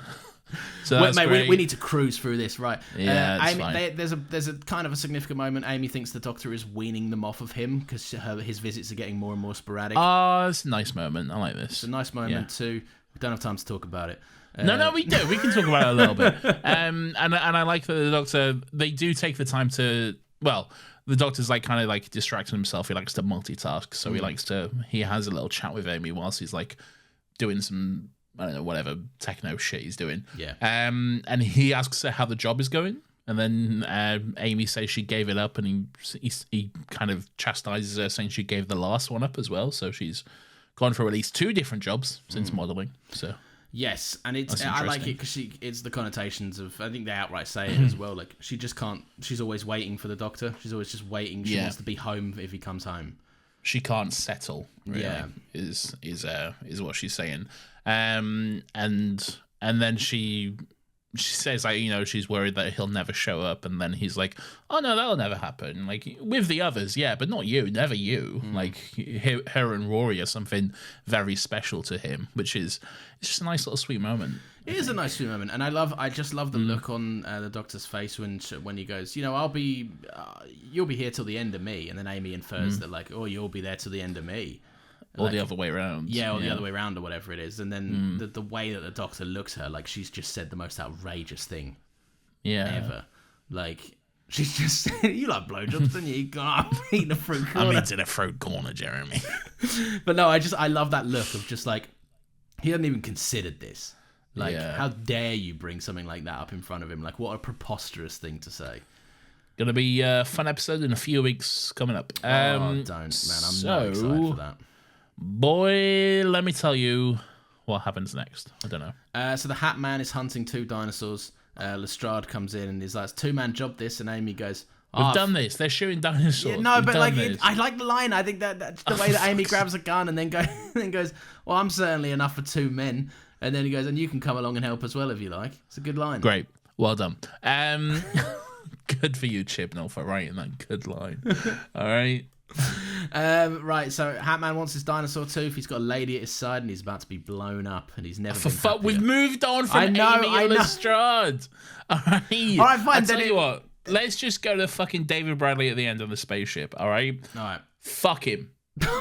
So
Wait,
that's
mate,
great.
we need to cruise through this, right?
Yeah, it's
Amy,
fine.
there's a kind of a significant moment. Amy thinks the Doctor is weaning them off of him because his visits are getting more and more sporadic.
Oh, it's a nice moment. I like this.
It's a nice moment too. We don't have time to talk about it.
No, we do. We can talk about it a little bit. And I like that the Doctor, they do take the time to, well, the Doctor's like kind of like distracting himself. He likes to multitask. So he has a little chat with Amy whilst he's like doing some, I don't know, whatever techno shit he's doing.
Yeah.
And he asks her how the job is going. And then Amy says she gave it up, and he kind of chastises her, saying she gave the last one up as well. So she's gone for at least 2 different jobs since modelling. So
Yes, and
That's
I like it
interesting.
because it's the connotations of. I think they outright say it as well. Like she just can't. She's always waiting for the Doctor. She's always just waiting. She
Yeah.
wants to be home if he comes home.
she can't settle. Really,
Yeah.
is what she's saying. And then she she says, like, she's worried that he'll never show up, and then he's like, oh no, that'll never happen. Like, with the others, yeah, but not you, never you. Like, her and Rory are something very special to him, which is, it's just a nice little sweet moment.
It is a nice sweet moment, and I just love the look on the Doctor's face when he goes, you'll be here till the end of me, and then Amy infers that, like, oh, you'll be there till the end of me.
Or the other way around.
Yeah, or the other way around, or whatever it is. And then the way that the Doctor looks at her, like, she's just said the most outrageous thing ever. Like, she's just said, you like blowjobs, don't you? I'm eating a fruit corner.
I'm eating a fruit corner, Jeremy.
But no, I love that look of just, like, he hadn't even considered this. Like, how dare you bring something like that up in front of him? Like, what a preposterous thing to say.
Gonna be a fun episode in a few weeks coming up.
Don't, man. I'm not excited for that.
Boy, let me tell you what happens next. I don't know.
So the Hat Man is hunting 2 dinosaurs. Lestrade comes in and he's like, it's a 2-man job this, and Amy goes,
we've done this. They're shooting dinosaurs.
Yeah, no,
We've
but
done
like,
this.
I like the line. I think that's the way that Amy grabs a gun and then goes, well, I'm certainly enough for 2 men. And then he goes, and you can come along and help as well if you like. It's a good line.
Great. Well done. Good for you, Chibnall, for writing that good line. All right.
Right, so Hatman wants his dinosaur tooth. He's got a lady at his side and he's about to be blown up, and he's never been happier.
We've moved on from Amy and Lestrade. All right.
All right, fine.
I'll tell you what. Let's just go to fucking David Bradley at the end of the spaceship, all right?
All right.
Fuck him.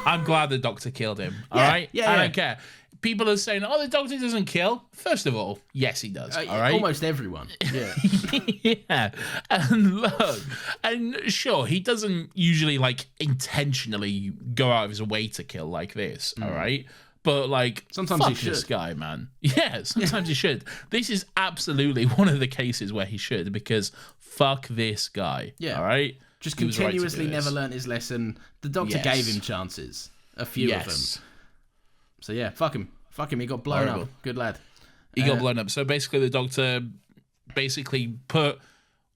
I'm glad the Doctor killed him, all right?
Yeah,
I don't care. People are saying, oh, the Doctor doesn't kill. First of all, yes, he does, all right?
Almost everyone. Yeah.
Yeah. And look, and sure, he doesn't usually, like, intentionally go out of his way to kill like this, all right? But, like,
sometimes he should.
This guy, man. Yeah, sometimes he should. This is absolutely one of the cases where he should, because fuck this guy, all right?
Just continuously never learnt his lesson. The Doctor gave him chances. A few of them. So yeah, fuck him. Fuck him. He got blown up. Good lad.
He got blown up. So basically the Doctor put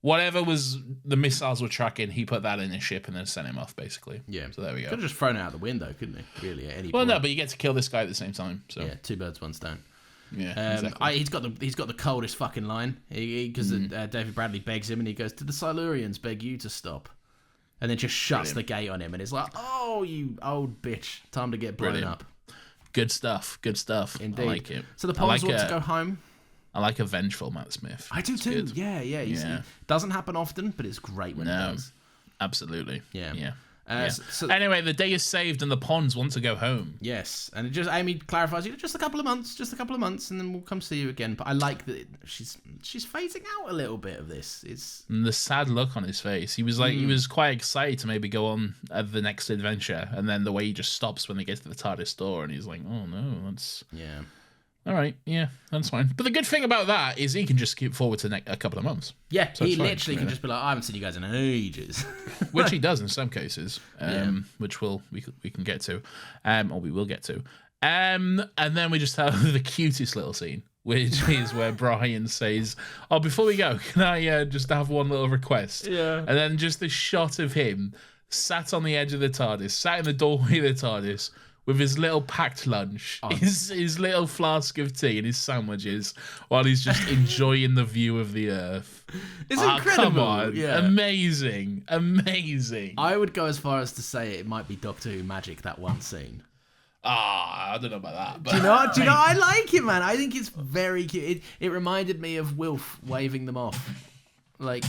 whatever was the missiles were tracking, he put that in his ship and then sent him off, basically.
Yeah.
So there we go.
Could have just thrown it out the window, couldn't he? Really, at any point.
Well, no, but you get to kill this guy at the same time. So
yeah, 2 birds, 1 stone.
Yeah, exactly.
He's got the coldest fucking line, because David Bradley begs him and he goes, did the Silurians beg you to stop? And then just shuts the gate on him, and it's like, oh, you old bitch, time to get blown up.
Good stuff. Good stuff.
Indeed.
I like it.
So the Ponds want to go home.
I like a vengeful Matt Smith.
I do too. Good. Yeah. It doesn't happen often, but it's great when it does.
Absolutely. Yeah.
So,
anyway, the day is saved and the Ponds want to go home.
Yes, and Amy clarifies, just a couple of months, and then we'll come see you again. But I like that she's phasing out a little bit of this.
And the sad look on his face. He was like, he was quite excited to maybe go on at the next adventure, and then the way he just stops when they get to the TARDIS door, and he's like, oh no, that's all right, yeah, that's fine. But the good thing about that is he can just skip forward to a couple of months.
Yeah, so he literally can just be like, I haven't seen you guys in ages.
Which he does in some cases, which we can get to, or we will get to. And then we just have the cutest little scene, which is where Brian says, oh, before we go, can I just have one little request?
Yeah.
And then just the shot of him sat on the edge of the TARDIS, sat in the doorway of the TARDIS, with his little packed lunch, his little flask of tea and his sandwiches, while he's just enjoying the view of the Earth.
It's incredible.
Come on. Yeah. Amazing.
I would go as far as to say it might be Doctor Who magic, that one scene.
I don't know about that. But
do you know? I like it, man. I think it's very cute. It reminded me of Wilf waving them off. Like,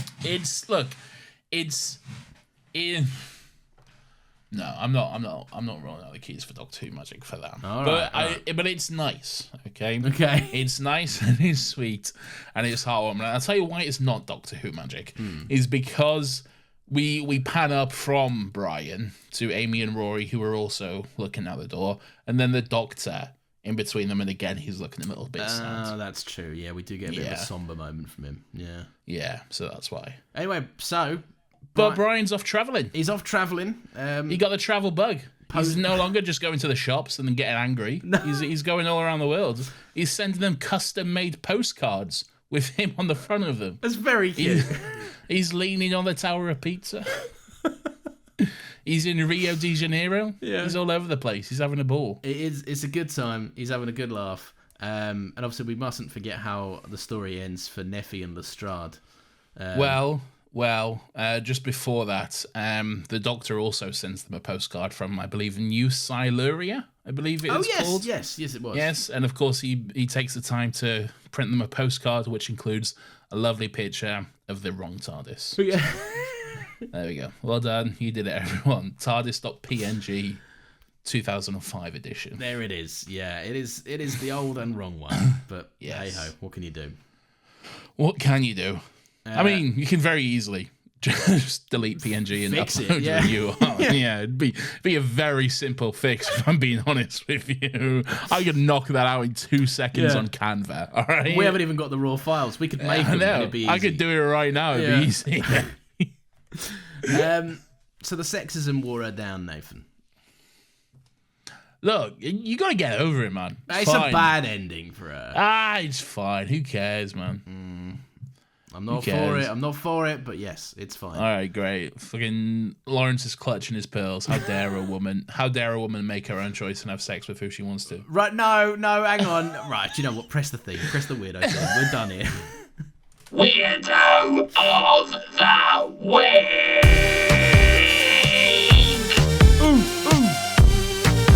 No, I'm not rolling out the keys for Doctor Who magic for that. But it's nice, okay?
Okay.
It's nice and it's sweet and it's heartwarming. I'll tell you why it's not Doctor Who magic. Is because we pan up from Brian to Amy and Rory, who are also looking out the door, and then the Doctor in between them, and again he's looking a little bit sad.
Oh, that's true. Yeah, we do get a bit of a somber moment from him. Yeah.
Yeah, so that's why.
Anyway, so...
But Brian's off travelling.
He's off travelling.
He got the travel bug. He's no longer just going to the shops and then getting angry. No. He's going all around the world. He's sending them custom-made postcards with him on the front of them.
That's very cute.
He's leaning on the Tower of Pizza. He's in Rio de Janeiro. Yeah. He's all over the place. He's having a ball.
It's a good time. He's having a good laugh. And obviously we mustn't forget how the story ends for Neffy and Lestrade.
Well, just before that, the Doctor also sends them a postcard from, I believe, New Siluria, I believe it is called.
Yes, it was.
Yes, and of course he takes the time to print them a postcard, which includes a lovely picture of the wrong TARDIS.
Yeah.
There we go. Well done. You did it, everyone. TARDIS.png 2005 edition.
There it is. Yeah, it is the old and wrong one. But
Yes.
hey-ho, what can you do?
What can you do? I mean, you can very easily just delete PNG and
Fix it,
upload
yeah.
your URL. Yeah, it'd be a very simple fix, if I'm being honest with you. I could knock that out in 2 seconds on Canva, all right?
We haven't even got the raw files. We could make them and it'd be easy.
I could do it right now. It'd be easy.
So the sexism wore her down, Nathan.
Look, you got to get over it, man.
It's
fine.
a bad ending for her.
It's fine. Who cares, man?
I'm not for it. I'm not for it, but yes, it's fine.
All right, great. Fucking Lawrence is clutching his pearls. How dare a woman? How dare a woman make her own choice and have sex with who she wants to?
Right, no, hang on. Right, you know what? Press the theme. Press the weirdo thing. We're done here.
Weirdo of the Week!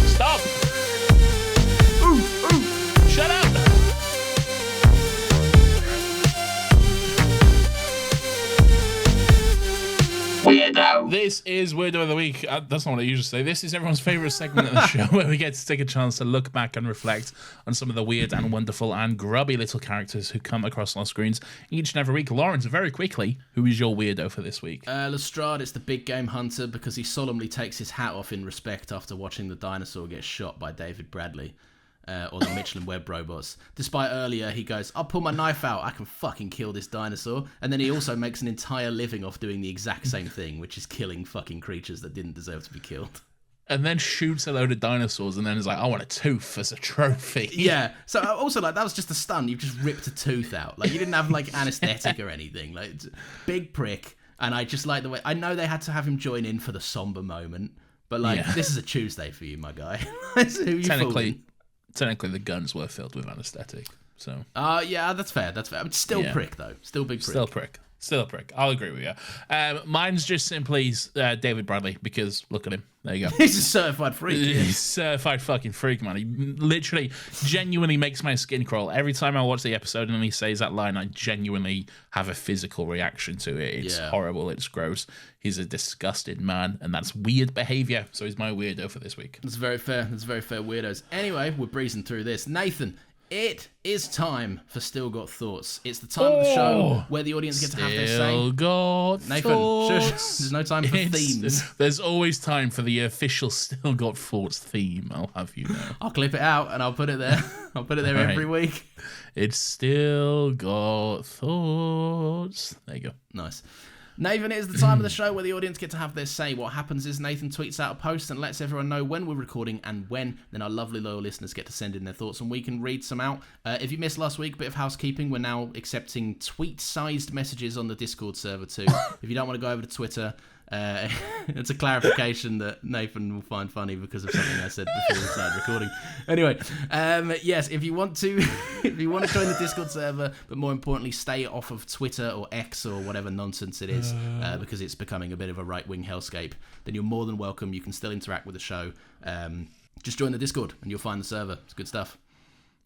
Stop! Shut up!
Weirdo.
This is Weirdo of the Week. That's not what I usually say. This is everyone's favourite segment of the show where we get to take a chance to look back and reflect on some of the weird and wonderful and grubby little characters who come across our screens each and every week. Lawrence, very quickly, who is your weirdo for this week?
Lestrade is the big game hunter because he solemnly takes his hat off in respect after watching the dinosaur get shot by David Bradley. Or the Michelin Web robots. Despite earlier, he goes, I'll pull my knife out, I can fucking kill this dinosaur. And then he also makes an entire living off doing the exact same thing, which is killing fucking creatures that didn't deserve to be killed.
And then shoots a load of dinosaurs and then is like, I want a tooth as a trophy.
Yeah. So also, like, that was just a stun. You've just ripped a tooth out. Like, you didn't have, like, anesthetic or anything. Like, it's a big prick. And I just like the way... I know they had to have him join in for the somber moment. But, like, this is a Tuesday for you, my guy. Who you
Technically, the guns were filled with anesthetic. So.
Yeah, that's fair. That's fair. But still prick, though. Still big prick.
Still a prick. I'll agree with you. Mine's just simply David Bradley, because look at him. There you go.
He's a certified freak.
He's a certified fucking freak, man. He literally, genuinely makes my skin crawl. Every time I watch the episode and he says that line, I genuinely have a physical reaction to it. It's horrible. It's gross. He's a disgusted man, and that's weird behaviour. So he's my weirdo for this week.
That's very fair. That's very fair, weirdos. Anyway, we're breezing through this. Nathan, it is time for Still Got Thoughts. It's the time of the show where the audience get to have their say.
Still got
Nathan,
thoughts.
shush. There's no time for themes.
There's always time for the official Still Got Thoughts theme, I'll have you know.
I'll clip it out and I'll put it there. I'll put it there every week.
It's Still Got Thoughts. There you go.
Nice. Nathan, it is the time of the show where the audience get to have their say. What happens is Nathan tweets out a post and lets everyone know when we're recording and when. Then our lovely loyal listeners get to send in their thoughts and we can read some out. If you missed last week, bit of housekeeping. We're now accepting tweet-sized messages on the Discord server too. If you don't want to go over to Twitter, it's a clarification that Nathan will find funny because of something I said before we started recording. Anyway, yes, if you want to join the Discord server, but more importantly, stay off of Twitter or X or whatever nonsense it is, because it's becoming a bit of a right-wing hellscape, then you're more than welcome. You can still interact with the show. Just join the Discord and you'll find the server. It's good stuff.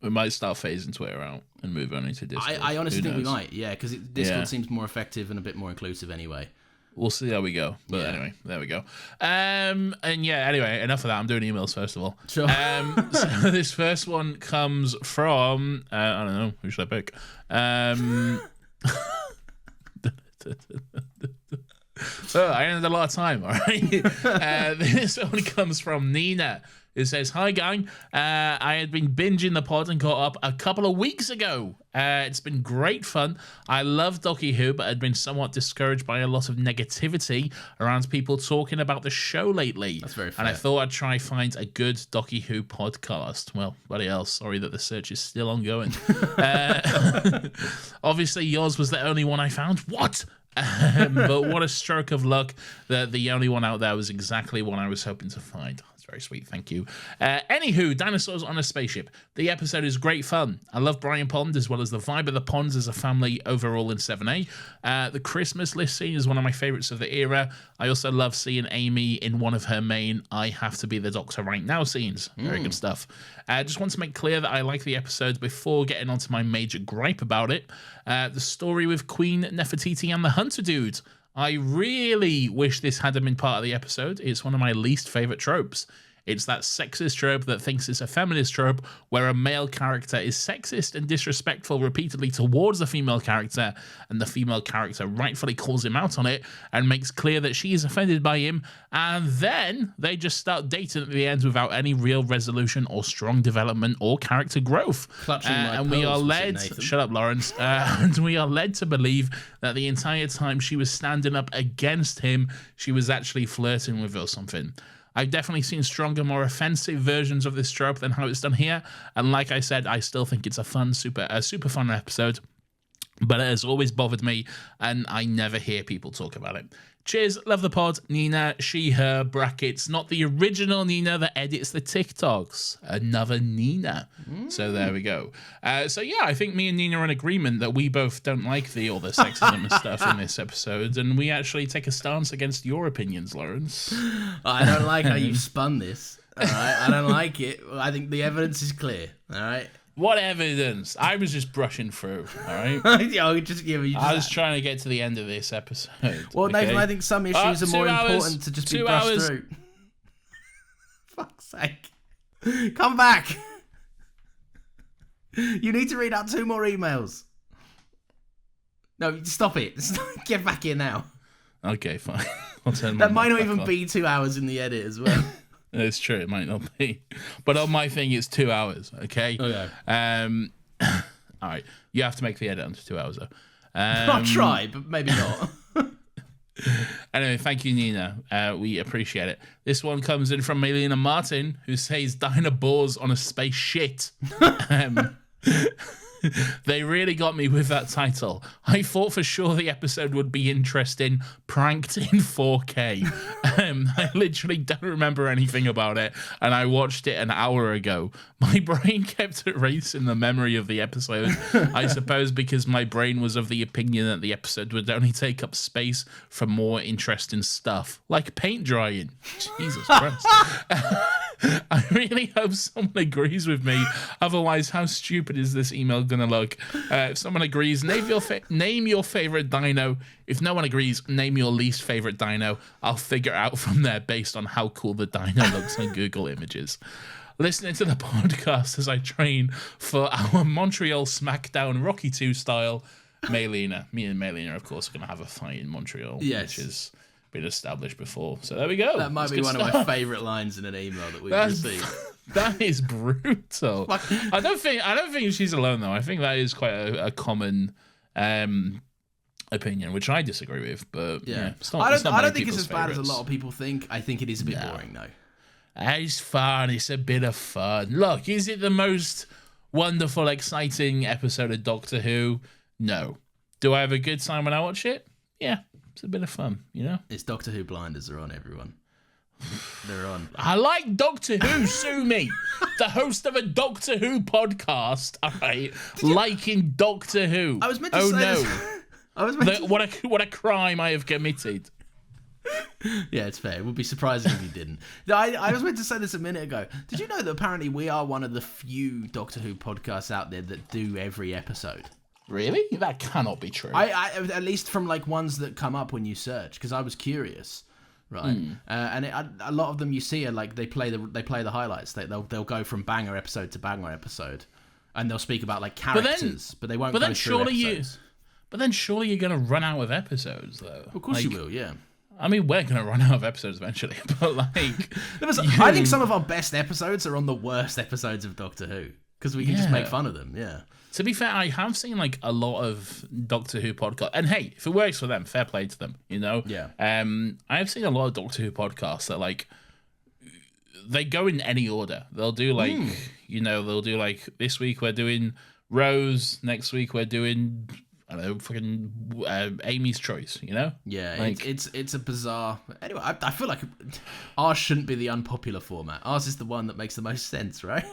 We might start phasing Twitter out and move on into Discord.
I honestly think we might, because Discord seems more effective and a bit more inclusive anyway.
We'll see how we go. But anyway, there we go. And anyway, enough of that. I'm doing emails first of all.
Sure.
So this first one comes from, I don't know, who should I pick? I ended a lot of time, all right? This one comes from Nina. It says, hi gang, I had been binging the pod and got up a couple of weeks ago. It's been great fun. I love Doctor Who, but I'd been somewhat discouraged by a lot of negativity around people talking about the show lately.
That's very fair.
And I thought I'd try find a good Doctor Who podcast. Well, bloody hell, sorry that the search is still ongoing. Obviously, yours was the only one I found. What? But what a stroke of luck that the only one out there was exactly what I was hoping to find. It's very sweet. Thank you. Anywho, Dinosaurs on a Spaceship. The episode is great fun. I love Brian Pond as well as the vibe of the Ponds as a family overall in 7A. The Christmas list scene is one of my favorites of the era. I also love seeing Amy in one of her main I have to be the Doctor right now scenes. Very good stuff. Just want to make clear that I like the episode before getting onto my major gripe about it. The story with Queen Nefertiti and the Hunter Dude. I really wish this hadn't been part of the episode. It's one of my least favorite tropes. It's that sexist trope that thinks it's a feminist trope where a male character is sexist and disrespectful repeatedly towards the female character, and the female character rightfully calls him out on it and makes clear that she is offended by him, and then they just start dating at the end without any real resolution or strong development or character growth. And we are led, shut up, Lawrence, and we are led to believe that the entire time she was standing up against him, she was actually flirting with or something. I've definitely seen stronger, more offensive versions of this trope than how it's done here. And like I said, I still think it's a super fun episode. But it has always bothered me, and I never hear people talk about it. Cheers, love the pod. Nina, she, her, brackets, not the original Nina that edits the TikToks. Another Nina. So there we go. So yeah, I think me and Nina are in agreement that we both don't like all the sexism and stuff in this episode, and we actually take a stance against your opinions, Lawrence.
I don't like how you spun this. All right, I don't like it. I think the evidence is clear. All right.
What evidence? I was just brushing through, all right?
I
was trying to get to the end of this episode.
Well, okay? Nathan, I think some issues are more important to just be brushed through. Fuck's sake. Come back. You need to read out 2 more emails. No, stop it. Get back here now.
Okay, fine. I'll turn
that might not even be 2 hours in the edit as well.
It's true, it might not be. But on my thing, it's 2 hours, okay?
Okay.
All right, you have to make the edit under 2 hours, though.
I'll try, but maybe not.
Anyway, thank you, Nina. We appreciate it. This one comes in from Melina Martin, who says, Dinosaurs on a space shit. They really got me with that title. I thought for sure the episode would be interesting, pranked in 4K. I literally don't remember anything about it, and I watched it an hour ago. My brain kept erasing the memory of the episode, I suppose because my brain was of the opinion that the episode would only take up space for more interesting stuff, like paint drying. Jesus Christ. I really hope someone agrees with me. Otherwise, how stupid is this email gonna look? If someone agrees, name your favorite dino. If no one agrees, name your least favorite dino. I'll figure out from there based on how cool the dino looks on Google Images. Listening to the podcast as I train for our Montreal SmackDown Rocky 2 style. Me and Melina, of course, are going to have a fight in Montreal, which has been established before. So there we go.
That might be one of my favourite lines in an email that we've received.
That is brutal. I don't think she's alone though. I think that is quite a common opinion, which I disagree with. But yeah,
I don't think it's as bad as a lot of people think. I think it is a bit boring though.
It's fun. It's a bit of fun. Look, is it the most wonderful, exciting episode of Doctor Who? No. Do I have a good time when I watch it? Yeah, it's a bit of fun, you know?
It's Doctor Who blinders are on, everyone. They're on.
I like Doctor Who, sue me. The host of a Doctor Who podcast, all right, liking Doctor Who.
I was meant to say this. I was meant to...
What a crime I have committed.
Yeah, it's fair. It would be surprising if you didn't. I was meant to say this a minute ago. Did you know that apparently we are one of the few Doctor Who podcasts out there that do every episode?
Really? That cannot be true.
I at least from like ones that come up when you search, because I was curious, right? And a lot of them you see are like they play the highlights. They'll go from banger episode to banger episode, and they'll speak about like characters, but they won't go through episodes.
But then surely you're going to run out of episodes, though.
Of course you will, yeah.
I mean, we're going to run out of episodes eventually, but like...
I think some of our best episodes are on the worst episodes of Doctor Who, because we can just make fun of them, yeah.
To be fair, I have seen like a lot of Doctor Who podcasts, and hey, if it works for them, fair play to them, you know?
Yeah.
I have seen a lot of Doctor Who podcasts that like, they go in any order. They'll do like, they'll do like, this week we're doing Rose, next week we're doing... I don't know, fucking Amy's Choice, you know?
Yeah,
Like,
it's a bizarre. Anyway, I feel like ours shouldn't be the unpopular format. Ours is the one that makes the most sense, right?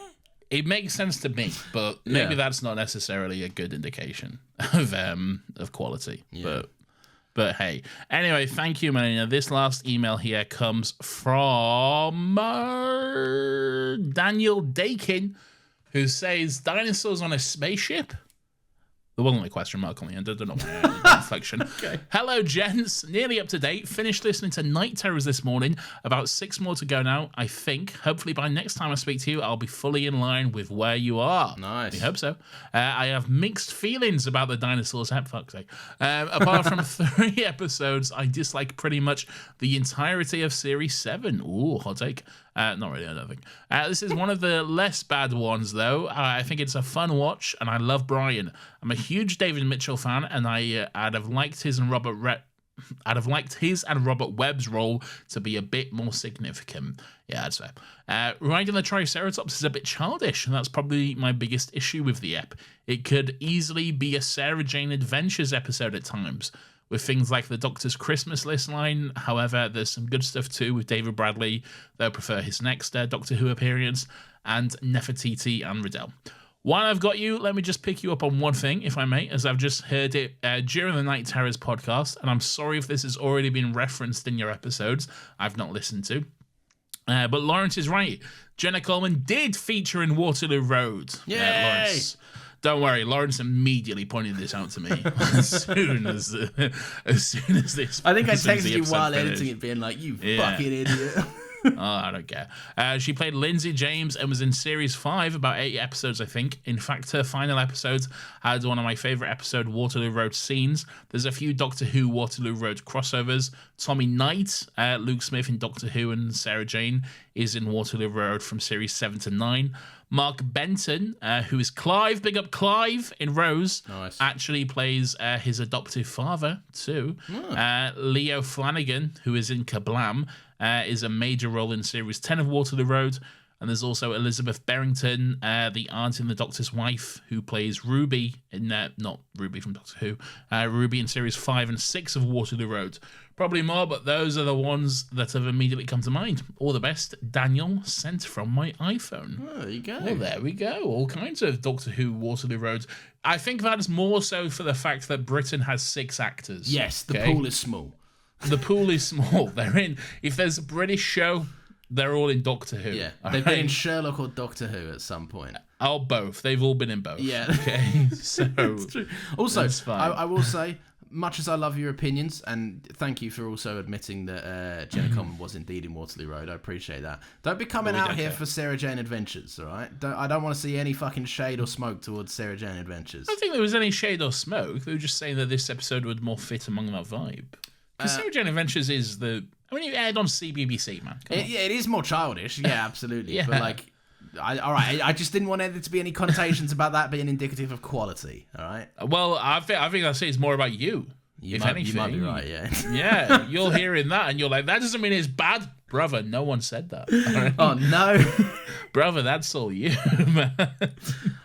it makes sense to me, but maybe that's not necessarily a good indication of quality.
Yeah.
But hey, anyway, thank you, Melina. This last email here comes from Daniel Dakin, who says, "Dinosaurs on a spaceship?" There wasn't a question mark on the end. I don't know why I added that inflection. Okay. Hello, gents. Nearly up to date. Finished listening to Night Terrors this morning. About 6 more to go now, I think. Hopefully by next time I speak to you, I'll be fully in line with where you are.
Nice.
We hope so. I have mixed feelings about the Dinosaurs. Fuck's sake. Apart from 3 episodes, I dislike pretty much the entirety of Series 7. Ooh, hot take. Not really, I don't think. This is one of the less bad ones, though. I think it's a fun watch, and I love Brian. I'm a huge David Mitchell fan, and I'd have liked his and Robert Webb's role to be a bit more significant. Yeah, that's fair. Riding the Triceratops is a bit childish, and that's probably my biggest issue with the ep. It could easily be a Sarah Jane Adventures episode at times, with things like the Doctor's Christmas list line. However, there's some good stuff too with David Bradley, though I prefer his next Doctor Who appearance, and Nefertiti and Riddell. While I've got you, let me just pick you up on one thing, if I may, as I've just heard it during the Night Terrors podcast, and I'm sorry if this has already been referenced in your episodes. I've not listened to. But Lawrence is right. Jenna Coleman did feature in Waterloo Road.
Yay!
Lawrence. Don't worry, Lawrence immediately pointed this out to me as soon as this.
I think I
as soon as
texted
the
you
episode
while
finished.
editing it, being like, "You fucking idiot."
Oh, I don't care. She played Lindsay James and was in Series 5, about 8 episodes, I think. In fact, her final episodes had one of my favourite episode Waterloo Road scenes. There's a few Doctor Who Waterloo Road crossovers. Tommy Knight, Luke Smith in Doctor Who, and Sarah Jane is in Waterloo Road from Series 7 to 9. Mark Benton, who is Clive, big up Clive in Rose,
Nice.
actually plays his adoptive father too. Leo Flanagan, who is in Kablam, is a major role in Series 10 of Waterloo Road. And there's also Elizabeth Barrington, the aunt in The Doctor's Wife, who plays Ruby in, not Ruby from Doctor Who, Ruby in Series 5 and 6 of Waterloo Road. Probably more, but those are the ones that have immediately come to mind. All the best, Daniel, sent from my iPhone.
Oh, there you go.
Well, there we go. All kinds of Doctor Who Waterloo Road. I think that is more so for the fact that Britain has 6 actors.
Yes, the pool is small.
The pool is small. They're in. If there's a British show, they're all in Doctor Who.
Yeah, they've been in Sherlock or Doctor Who at some point.
Oh, both. They've all been in both.
Yeah.
Okay. So
It's true. Also,
that's fine.
I will say, much as I love your opinions, and thank you for also admitting that Jenna Coleman was indeed in Waterloo Road. I appreciate that. Don't be coming
we
out
don't
here
care.
for Sarah Jane Adventures, all right? I don't want to see any fucking shade or smoke towards Sarah Jane Adventures.
I don't think there was any shade or smoke. They were just saying that this episode would more fit among that vibe. Because Sarah Jane Adventures is the... I mean, it aired on CBBC, man. Come on.
Yeah, it is more childish. Yeah, absolutely.
Yeah.
But like, all right. I just didn't want there to be any connotations about that being indicative of quality. All right.
Well, I think I'd say it's more about you.
You
if
might,
anything.
you might be right. Yeah.
Yeah, you're hearing that and you're like, that doesn't mean it's bad. Brother, no one said that. All right?
Oh no.
Brother, that's all you, man.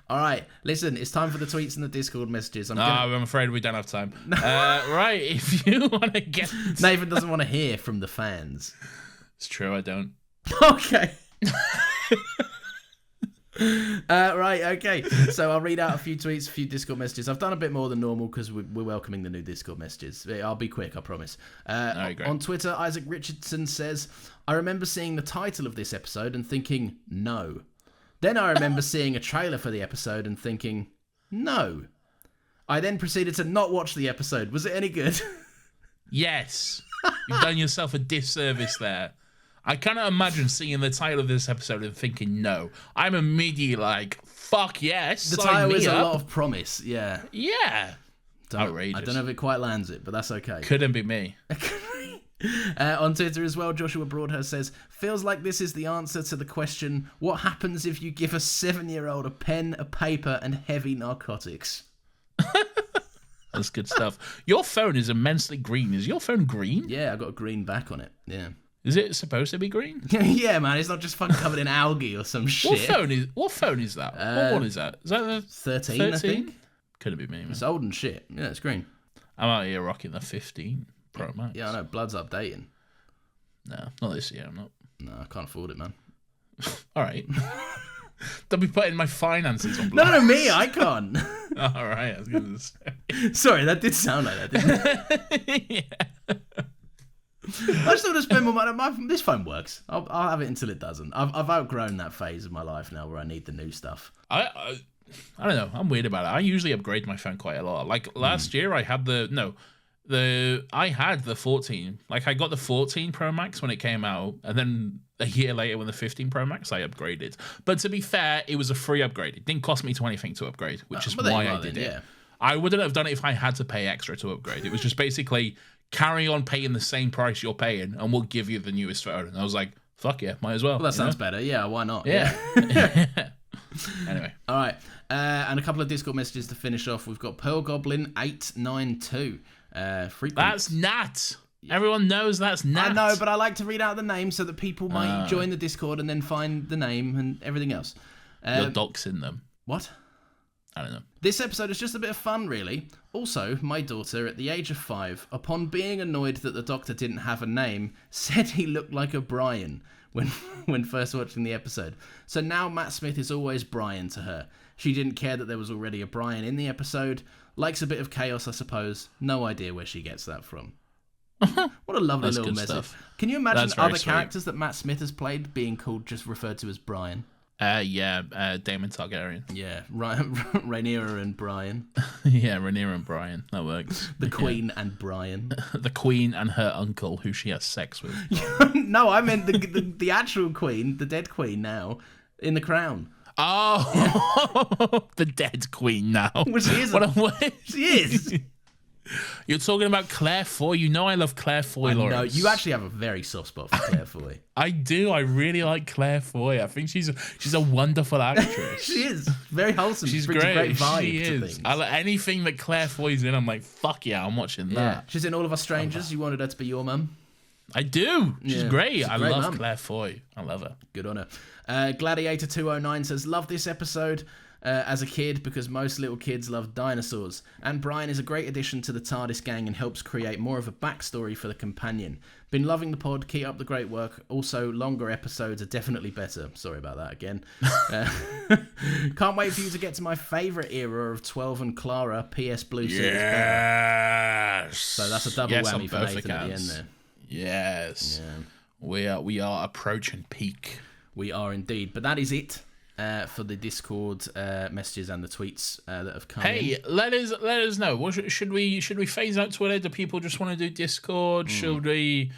All right. Listen, it's time for the tweets and the Discord messages.
I'm afraid we don't have time. Right, if you want to get...
Nathan doesn't want to hear from the fans.
It's true, I don't.
Okay. Right, okay. So I'll read out a few tweets, a few Discord messages. I've done a bit more than normal because we're welcoming the new Discord messages. I'll be quick, I promise.
Great.
On Twitter, Isaac Richardson says, I remember seeing the title of this episode and thinking, no. Then I remember seeing a trailer for the episode and thinking, no. I then proceeded to not watch the episode. Was it any good?
Yes. You've done yourself a disservice there. I cannot imagine seeing the title of this episode and thinking no. I'm immediately like, fuck yes.
The
sign
title
me
is a
up.
lot of promise, yeah.
Yeah.
I don't know if it quite lands it, but that's okay.
Couldn't be me.
On Twitter as well, Joshua Broadhurst says, feels like this is the answer to the question, what happens if you give a 7-year-old a pen, a paper, and heavy narcotics?
That's good stuff. Your phone is immensely green. Is your phone green?
Yeah, I got a green back on it. Yeah.
Is it supposed to be green?
Yeah, man, it's not just fucking covered in algae or some shit.
What phone is that? What one is that? Is that the
13, I think.
Couldn't be me, man.
It's old and shit. Yeah, it's green.
I'm out here rocking the 15 Pro Max.
Yeah, I know. Blood's updating.
No, not this year. I'm not.
No, I can't afford it, man.
All right. Don't be putting my finances on
No,
blast.
no, me. I can't.
All right. I was going to say.
Sorry, that did sound like that, didn't it?
Yeah.
I just want to spend more money. This phone works. I'll have it until it doesn't. I've outgrown that phase of my life now where I need the new stuff.
I don't know. I'm weird about it. I usually upgrade my phone quite a lot. Like last year, I had I had the 14. Like I got the 14 Pro Max when it came out, and then a year later, when the 15 Pro Max, I upgraded. But to be fair, it was a free upgrade. It didn't cost me anything to upgrade, which is why I did it.
Yeah.
I wouldn't have done it if I had to pay extra to upgrade. It was just basically carry on paying the same price you're paying, and we'll give you the newest phone. And I was like, fuck yeah, might as well.
Well, that sounds better. Yeah, why not?
Yeah. Anyway.
All right. And a couple of Discord messages to finish off. We've got Pearl Goblin 892.
That's Nat. Everyone knows that's Nat.
I know, but I like to read out the name so that people might join the Discord and then find the name and everything else.
Your doxing them.
What?
I don't know.
This episode is just a bit of fun, really. Also, my daughter, at the age of 5, upon being annoyed that the Doctor didn't have a name, said he looked like a Brian when first watching the episode. So now Matt Smith is always Brian to her. She didn't care that there was already a Brian in the episode. Likes a bit of chaos, I suppose. No idea where she gets that from. What a lovely
That's
little
good
message.
stuff.
Can you imagine
That's very
other
sweet.
characters that Matt Smith has played being called, just referred to as Brian?
Damon Targaryen.
Yeah, Rhaenyra and Brian.
Yeah, Rhaenyra and Brian. That works.
The Queen and Brian.
The Queen and her uncle, who she has sex with.
No, I meant the actual Queen, the dead Queen now, in The Crown.
Oh, the dead Queen now.
Well, she isn't.
What a way.
She is.
You're talking about Claire Foy. You know I love Claire Foy,
No,
Lawrence.
you actually have a very soft spot for Claire Foy.
I do. I really like Claire Foy. I think she's a wonderful actress.
She is very wholesome.
She's
Brings
great.
a great vibe
She
to
is.
things.
I like anything that Claire Foy's in. I'm like, fuck yeah, I'm watching that.
Yeah, she's in All of Us Strangers. You wanted her to be your mum.
I do. She's
Yeah,
great.
she's a
I
great
love
mum.
Claire Foy. I love her.
Good on her. Gladiator 209 says, love this episode as a kid because most little kids love dinosaurs. And Brian is a great addition to the TARDIS gang and helps create more of a backstory for the companion. Been loving the pod. Keep up the great work. Also, longer episodes are definitely better. Sorry about that again. Can't wait for you to get to my favourite era of 12 and Clara. PS Blue series.
Yes.
So that's a double
Yes, on
whammy for
both
Nathan at the end
accounts.
there.
Yes.
Yeah.
We are approaching peak.
We are indeed. But that is it for the Discord messages and the tweets that have come in.
Hey, let us know. What should we phase out Twitter? Do people just want to do Discord? Should we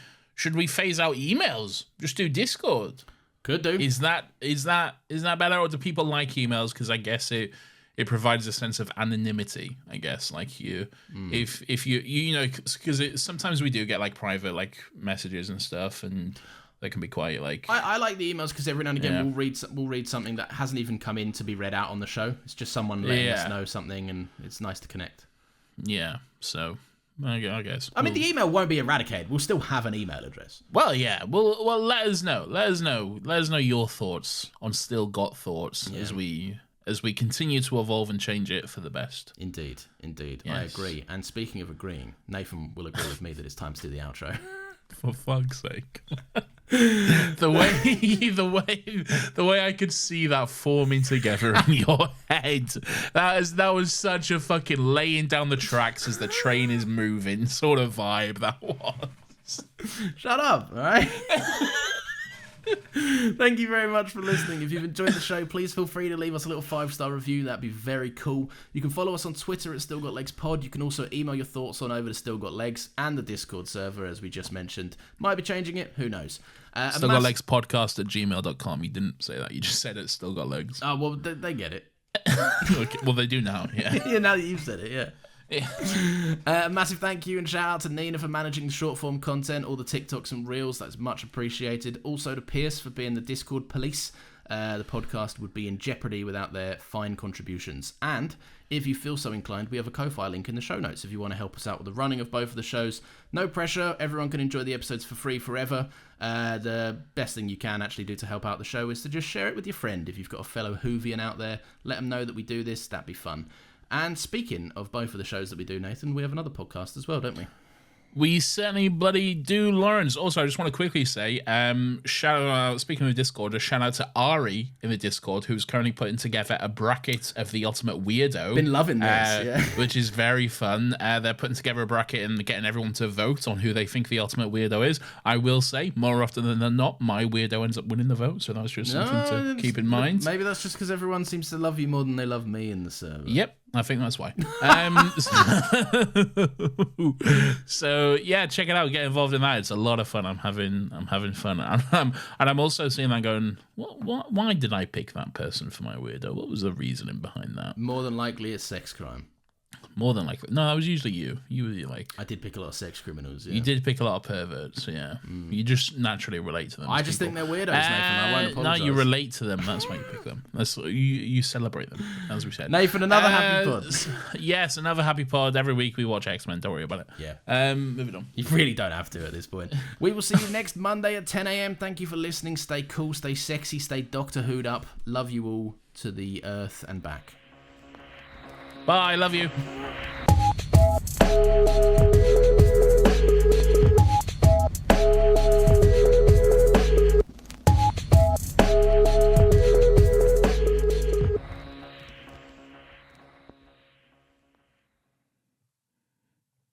phase out emails? Just do Discord.
Could do.
Is that better, or do people like emails? Because I guess it provides a sense of anonymity. I guess if you know, because sometimes we do get like private like messages and stuff, and they can be quite like.
I like the emails because every now and again we'll read something that hasn't even come in to be read out on the show. It's just someone letting us know something, and it's nice to connect.
Yeah. So I guess.
I mean, the email won't be eradicated. We'll still have an email address.
Well, yeah. Well, let us know. Let us know your thoughts on Still Got Thoughts as we continue to evolve and change it for the best.
Indeed.
Yes.
I agree. And speaking of agreeing, Nathan will agree with me that it's time to do the outro.
For fuck's sake. the way I could see that forming together in your head. That was such a fucking laying down the tracks as the train is moving sort of vibe that was.
Shut up, all right? Thank you very much for listening. If you've enjoyed the show, please feel free to leave us a little 5-star review. That'd be very cool. You can follow us on Twitter at Still Got Legs Pod. You can also email your thoughts on over to Still Got Legs and the Discord server, as we just mentioned. Might be changing it. Who knows?
Still Got Legs podcast at gmail.com. You didn't say that. You just said it. Still Got Legs.
Oh, well, they get it.
Okay. Well, they do now. Yeah.
Yeah, now that you've said it, yeah. Massive thank you and shout out to Nina for managing the short form content, all the TikToks and Reels. That's much appreciated. Also to Pierce for being the Discord police. The podcast would be in jeopardy without their fine contributions. And if you feel so inclined, we have a Ko-Fi link in the show notes if you want to help us out with the running of both of the shows. No pressure. Everyone can enjoy the episodes for free forever. The best thing you can actually do to help out the show is to just share it with your friend. If you've got a fellow Whovian out there, let them know that we do this. That'd be fun. And speaking of both of the shows that we do, Nathan, we have another podcast as well, don't we?
We certainly bloody do, Lawrence. Also, I just want to quickly say, shout out, speaking of Discord, a shout out to Ari in the Discord, who's currently putting together a bracket of the Ultimate Weirdo.
Been loving this,
which is very fun. They're putting together a bracket and getting everyone to vote on who they think the Ultimate Weirdo is. I will say, more often than not, my weirdo ends up winning the vote, so that was just something to keep in mind.
Maybe that's just because everyone seems to love you more than they love me in the server.
Yep. I think that's why. So yeah, check it out. Get involved in that. It's a lot of fun. I'm having fun, and I'm also seeing that going. Why did I pick that person for my weirdo? What was the reasoning behind that?
More than likely, a sex crime.
More than likely. No, that was usually you. You were like...
I did pick a lot of sex criminals, yeah.
You did pick a lot of perverts, yeah. You just naturally relate to them.
I just think they're weirdos, Nathan. I won't apologise.
No, you relate to them. That's why you pick them. You celebrate them, as we said.
Nathan, another happy pod.
Yes, another happy pod. Every week we watch X-Men. Don't worry about it.
Yeah.
Moving on.
You really don't have to at this point. We will see you next Monday at 10 a.m. Thank you for listening. Stay cool, stay sexy, stay Doctor Who'd up. Love you all to the earth and back.
Bye, love you.